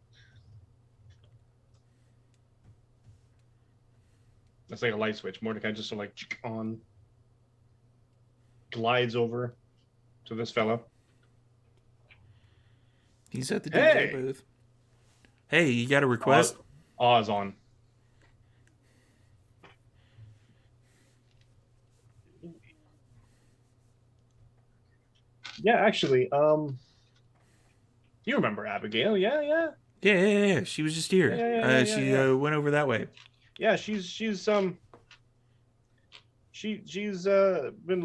That's like a light switch. Mordecai just sort of like on, glides over to this fella. He's at the Hey! DJ booth. Hey, you got a request? Oz on. Yeah, actually, you remember Abigail? Yeah. Yeah. She was just here. She went over that way. Yeah, she's been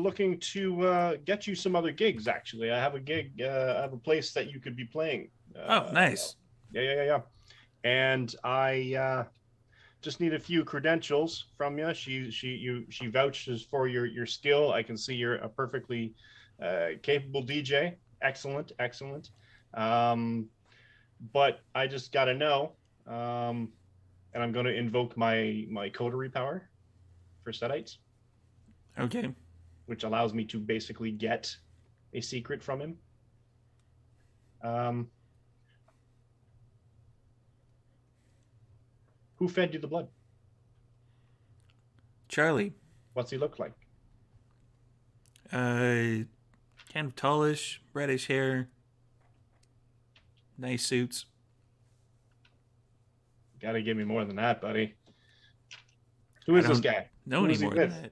looking to get you some other gigs. Actually, I have a gig. I have a place that you could be playing. Oh, nice. Yeah. And I just need a few credentials from you. She vouches for your skill. I can see you're a perfectly capable DJ. Excellent. But I just got to know. And I'm going to invoke my coterie power for Setites. Okay. Which allows me to basically get a secret from him. Who fed you the blood? Charlie. What's he look like? Kind of tallish, reddish hair, nice suits. Gotta give me more than that, buddy. Who is this guy? No, any more than that.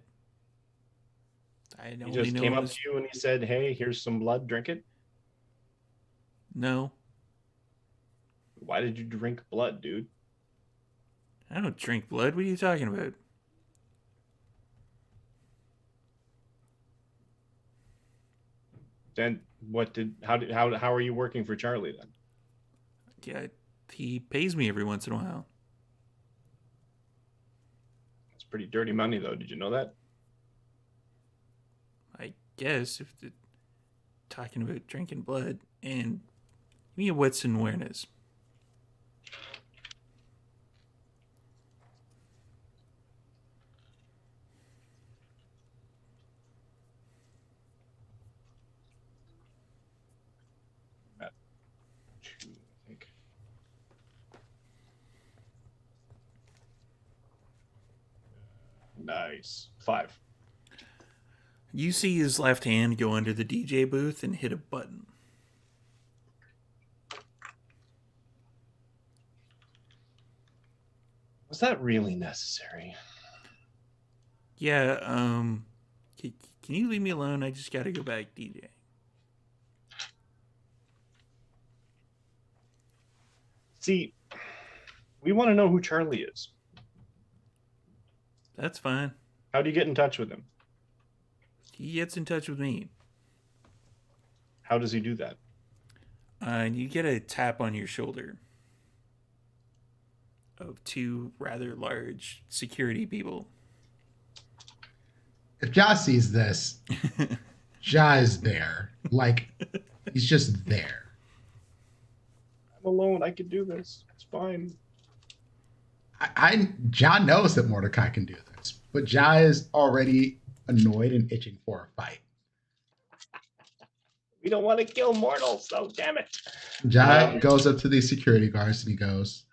He just came up to you and he said, "Hey, here's some blood. Drink it." No. Why did you drink blood, dude? I don't drink blood. What are you talking about? Then how are you working for Charlie then? Yeah, he pays me every once in a while. It's pretty dirty money, though. Did you know that? I guess if they're talking about drinking blood, and give me a wits and awareness. Nice. 5. You see his left hand go under the DJ booth and hit a button. Was that really necessary? Yeah, can you leave me alone? I just gotta go back DJ. See, we want to know who Charlie is. That's fine. How do you get in touch with him? He gets in touch with me. How does he do that? You get a tap on your shoulder of 2 rather large security people. If Ja sees this, Ja is there. Like, he's just there. I'm alone. I can do this. It's fine. Ja knows that Mordecai can do this, but Ja is already annoyed and itching for a fight. We don't want to kill mortals, though. Damn it. Ja goes up to these security guards and he goes,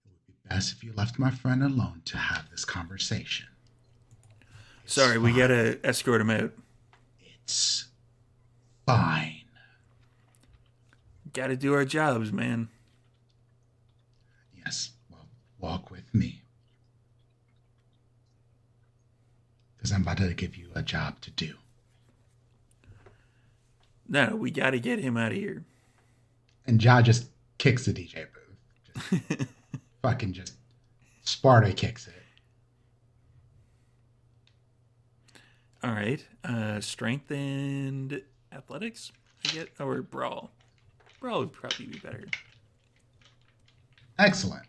"It would be best if you left my friend alone to have this conversation. Sorry, we gotta escort him out. It's fine." Gotta do our jobs, man. Yes, well, walk with me. Because I'm about to give you a job to do. No, we gotta get him out of here. And Ja just kicks the DJ booth. Just fucking just Sparta kicks it. All right. Strength and athletics, I get, or brawl. Brawl would probably be better. Excellent.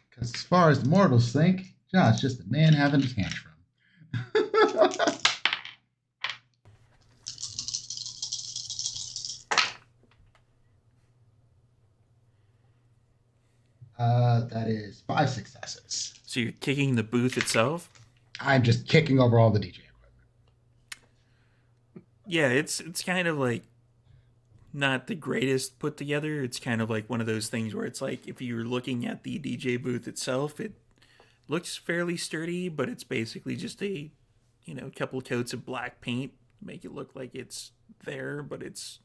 Because as far as the mortals think, John's just a man having a tantrum. That is 5 successes. So you're kicking the booth itself? I'm just kicking over all the DJ equipment. Yeah, it's kind of like not the greatest put together. It's kind of like one of those things where it's like if you're looking at the DJ booth itself, it looks fairly sturdy, but it's basically just a, couple of coats of black paint to make it look like it's there, but it's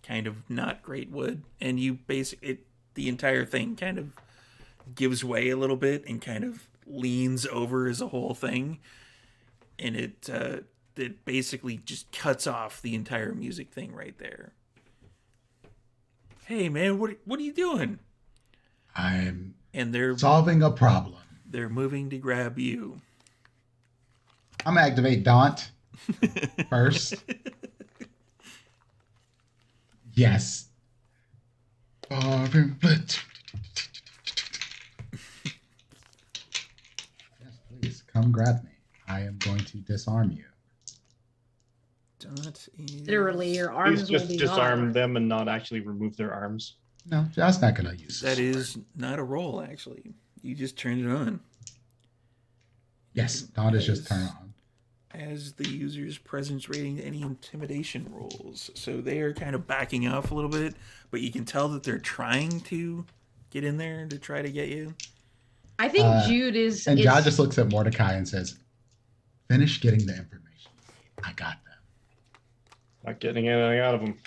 kind of not great wood. And the entire thing kind of gives way a little bit and kind of leans over as a whole thing. And it basically just cuts off the entire music thing right there. Hey man, what are you doing? I'm they're solving a problem. They're moving to grab you. I'm gonna activate Daunt first. Yes. Yes, please come grab me. I am going to disarm you. Daunt is... Literally, your arms Please will just be disarm gone. them and not actually remove their arms. No, that's not gonna use That this. is not a roll, actually. You just turned it on. Yes, Daunt is just turned on. As the user's presence rating any intimidation rolls. So they are kind of backing off a little bit, but you can tell that they're trying to get in there to try to get you. I think Jude is. And John just looks at Mordecai and says, "Finish getting the information. I got them." Not getting anything out of them.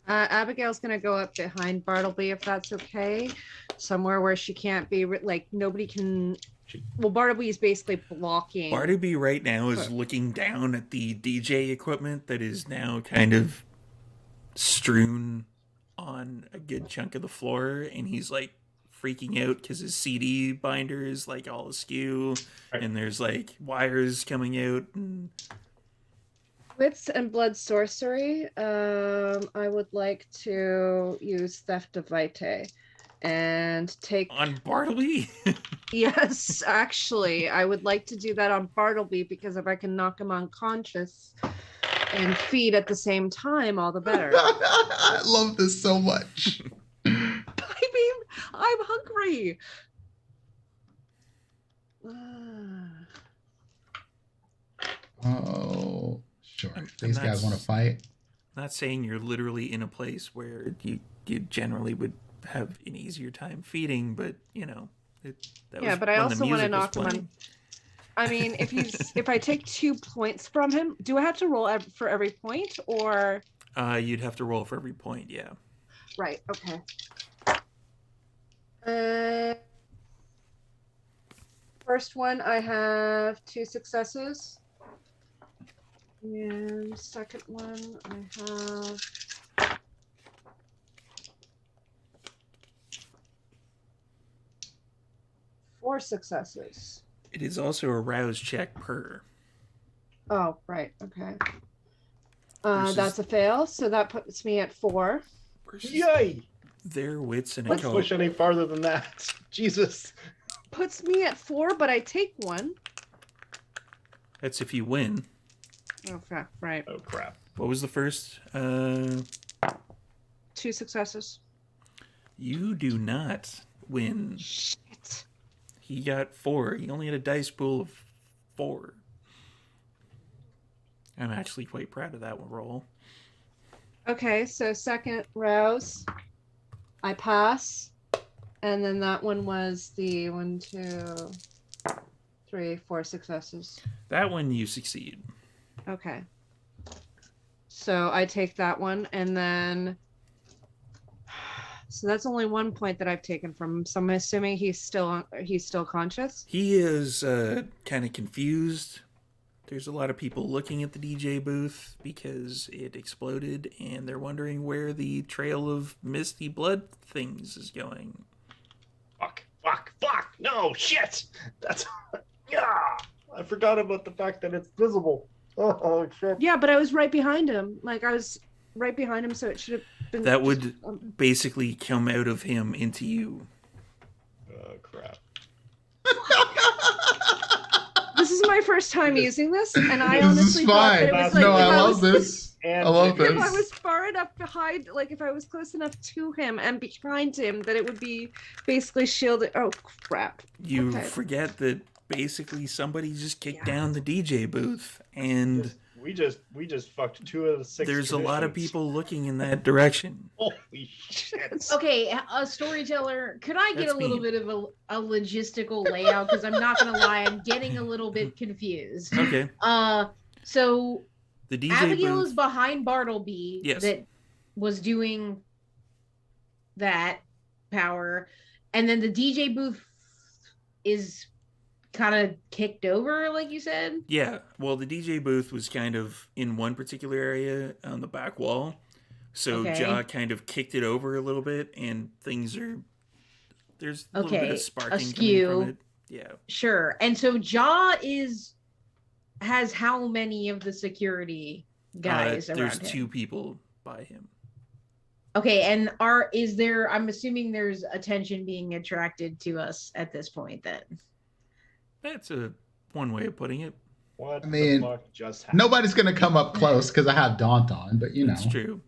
Abigail's gonna go up behind Bartleby if that's okay, somewhere where she can't be nobody can. Well, Bartleby is basically blocking. Bartleby right now is looking down at the DJ equipment that is now kind of strewn on a good chunk of the floor, and he's like freaking out because his CD binder is like all askew, Right. and there's like wires coming out. And... Wits and blood sorcery. I would like to use theft of vitae and take On Bartleby? Yes, actually, I would like to do that on Bartleby because if I can knock him unconscious and feed at the same time, all the better. I love this so much. I mean, I'm hungry. Oh, sure. And These guys that's- want to fight. Not saying you're literally in a place where you generally would have an easier time feeding, but that Yeah, was but I when the also want to music was knock him on. playing. I mean, if I take 2 points from him, do I have to roll for every point or? You'd have to roll for every point, yeah. Right. Okay. First one, I have 2 successes. And second one, I have 4 successes. It is also a rouse check per. Oh, right. Okay. Versus- That's a fail, so that puts me at 4. Versus Yay! their wits and a Let's code. push any farther than that. Jesus. Puts me at 4, but I take 1. That's if you win. Okay, right. Oh crap. What was the first? 2 successes. You do not win. Shit. He got 4. He only had a dice pool of 4. I'm actually quite proud of that one roll. Okay, so second rouse, I pass, and then that one was the 1, 2, 3, 4 successes. That one you succeed. Okay. So I take that one, and then so that's only 1 point that I've taken from him. So I'm assuming he's still conscious. He is kind of confused, There's a lot of people looking at the DJ booth because it exploded, and they're wondering where the trail of misty blood things is going. Fuck. No, shit. That's, yeah. I forgot about the fact that it's visible. Oh, shit. Yeah, but I was right behind him. Like, I was right behind him, so it should have been... That would basically come out of him into you. Oh, crap. This is my first time using this, and I honestly thought that it was like... No, if I love was, this. I love If I this. was far enough behind, like if I was close enough to him and behind him, that it would be basically shielded. Oh, crap. You Okay. forget that basically somebody just kicked down the DJ booth, and We just fucked 2 of the 6 there's a lot of traditions. people looking in that direction. Holy shit. Okay, a storyteller, could I get That's a little me. bit of a logistical layout? Because I'm not gonna lie, I'm getting a little bit confused. Okay. So The DJ Abigail is booth. behind Bartleby Yes. that was doing that power, and then the DJ booth is kind of kicked over, like you said. Yeah, well, the DJ booth was kind of in one particular area on the back wall. So Okay. Ja kind of kicked it over a little bit, and things are... There's a little bit Okay, of sparking askew. coming from it. Yeah. Sure. And so has how many of the security guys around There's him? 2 people by him. Okay, and I'm assuming there's attention being attracted to us at this point then. That's one way of putting it. What I mean, the fuck just happened? Nobody's gonna come up close because I have Daunt on, but you know. That's true.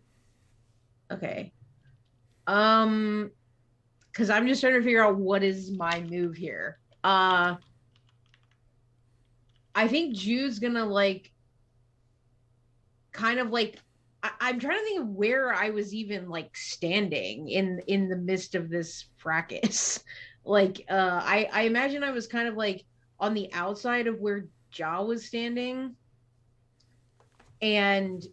Okay. Because I'm just trying to figure out what is my move here. I think Jude's gonna I'm trying to think of where I was even standing in the midst of this fracas. I imagine I was kind of on the outside of where Ja was standing, and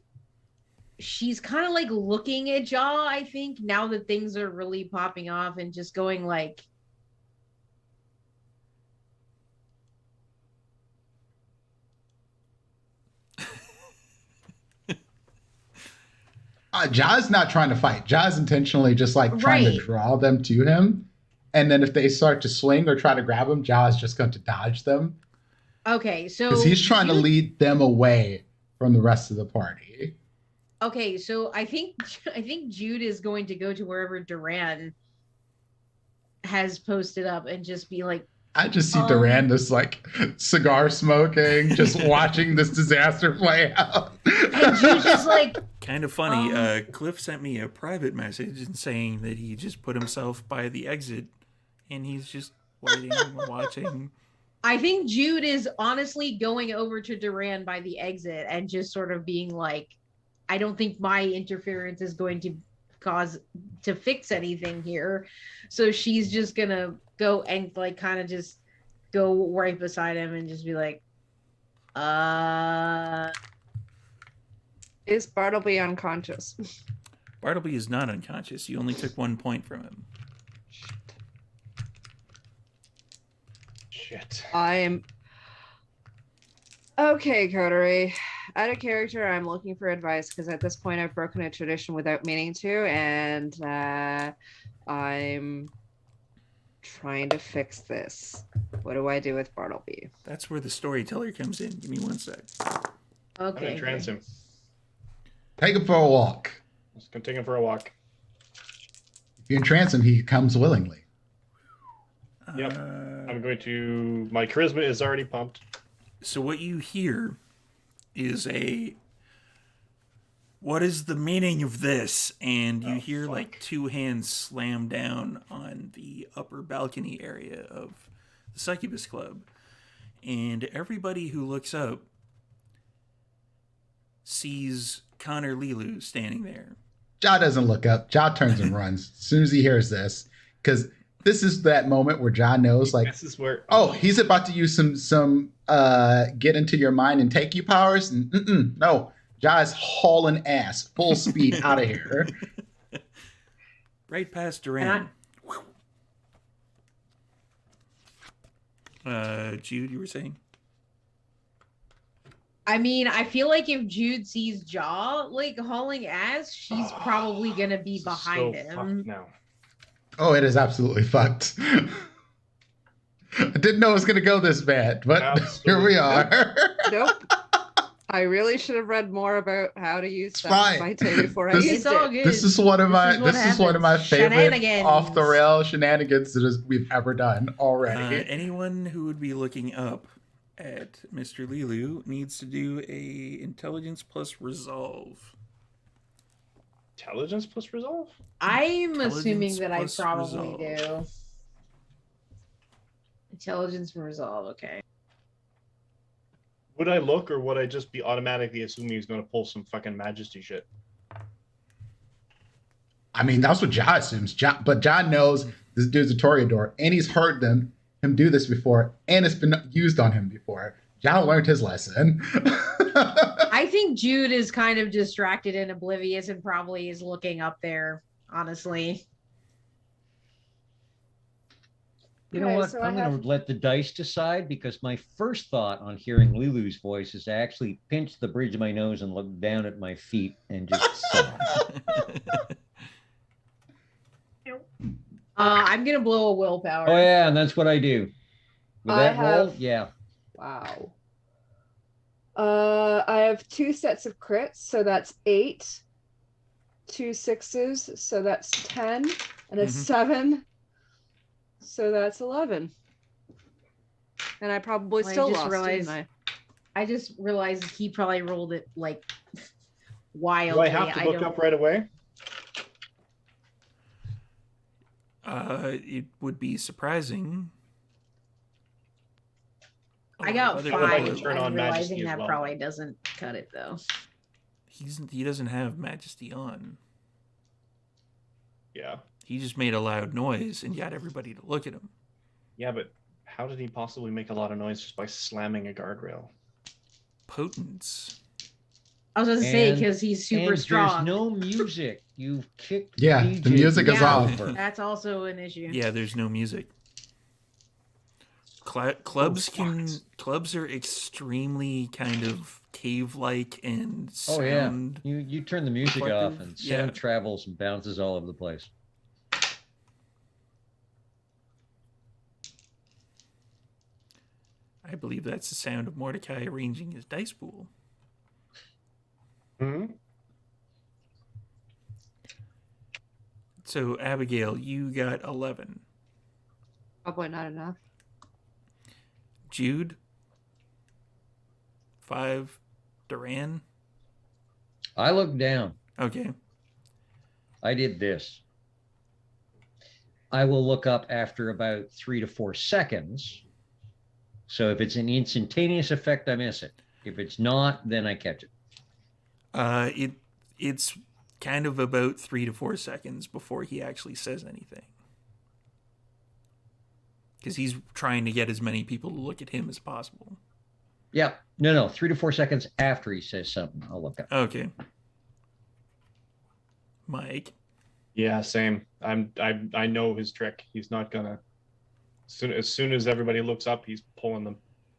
she's kind of looking at Ja, I think, now that things are really popping off, and just going Ja's not trying to fight. Ja's intentionally just trying Right. to draw them to him. And then if they start to swing or try to grab him, Ja is just going to dodge them. okay, so Because he's trying to Jude- lead them away from the rest of the party. Okay, so I think Jude is going to go to wherever Duran has posted up and just be like, I just see Duran just cigar smoking, just watching this disaster play out. and Jude's just Kind of funny. Cliff sent me a private message and saying that he just put himself by the exit, and he's just waiting and watching. I think Jude is honestly going over to Duran by the exit and just sort of being like, I don't think my interference is going to fix anything here. So she's just gonna go and kind of just go right beside him and just be like, Is Bartleby unconscious? Bartleby is not unconscious. You only took 1 point from him. Shit. I'm... Okay, coterie. Out of character, I'm looking for advice because at this point I've broken a tradition without meaning to, and I'm trying to fix this. What do I do with Bartleby? That's where the storyteller comes in. Give me 1 sec. I'm okay. gonna trance him. Take him for a walk. Just gonna take him for a walk. If you entrance him, he comes willingly. Yep. I'm going to. My charisma is already pumped. So what you hear is what is the meaning of this? And you hear fuck. 2 hands slam down on the upper balcony area of the Succubus Club. And everybody who looks up sees Connor Lilu standing there. Ja doesn't look up. Ja turns and runs as soon as he hears this. Because this is that moment where Ja knows, This is where. oh, he's about to use some get into your mind and take you powers. And no, Ja is hauling ass, full speed out of here. Right past Duran. Jude, you were saying? I mean, I feel like if Jude sees Jaw like hauling ass, she's probably gonna be This is behind so him. fucked now. Oh, it is absolutely fucked. I didn't know it was going to go this bad, but here we are. Nope. I really should have read more about how to use that fine. fighting before I This- used It's all it. good. This is one of my This is what favorite Shenanigans. off the rail shenanigans we've ever done already. Anyone who would be looking up at Mr. Lilu needs to do a intelligence plus resolve. Intelligence plus resolve? I'm assuming Intelligence that I plus probably resolve. do. Intelligence and resolve, okay. Would I look, or would I just be automatically assuming he's going to pull some fucking majesty shit? I mean, that's what John assumes. But John knows this dude's a Toreador, and he's heard him do this before, and it's been used on him before. John learned his lesson. I think Jude is kind of distracted and oblivious and probably is looking up there, honestly. You know Okay, what? so I I'm going have- to let the dice decide, because my first thought on hearing Lilu's voice is to actually pinch the bridge of my nose and look down at my feet and just sigh. I'm gonna blow a willpower. Oh yeah, and that's what I do. With I that roll, have- yeah. Wow. I have 2 sets of crits, so that's 8. 2 6s, so that's 10, and a Mhm. 7, so that's 11. And I probably Well, I still just lost, realized- didn't I just realized he probably rolled it like wildly. Do I have to look don't- up right away? It would be surprising. I A got lot of How would I other five. people- turn I'm on realizing Majesty as that well? probably doesn't cut it though. He doesn't have Majesty on. Yeah. He just made a loud noise and got everybody to look at him. Yeah, but how did he possibly make a lot of noise just by slamming a guardrail? Potence. I was gonna say And- because he's super and strong. There's no music. You've kicked. Yeah, DJ the music is Yeah. off. over. That's also an issue. Yeah, there's no music. Clubs fucked. clubs are extremely kind of cave-like and Oh yeah. sound. You turn the music off reflective. and Yeah. sound travels and bounces all over the place. I believe that's the sound of Mordecai arranging his dice pool. Hmm? So Abigail, you got 11. Probably not enough. Jude, 5. Duran. I looked down. Okay. I did this. I will look up after about 3 to 4 seconds. So if it's an instantaneous effect, I miss it. If it's not, then I catch it. It's kind of about 3 to 4 seconds before he actually says anything. Because he's trying to get as many people to look at him as possible. Yeah. No. 3 to 4 seconds after he says something, I'll look up. Okay. Mike. Yeah, same. I know his trick. He's not gonna. As soon as everybody looks up, he's pulling the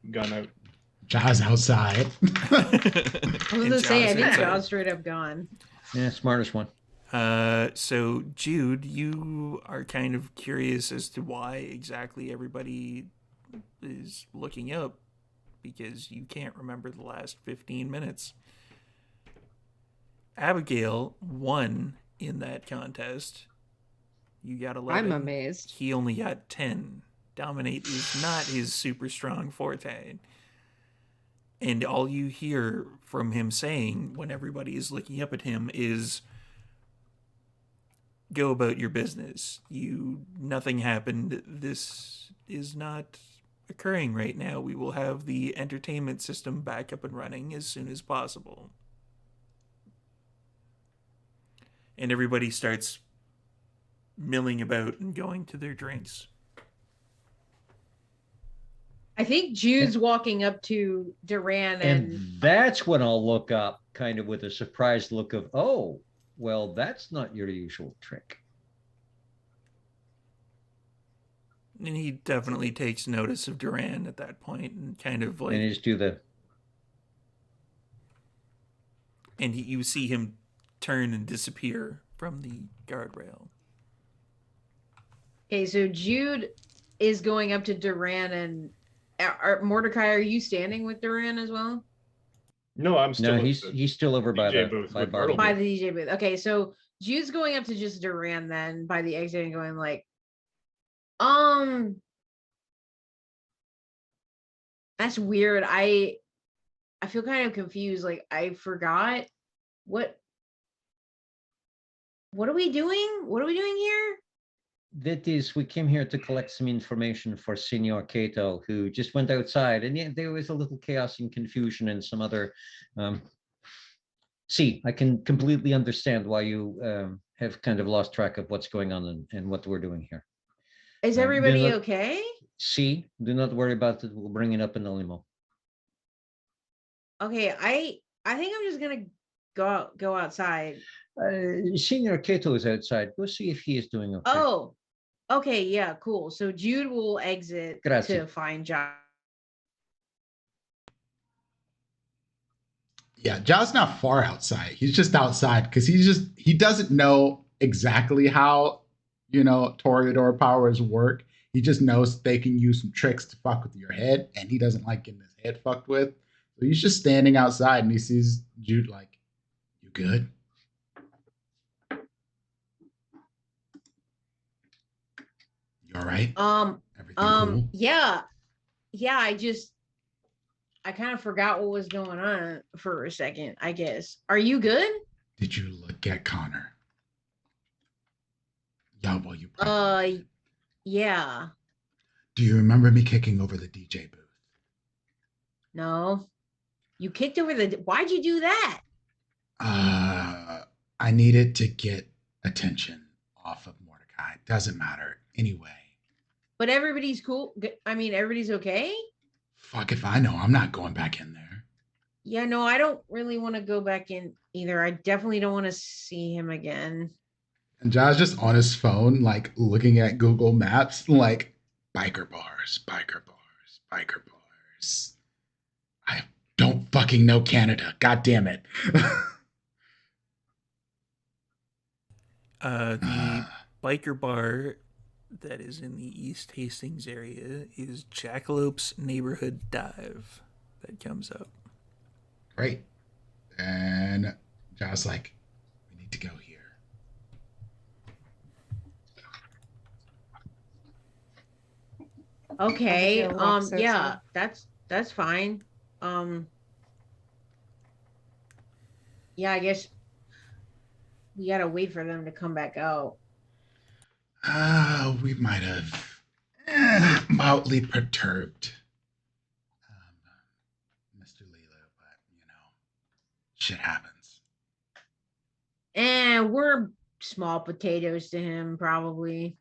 gun out. Jaws outside. I was gonna say I think Jaws Jaws straight up gone. Yeah, smartest one. So Jude, you are kind of curious as to why exactly everybody is looking up, because you can't remember the last 15 minutes. Abigail won in that contest. You got 11. I'm amazed. He only got 10. Dominate is not his super strong forte. And all you hear from him saying when everybody is looking up at him is, go about your business. Nothing happened. This is not occurring right now. We will have the entertainment system back up and running as soon as possible. And everybody starts milling about and going to their drinks. I think Jude's walking up to Duran And and that's when I'll look up kind of with a surprised look of, oh, well, that's not your usual trick. And he definitely takes notice of Duran at that point and kind of like, And just do the, and you see him turn and disappear from the guardrail. Okay, so Jude is going up to Duran, and Mordecai, are you standing with Duran as well? No, I'm still. No, at he's the still over by DJ the booth by with Bartleby. By the DJ booth. Okay, so Jude's going up to just Duran then by the exit and going like, that's weird. I feel kind of confused. Like I forgot what are we doing? What are we doing here? That is, we came here to collect some information for Senor Cato, who just went outside, and yeah, there was a little chaos and confusion and some other. See, I can completely understand why you have kind of lost track of what's going on and what we're doing here. Is everybody not- okay? See, do not worry about it. We'll bring it up in the limo. Okay, I think I'm just gonna go outside. Senor Cato is outside. Go see if he is doing okay. Oh, okay, yeah, cool. So Jude will exit Grazie. to find John. Yeah, John's not far outside. He's just outside because he doesn't know exactly how, Toreador powers work. He just knows they can use some tricks to fuck with your head, and he doesn't like getting his head fucked with. So he's just standing outside and he sees Jude like, "You good? You all right? Everything cool?" Yeah. I kind of forgot what was going on for a second, I guess. Are you good? Did you look at Connor? Yeah, well, you probably Yeah. Do you remember me kicking over the DJ booth? No. You kicked over why'd you do that? I needed to get attention off of Mordecai. Doesn't matter. Anyway. But everybody's cool. I mean, everybody's okay? Fuck if I know. I'm not going back in there. Yeah, no, I don't really want to go back in either. I definitely don't want to see him again. And John's just on his phone, like looking at Google Maps, like biker bars, biker bars, biker bars. I don't fucking know Canada. God damn it. The biker bar that is in the East Hastings area is Jackalope's Neighborhood Dive that comes up. Great. And John's like, we need to go here. Okay. Abigail walks Yeah, outside. that's fine. Yeah, I guess we gotta wait for them to come back out. We might have mildly perturbed Mr. Lilo, but shit happens. And we're small potatoes to him, probably.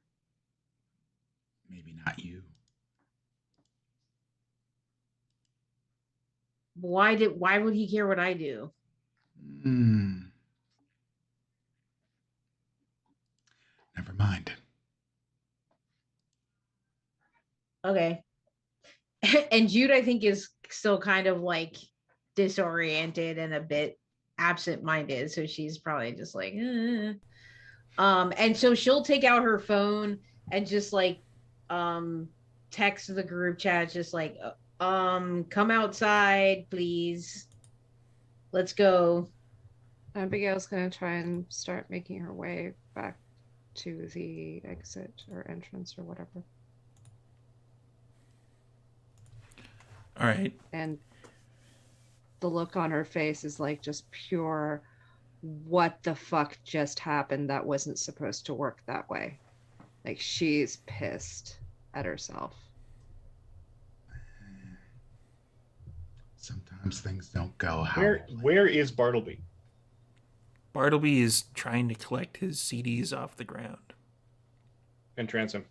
Maybe not you. Why would he care what I do? Never mind. Okay. And Jude, I think, is still kind of like disoriented and a bit absent-minded, so she's probably just like, and so she'll take out her phone and just like text the group chat, just like, come outside, please. Let's go. Abigail's gonna try and start making her way back to the exit or entrance or whatever. All right. And the look on her face is like just pure, what the fuck just happened? That wasn't supposed to work that way. Like she's pissed at herself. Sometimes things don't go how. Where is Bartleby? Bartleby is trying to collect his CDs off the ground. And Transom.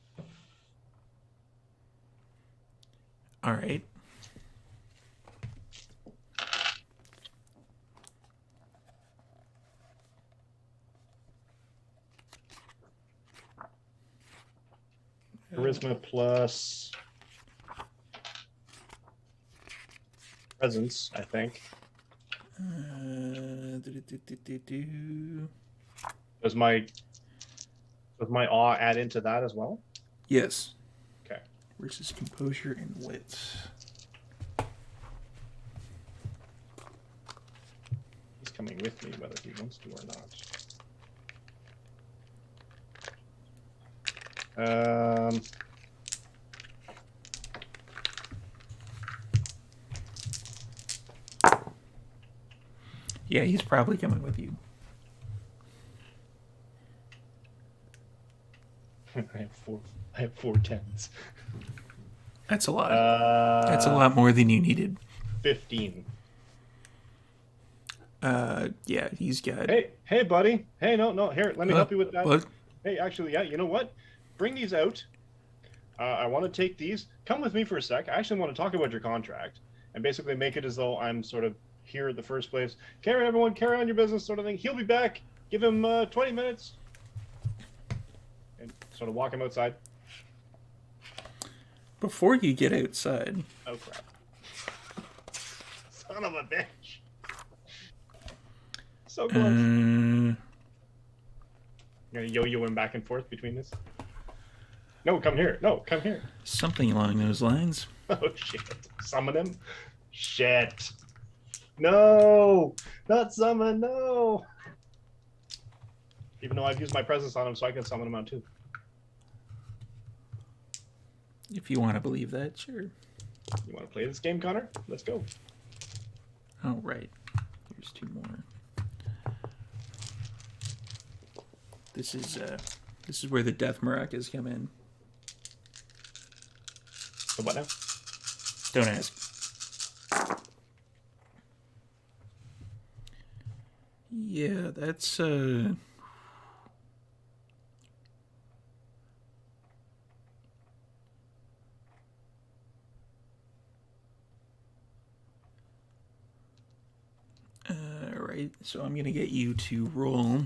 All right. Charisma plus presence, I think. Does my awe add into that as well? Yes. Okay. Versus composure and wit. He's coming with me, whether he wants to or not. Yeah, he's probably coming with you. I have four tens. That's a lot. That's a lot more than you needed. 15. Yeah, he's got. Hey, buddy. Hey, no. Here, let me help you with that. What? Hey, actually, yeah. You know what? Bring these out. I want to take these. Come with me for a sec. I actually want to talk about your contract and basically make it as though I'm sort of here at the first place. Carry on your business, sort of thing. He'll be back. Give him 20 minutes. And sort of walk him outside. Before you get outside. Oh, crap. Son of a bitch. So close. You're gonna yo-yo him back and forth between this? No, come here. No, come here. Something along those lines. Oh, shit. Summon him? Shit. No! Not summon, no! Even though I've used my presence on him, so I can summon him out too. If you want to believe that, sure. You want to play this game, Connor? Let's go. Oh, right. There's two more. This is where the death maracas come in. So what now? Don't ask. Yeah, that's right. So I'm gonna get you to roll.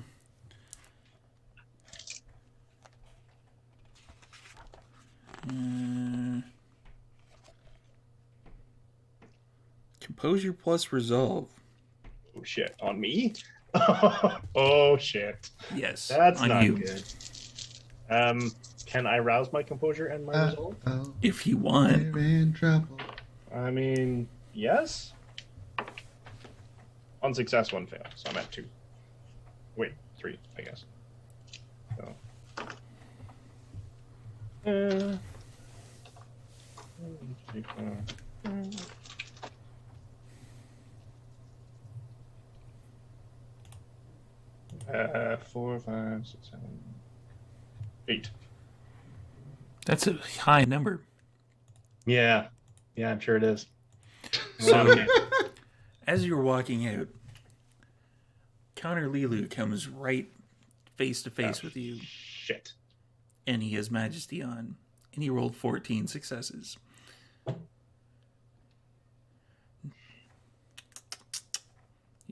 Composure plus resolve. Oh shit, on me? Oh shit. Yes, That's on not you. good. Can I rouse my composure and my resolve? If you want. We're in trouble. I mean, yes? One success, one fail. So I'm at 2. Wait, 3, I guess. So. 3, 4, 5, 6, 7, 8. That's a high number. Yeah, I'm sure it is. So, as you're walking out, Connor Lilu comes right face to face with you, Shit. and he has Majesty on, and he rolled 14 successes. You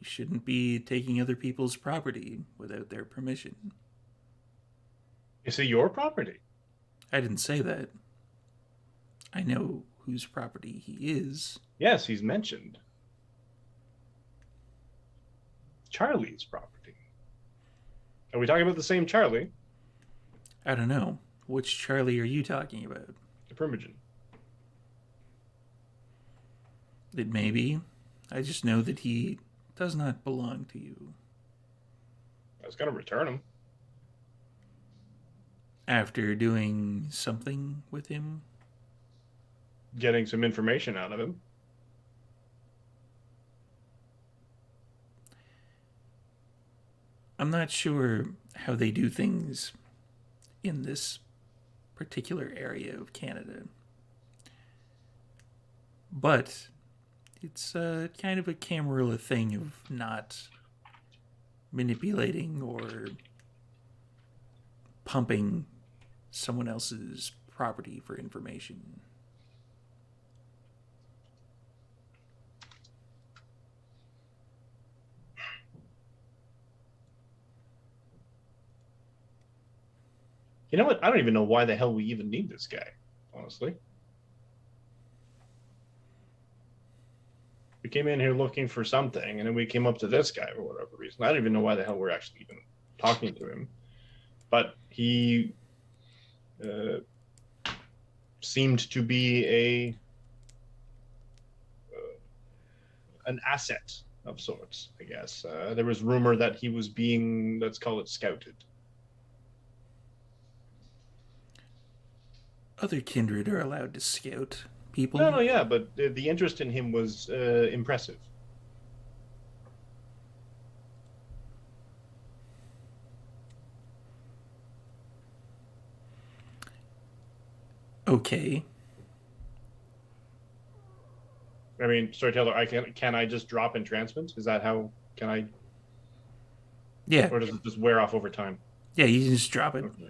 shouldn't be taking other people's property without their permission. Is it your property? I didn't say that. I know whose property he is. Yes, he's mentioned. Charlie's property. Are we talking about the same Charlie? I don't know. Which Charlie are you talking about? The Primogen. It may be. I just know that he does not belong to you. I was going to return him. After doing something with him? Getting some information out of him. I'm not sure how they do things in this particular area of Canada. But it's kind of a Camarilla thing of not manipulating or pumping someone else's property for information. You know what? I don't even know why the hell we even need this guy, honestly. We came in here looking for something, and then we came up to this guy for whatever reason. I don't even know why the hell we're actually even talking to him. But he seemed to be an asset of sorts, I guess. There was rumor that he was being, let's call it, scouted. Other kindred are allowed to scout people. No, yeah, but the interest in him was impressive. Okay. I mean, storyteller, can I just drop entrancement? Is that how can I? Yeah. Or does it just wear off over time? Yeah, you can just drop it. Okay.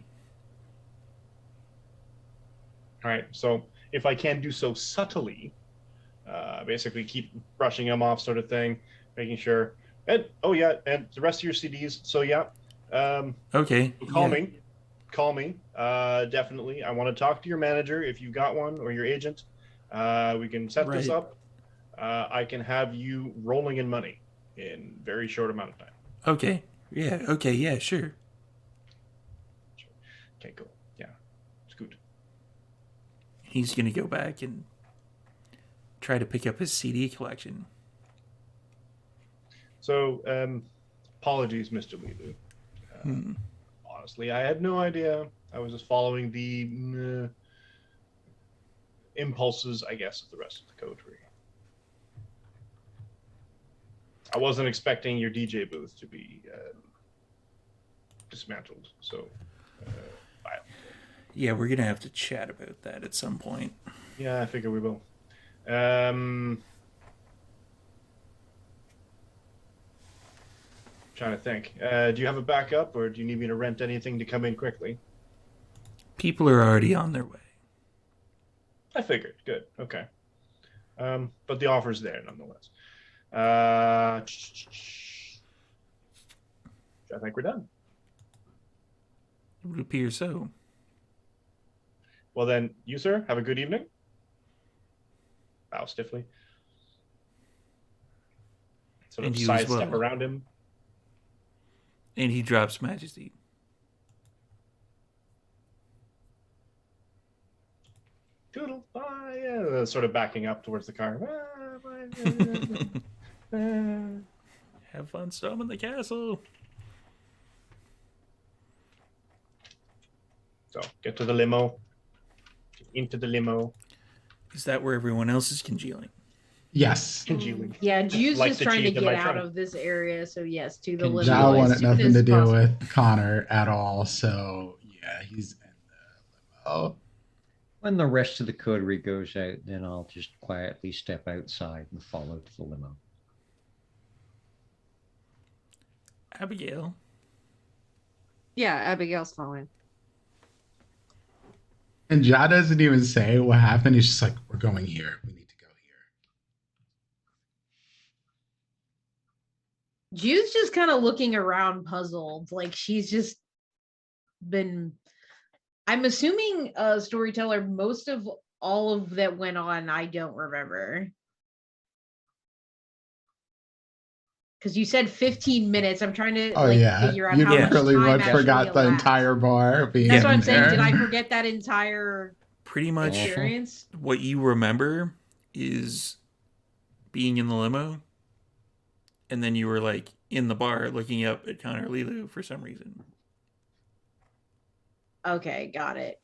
All right. So if I can do so subtly, basically keep brushing them off, sort of thing, making sure. And and the rest of your CDs. So yeah. Okay. Call me. Definitely. I want to talk to your manager if you've got one, or your agent. We can set this up. I can have you rolling in money in very short amount of time. Okay. Yeah. Okay. Yeah. Sure. Okay. Cool. Yeah. It's good. He's gonna go back and try to pick up his CD collection. So, apologies, Mr. Lilu. Honestly, I had no idea. I was just following the impulses, I guess, of the rest of the coterie. I wasn't expecting your DJ booth to be dismantled. So, yeah, we're gonna have to chat about that at some point. Yeah, I figure we will. Trying to think. Do you have a backup, or do you need me to rent anything to come in quickly? People are already on their way. I figured. Good. Okay. But the offer's there nonetheless. I think we're done. It would appear so. Well then, you sir, have a good evening. Bow stiffly. Sort of sidestep around him. And he drops Majesty. Toodle, bye. Yeah, sort of backing up towards the car. Have fun storming the castle. So, get to the limo. Get into the limo. Is that where everyone else is congealing? Yes. Congealing. Yeah, Jude's Like just the timo to chief in get my out trunk. of this area. So yes, to the limo. John as wanted soon nothing as to do possible. with Connor at all. So yeah, he's in the limo. When the rest of the coterie goes out, then I'll just quietly step outside and follow to the limo. Abigail. Yeah, Abigail's following. And Ja doesn't even say what happened. He's just like, we're going here. We need to go here. Jude's just kind of looking around puzzled. Like she's just been, I'm assuming storyteller, most of all of that went on, I don't remember. Because you said 15 minutes. I'm trying to figure out you how much really time much actually forgot the elapsed. entire bar being That's what I'm saying. there. Did I forget that entire Pretty much experience? what you remember is being in the limo, and then you were like in the bar looking up at Connor Lilu for some reason. Okay, got it.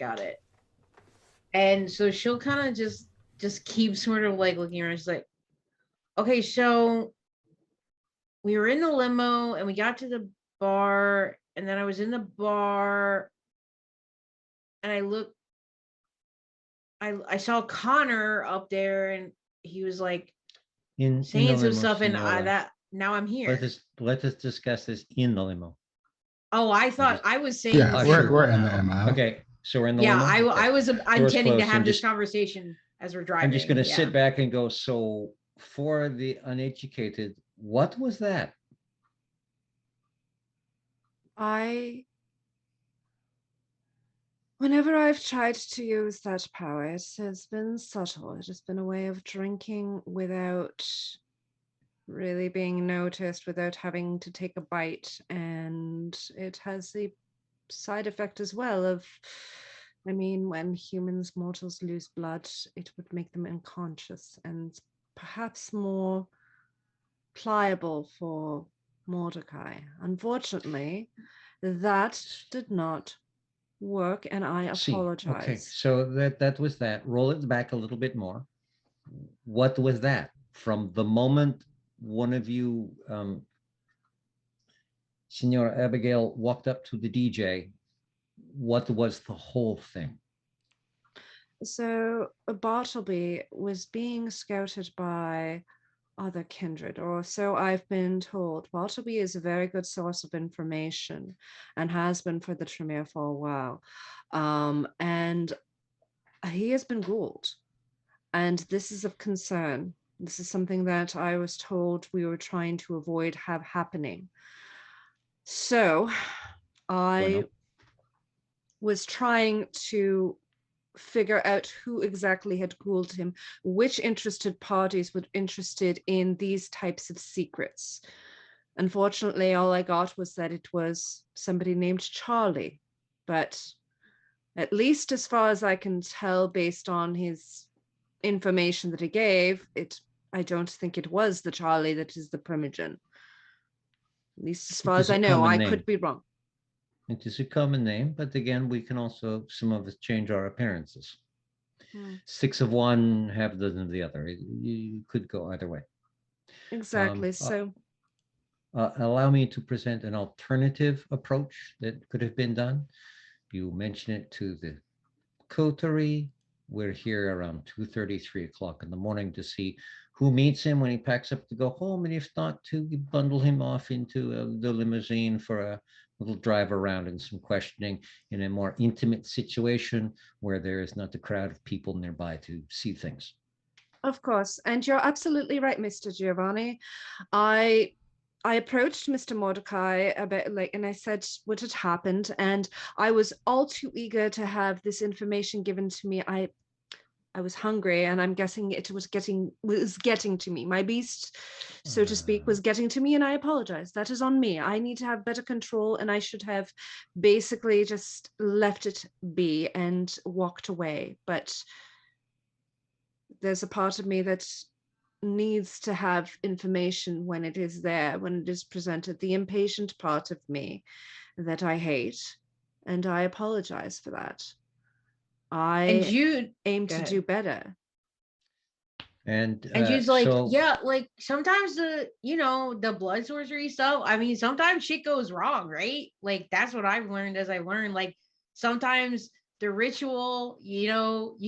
And so she'll kind of just keep sort of like looking around. She's like, okay, so we were in the limo and we got to the bar, and then I was in the bar and I saw Connor up there, and he was like In saying the some limo, stuff, and Senora. now I'm here. Let us discuss this in the limo. Oh, I thought I was saying Yeah, this sure. we're in the now. limo. Okay, so we're in the Yeah, limo. I was intending to closed. have I'm this just- conversation as we're driving. I'm just going to yeah. sit back and go, so for the uneducated, what was that? Whenever I've tried to use that power, it has been subtle. It has been a way of drinking without really being noticed without having to take a bite. And it has the side effect as well of, I mean, when humans, mortals lose blood, it would make them unconscious and perhaps more pliable for Mordecai. Unfortunately, that did not work, and I See, okay, apologize. so that was that. Roll it back a little bit more. What was that? From the moment one of you, Senora Abigail, walked up to the DJ, what was the whole thing? So Bartleby was being scouted by other kindred, or so I've been told. Bartleby is a very good source of information and has been for the Tremere for a while. And he has been ghouled. And this is of concern. This is something that I was told we were trying to avoid happening. So I was trying to figure out who exactly had ghouled him, which interested parties were interested in these types of secrets. Unfortunately, all I got was that it was somebody named Charlie, but at least as far as I can tell, based on his information that he gave, I don't think it was the Charlie that is the primogen. At least as far as I know, I could be wrong. It is a common name, but again, we can also, some of us change our appearances. 6 of one, half a dozen of the other. You could go either way. Exactly. Allow me to present an alternative approach that could have been done. You mention it to the coterie. We're here around 2:30, 3 o'clock in the morning to see who meets him when he packs up to go home, and if not, to bundle him off into the limousine for a little drive around and some questioning in a more intimate situation where there is not a crowd of people nearby to see things. Of course, and you're absolutely right, Mr. Giovanni. I approached Mr. Mordecai a bit and I said what had happened, and I was all too eager to have this information given to me. I was hungry, and I'm guessing it was getting to me. My beast, so to speak, was getting to me, and I apologize. That is on me. I need to have better control, and I should have basically just left it be and walked away. But there's a part of me that needs to have information when it is there, when it is presented. The impatient part of me that I hate, and I apologize for that. I aim to do better. And Jude's like, yeah, like sometimes the blood sorcery stuff, I mean, sometimes shit goes wrong, right? Like that's what I've learned as I learned. Like sometimes the ritual, you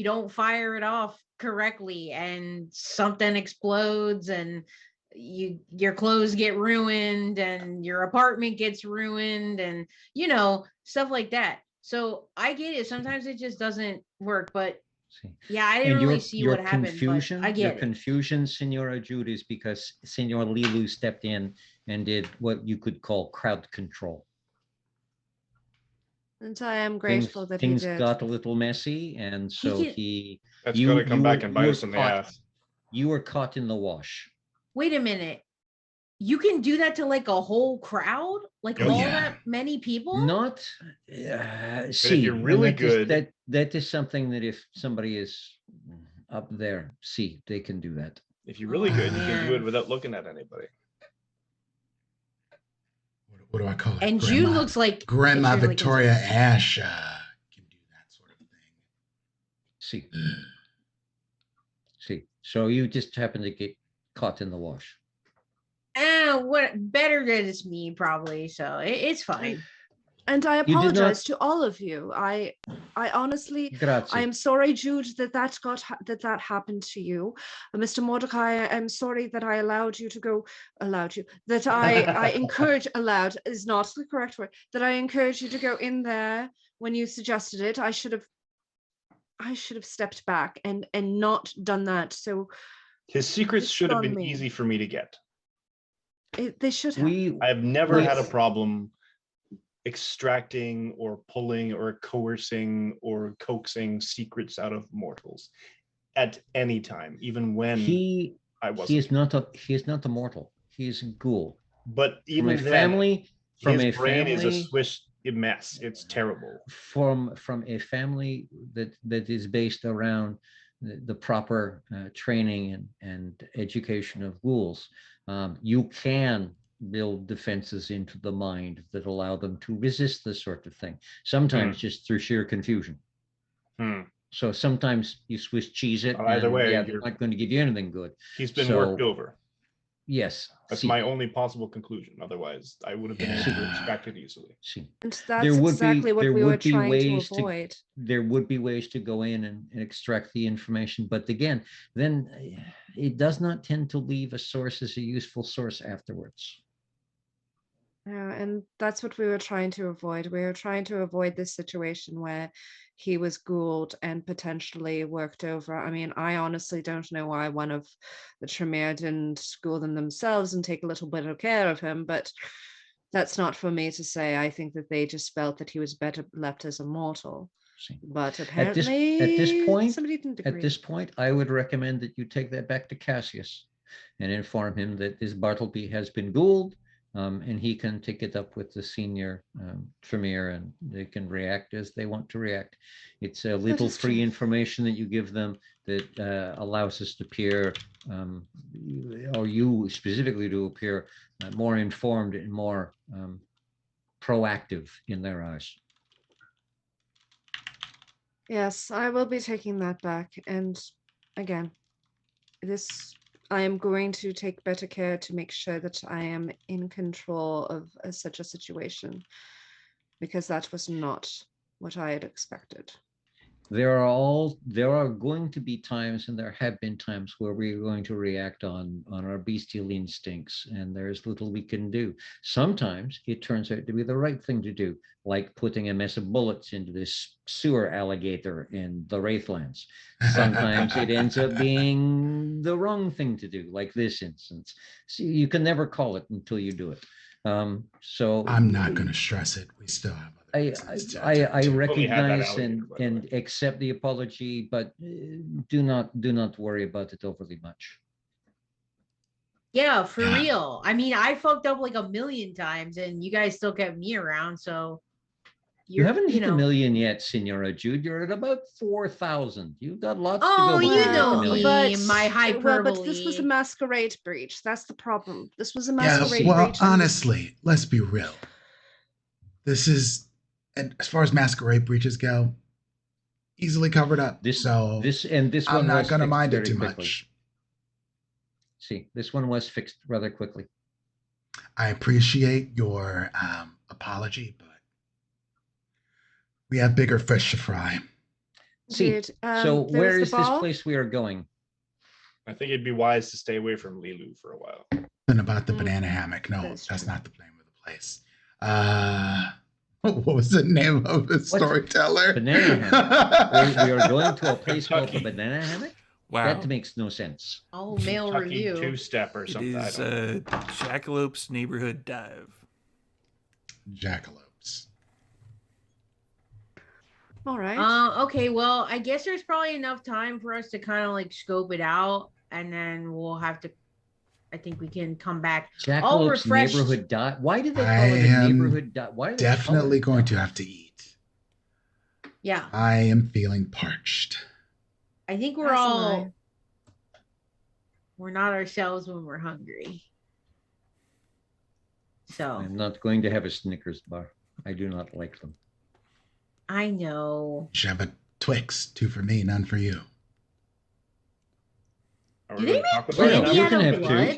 don't fire it off correctly and something explodes and your clothes get ruined and your apartment gets ruined and stuff like that. So I get it. Sometimes it just doesn't work, but yeah, I didn't really see what happened. But I get your confusion, Senora Jude, is because Senor Lilu stepped in and did what you could call crowd control. And I am grateful that he did. Things got a little messy, and so That's got to come back and bite us in the ass. You were caught in the wash. Wait a minute. You can do that to like a whole crowd, like all that many people. Not see, if you're really good. That is something that if somebody is up there, they can do that. If you're really good, you can do it without looking at anybody. What do I call it? And Jude looks like Grandma Victoria Ash can do that sort of thing. See. So you just happen to get caught in the wash. What better that it's me probably, so it's fine. And I apologize to all of you. I honestly, I am sorry, Jude, that happened to you. Mr. Mordecai, I'm sorry that I allowed you, that I encourage, allowed is not the correct word, that I encouraged you to go in there when you suggested it. I should have stepped back and not done that. So his secrets should have been easy for me to get. They should have. I've never had a problem extracting or pulling or coercing or coaxing secrets out of mortals at any time, even when I wasn't. He is not a mortal. He is a ghoul. But From even a then, family, from his a brain is a family, swish mess. It's terrible. from a family that is based around the proper training and education of ghouls. You can build defenses into the mind that allow them to resist this sort of thing. Sometimes just through sheer confusion. So sometimes you Swiss cheese it. Either way, yeah, they're not going to give you anything good. He's been worked over. Yes. That's my only possible conclusion. Otherwise, I would have been able to extract it easily. See, And that's exactly what we were trying to avoid. There would be ways to go in and extract the information. But again, then it does not tend to leave a source as a useful source afterwards. Yeah, and that's what we were trying to avoid. We were trying to avoid this situation where he was ghouled and potentially worked over. I mean, I honestly don't know why one of the Tremere didn't ghoul them themselves and take a little bit of care of him, but that's not for me to say. I think that they just felt that he was better left as a mortal. But apparently, at this point, somebody didn't agree. At this point, I would recommend that you take that back to Cassius and inform him that this Bartleby has been ghouled. And he can take it up with the senior Tremere, and they can react as they want to react. It's a little free information that you give them that allows us to appear, or you specifically to appear more informed and more proactive in their eyes. Yes, I will be taking that back. And again, I am going to take better care to make sure that I am in control of such a situation, because that was not what I had expected. There are going to be times, and there have been times, where we're going to react on our bestial instincts, and there's little we can do. Sometimes it turns out to be the right thing to do, like putting a mess of bullets into this sewer alligator in the Wraithlands. Sometimes it ends up being the wrong thing to do, like this instance. So you can never call it until you do it. So I'm not going to stress it. We still have I recognize and accept the apology, but do not worry about it overly much. Yeah, for real. I mean, I fucked up like a million times, and you guys still kept me around. So you haven't hit a million yet, Senora Jude. You're at about 4,000. You've got lots to go. Oh, you know me, my hyperbole. Well, but this was a masquerade breach. That's the problem. This was a masquerade breach. Well, honestly, let's be real. This is, and as far as masquerade breaches go, easily covered up. This one I'm not going to mind it too much. See, this one was fixed rather quickly. I appreciate your apology, but we have bigger fish to fry. See, so where is this place we are going? I think it'd be wise to stay away from Lilu for a while. And about the banana hammock. No, that's not the name of the place. What was the name of the storyteller? Banana hammock. We are going to a place called the banana hammock? Wow. That makes no sense. Oh, mail review. Two-step or something. It is Jackalope's Neighborhood Dive. Jackalopes. All right. Okay, well, I guess there's probably enough time for us to kind of like scope it out, and then we'll have to, I think we can come back. Jackalope's Neighborhood Dive. Why did they call it a neighborhood dive? Why definitely going to have to eat. Yeah. I am feeling parched. I think we're not ourselves when we're hungry. So I'm not going to have a Snickers bar. I do not like them. I know. You should have a Twix. 2 for me, none for you. Do they make candy out of blood?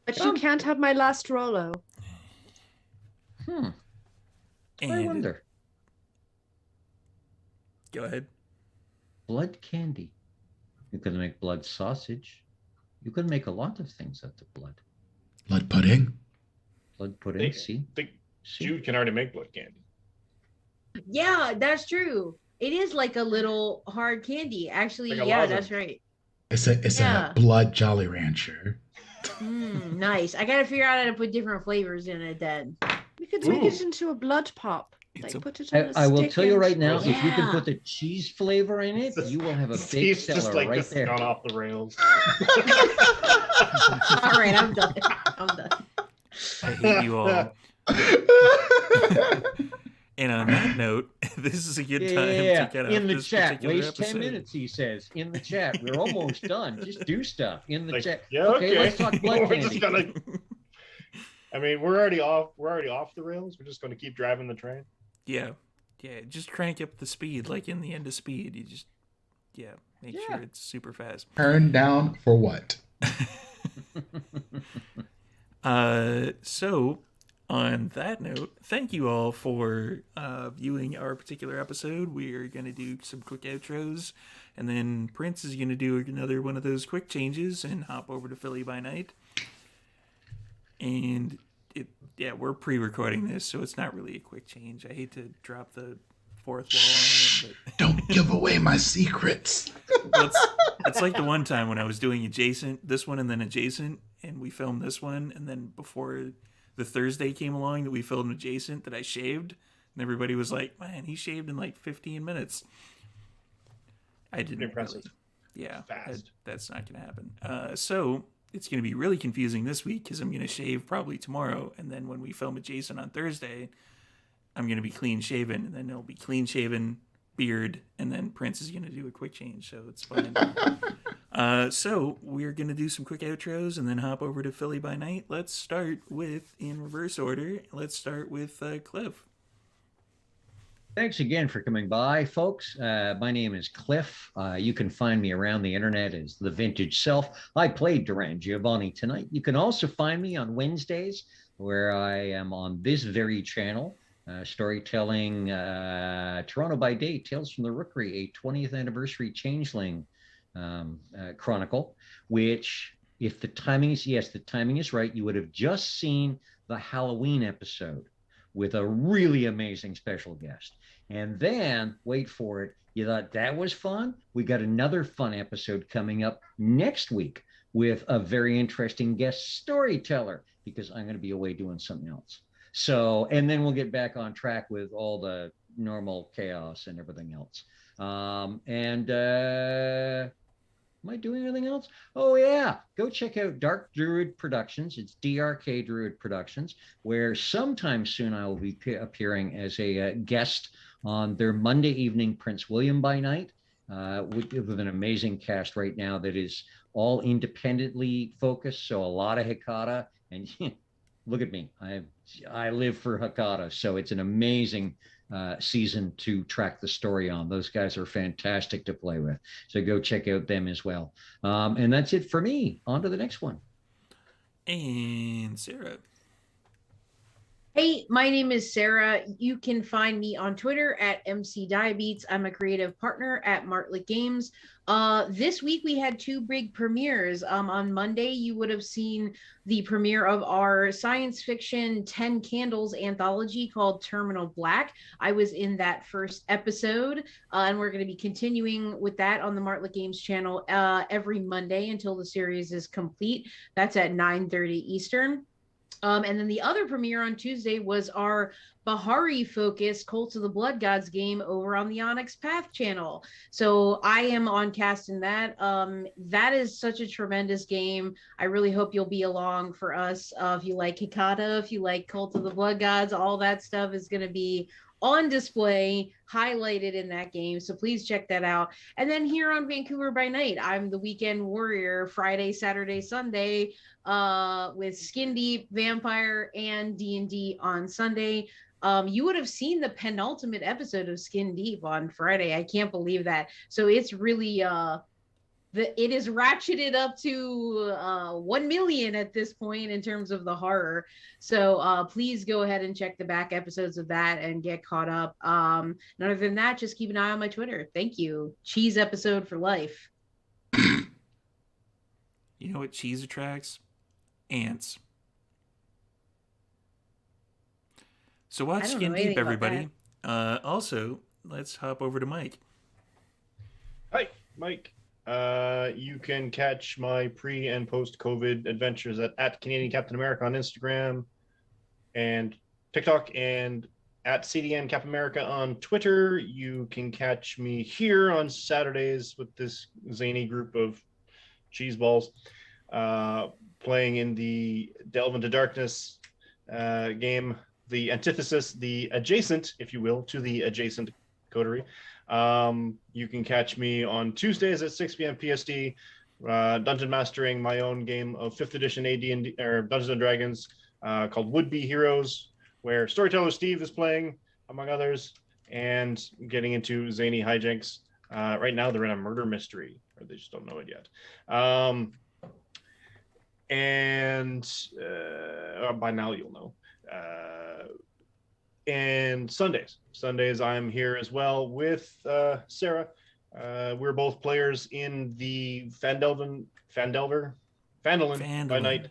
But you can't have my last Rolo. I wonder. Go ahead. Blood candy. You could make blood sausage. You could make a lot of things out of blood. Blood pudding? Blood pudding, see? Jude can already make blood candy. Yeah, that's true. It is like a little hard candy. Actually, like yeah, that's right. It's a blood Jolly Rancher. Nice. I gotta figure out how to put different flavors in it then. We could make it into a blood pop. It's Like, a, put it on a I will stick tell you and- right now, if you can Yeah. put the cheese flavor in it, you will have a big Steve's just seller like, right this there. has gone off the rails. All right, I'm done. I'm done. I hate you all. And on that note, this is a good time Yeah, to get off in the this chat. particular Waste 10 episode. minutes, he says. In the chat. We're almost done. Just do stuff in the Like, chat. yeah, okay. Let's talk blood We're candy. just gonna. I mean, we're already off. We're already off the rails. We're just going to keep driving the train. Yeah. Just crank up the speed, like in the end of Speed. You just, make Yeah. sure it's super fast. Turn down for what? So, on that note, thank you all for viewing our particular episode. We are going to do some quick outros, and then Prince is going to do another one of those quick changes and hop over to Philly by night. And we're pre-recording this, so it's not really a quick change. I hate to drop the fourth wall on you, Don't give away my secrets. but it's like the one time when I was doing this one and then Adjacent, and we filmed this one, and then before the Thursday came along that we filmed Adjacent, that I shaved, and everybody was like, man, he shaved in like 15 minutes. I didn't Impressive. really. Yeah, Fast. that's not going to happen. So it's going to be really confusing this week because I'm going to shave probably tomorrow, and then when we film Adjacent on Thursday, I'm going to be clean shaven, and then it'll be clean shaven, beard, and then Prince is going to do a quick change, so it's fine. So we're going to do some quick outros and then hop over to Philly by night. Let's start with, in reverse order, let's start with Cliff. Thanks again for coming by, folks. My name is Cliff. You can find me around the internet as The Vintage Self. I played Duran Giovanni tonight. You can also find me on Wednesdays, where I am on this very channel, storytelling Toronto by Day, Tales from the Rookery, a 20th anniversary Changeling chronicle, which, if the timing is right, you would have just seen the Halloween episode with a really amazing special guest. And then, wait for it, you thought that was fun? We got another fun episode coming up next week with a very interesting guest storyteller, because I'm going to be away doing something else. So, and then we'll get back on track with all the normal chaos and everything else. Am I doing anything else? Oh, yeah. Go check out Dark Druid Productions. It's DRK Druid Productions, where sometime soon I will be appearing as a guest on their Monday evening Prince William by night, with an amazing cast right now that is all independently focused. So a lot of Hecata. And look at me. I live for Hecata. So it's an amazing season to track the story on. Those guys are fantastic to play with. So go check out them as well. And that's it for me. On to the next one. And Sarah. Hey, my name is Sarah. You can find me on Twitter at MCDiabetes. I'm a creative partner at Martlet Games. This week we had two big premieres. On Monday, you would have seen the premiere of our science fiction 10 Candles anthology called Terminal Black. I was in that first episode, and we're going to be continuing with that on the Martlet Games channel every Monday until the series is complete. That's at 9:30 Eastern. And then the other premiere on Tuesday was our Bahari-focused Cult of the Blood Gods game over on the Onyx Path channel. So I am on cast in that. That is such a tremendous game. I really hope you'll be along for us. If you like Hecata, if you like Cult of the Blood Gods, all that stuff is going to be on display, highlighted in that game. So please check that out. And then here on Vancouver by Night, I'm the Weekend Warrior, Friday, Saturday, Sunday, with Skin Deep, Vampire, and D&D on Sunday. You would have seen the penultimate episode of Skin Deep on Friday. I can't believe that. So it's really it is ratcheted up to 1 million at this point in terms of the horror. So please go ahead and check the back episodes of that and get caught up. And other than that, just keep an eye on my Twitter. Thank you. Cheese episode for life. You know what cheese attracts? Ants. So watch I don't Skin know Deep, anything about everybody. Also, let's hop over to Mike. Hi, Mike. You can catch my pre and post COVID adventures at Canadian Captain America on Instagram and TikTok and at CDN Cap America on Twitter. You can catch me here on Saturdays with this zany group of cheeseballs playing in the Delve into Darkness game, the antithesis, the adjacent, if you will, to the adjacent coterie. You can catch me on Tuesdays at 6 p.m. PST, dungeon mastering my own game of 5th edition AD&D or Dungeons and Dragons called Would Be Heroes, where storyteller Steve is playing, among others, and getting into zany hijinks. Right now, they're in a murder mystery, or they just don't know it yet. By now, you'll know. And Sundays, I'm here as well with Sara. We're both players in the Phandalin by night.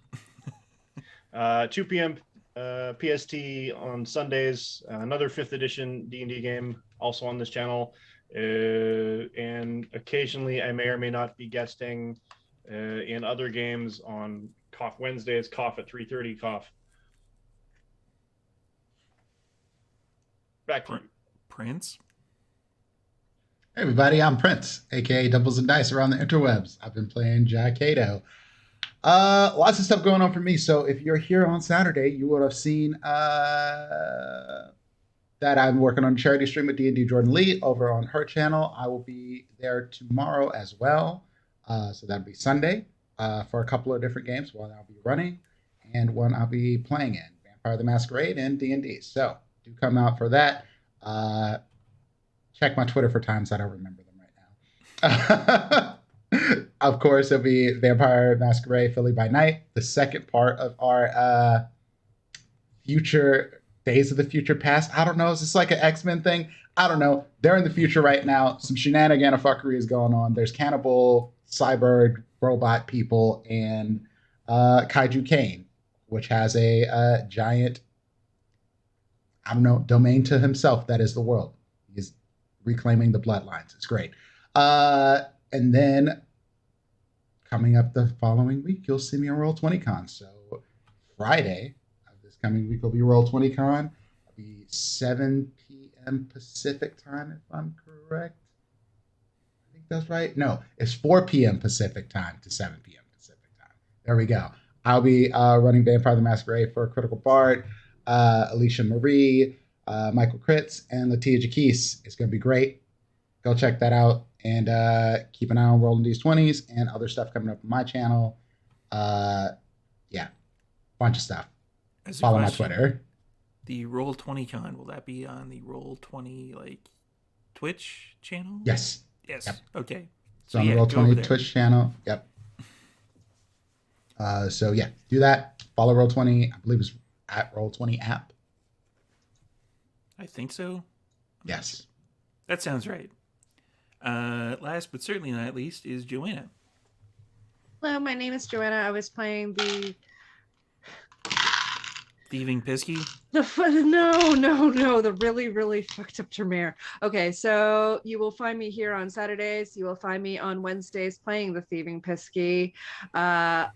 2 p.m. PST on Sundays. Another 5th edition D&D game also on this channel. And occasionally I may or may not be guesting in other games on Cough Wednesdays, Cough at 3:30, Cough. Back to you. Prince. Hey everybody, I'm Prince, aka Doubles and Dice around the interwebs. I've been playing Jack Cato. Lots of stuff going on for me. So if you're here on Saturday, you would have seen that I'm working on a charity stream with D&D Jordan Lee over on her channel. I will be there tomorrow as well. So that'll be Sunday for a couple of different games. One I'll be running and one I'll be playing in, Vampire the Masquerade and D&D. So do come out for that. Check my Twitter for times. I don't remember them right now. Of course, it'll be Vampire Masquerade Philly by Night, the second part of our future Days of the Future Past. I don't know. Is this like an X-Men thing? I don't know. They're in the future right now. Some shenanigan of fuckery is going on. There's cannibal, cyborg, robot people, and Kaiju Kane, which has a giant, I don't know, domain to himself that is the world. He's reclaiming the bloodlines. It's great. And then coming up the following week, you'll see me on Roll20Con. So Friday of this coming week will be Roll20Con. It'll be 7 p.m. Pacific time, if I'm correct. I think that's right. No, it's 4 p.m. Pacific time to 7 p.m. Pacific time. There we go. I'll be running Vampire the Masquerade for Critical Bard, Alicia Marie, Michael Kritz, and Latia Jaquise. It's going to be great. Go check that out. And keep an eye on Rolling These 20s and other stuff coming up on my channel. Yeah, bunch of stuff. Follow my Twitter. The Roll20Con, will that be on the Roll20 like Twitch channel? Yes. Yes. Yep. Okay. So on the Roll20 Twitch channel. Yep. So yeah, do that. Follow Roll20. I believe it's at Roll20 app. I think so. Yes. That sounds right. Last but certainly not least is Joanna. Hello, my name is Joanna. I was playing the Thieving Pisky? the really, really fucked up Tremere. Okay, so you will find me here on Saturdays. You will find me on Wednesdays playing the Thieving Pisky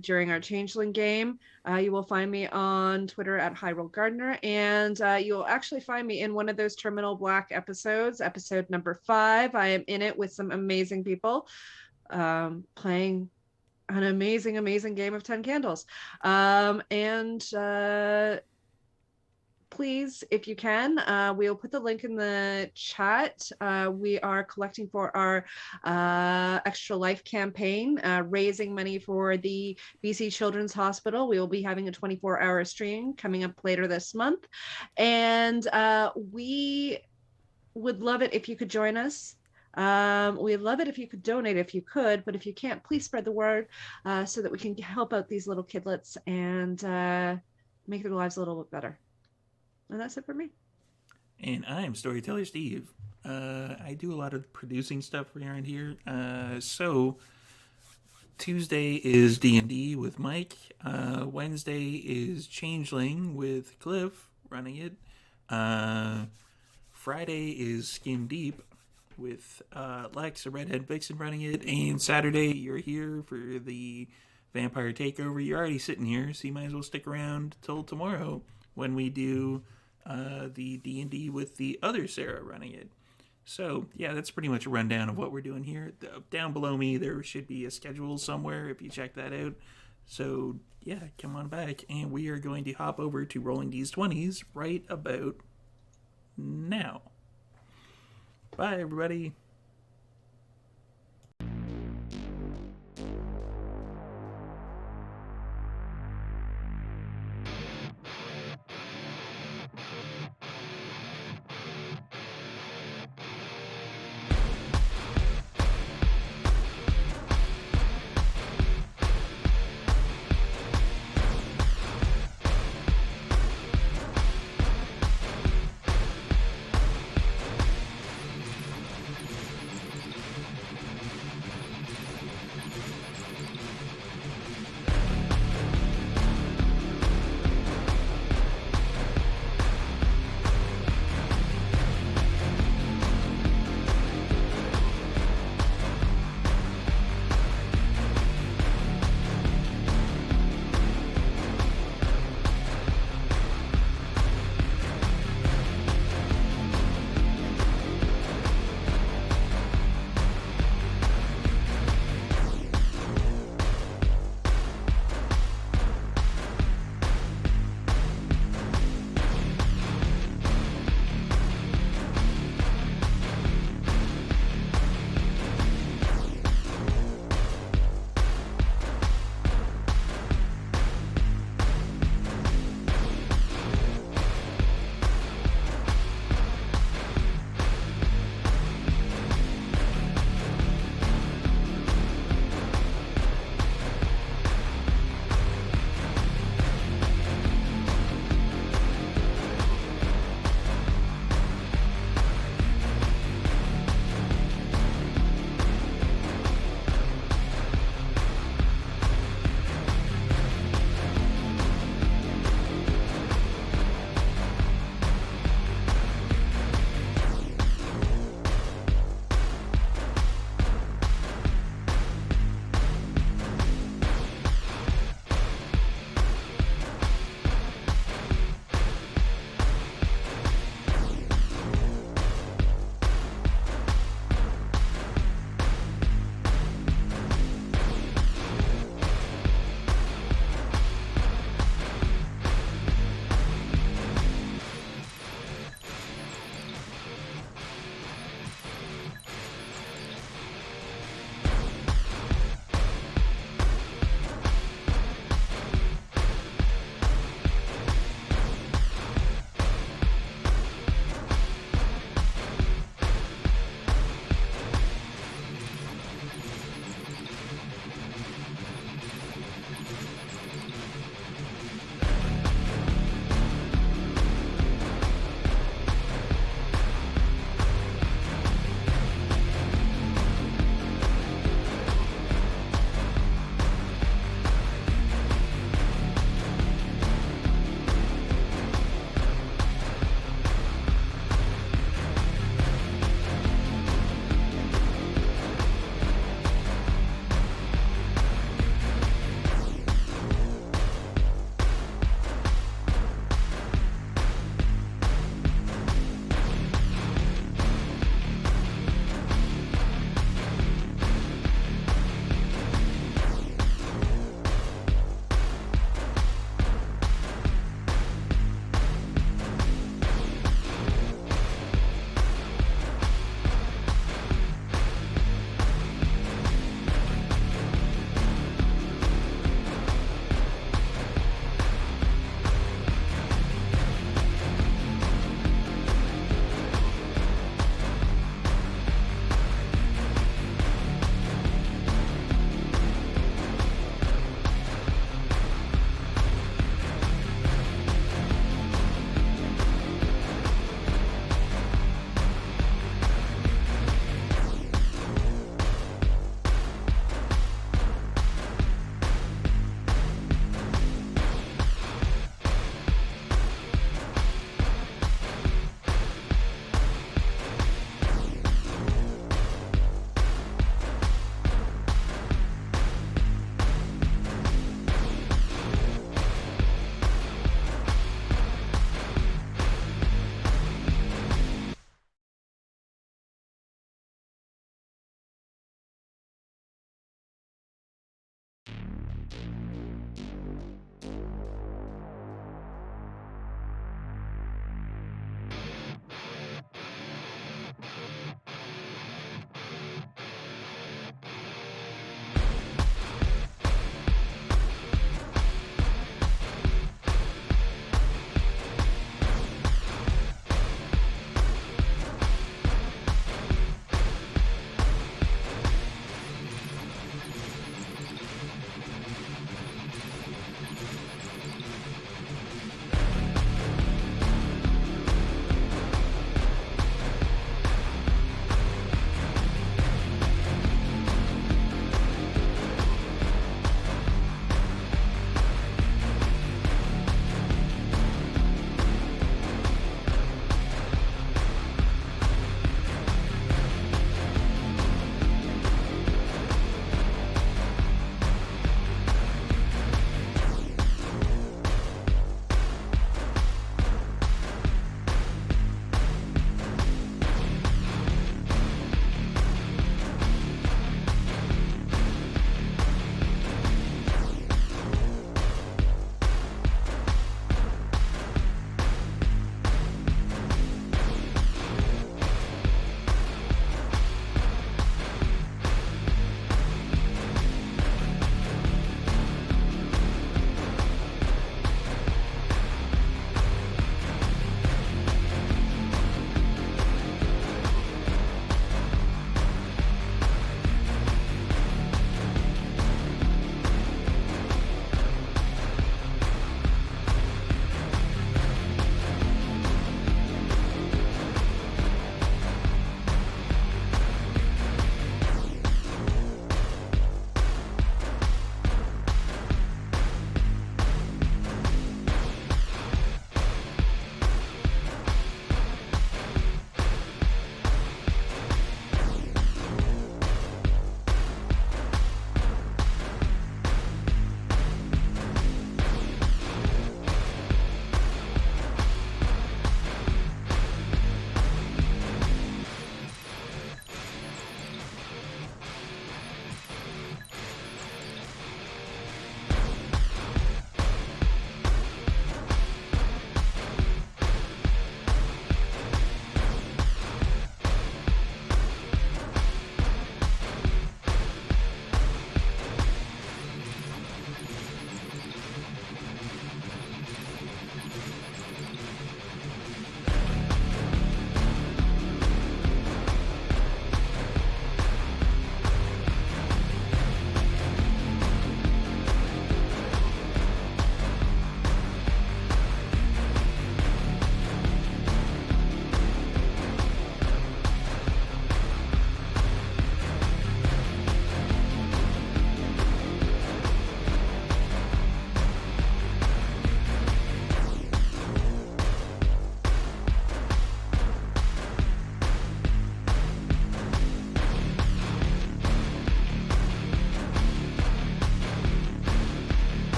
during our Changeling game. You will find me on Twitter at Hyrule Gardener, and you'll actually find me in one of those Terminal Black episodes, episode number 5. I am in it with some amazing people playing an amazing game of 10 Candles. Please, if you can, we'll put the link in the chat. We are collecting for our Extra Life campaign, raising money for the BC Children's Hospital. We will be having a 24-hour stream coming up later this month. And we would love it if you could join us. We'd love it if you could donate if you could, but if you can't, please spread the word so that we can help out these little kidlets and make their lives a little bit better. And that's it for me. And I'm Storyteller Steve. I do a lot of producing stuff around here. So Tuesday is D&D with Mike. Wednesday is Changeling with Cliff running it. Friday is Skin Deep with Lex, a redhead vixen, running it. And Saturday, you're here for the Vampire Takeover. You're already sitting here, so you might as well stick around till tomorrow when we do the D&D with the other Sara running it. So, yeah, that's pretty much a rundown of what we're doing here. Down below me, there should be a schedule somewhere if you check that out. So, yeah, come on back, and we are going to hop over to Rolling These 20s right about now. Bye, everybody.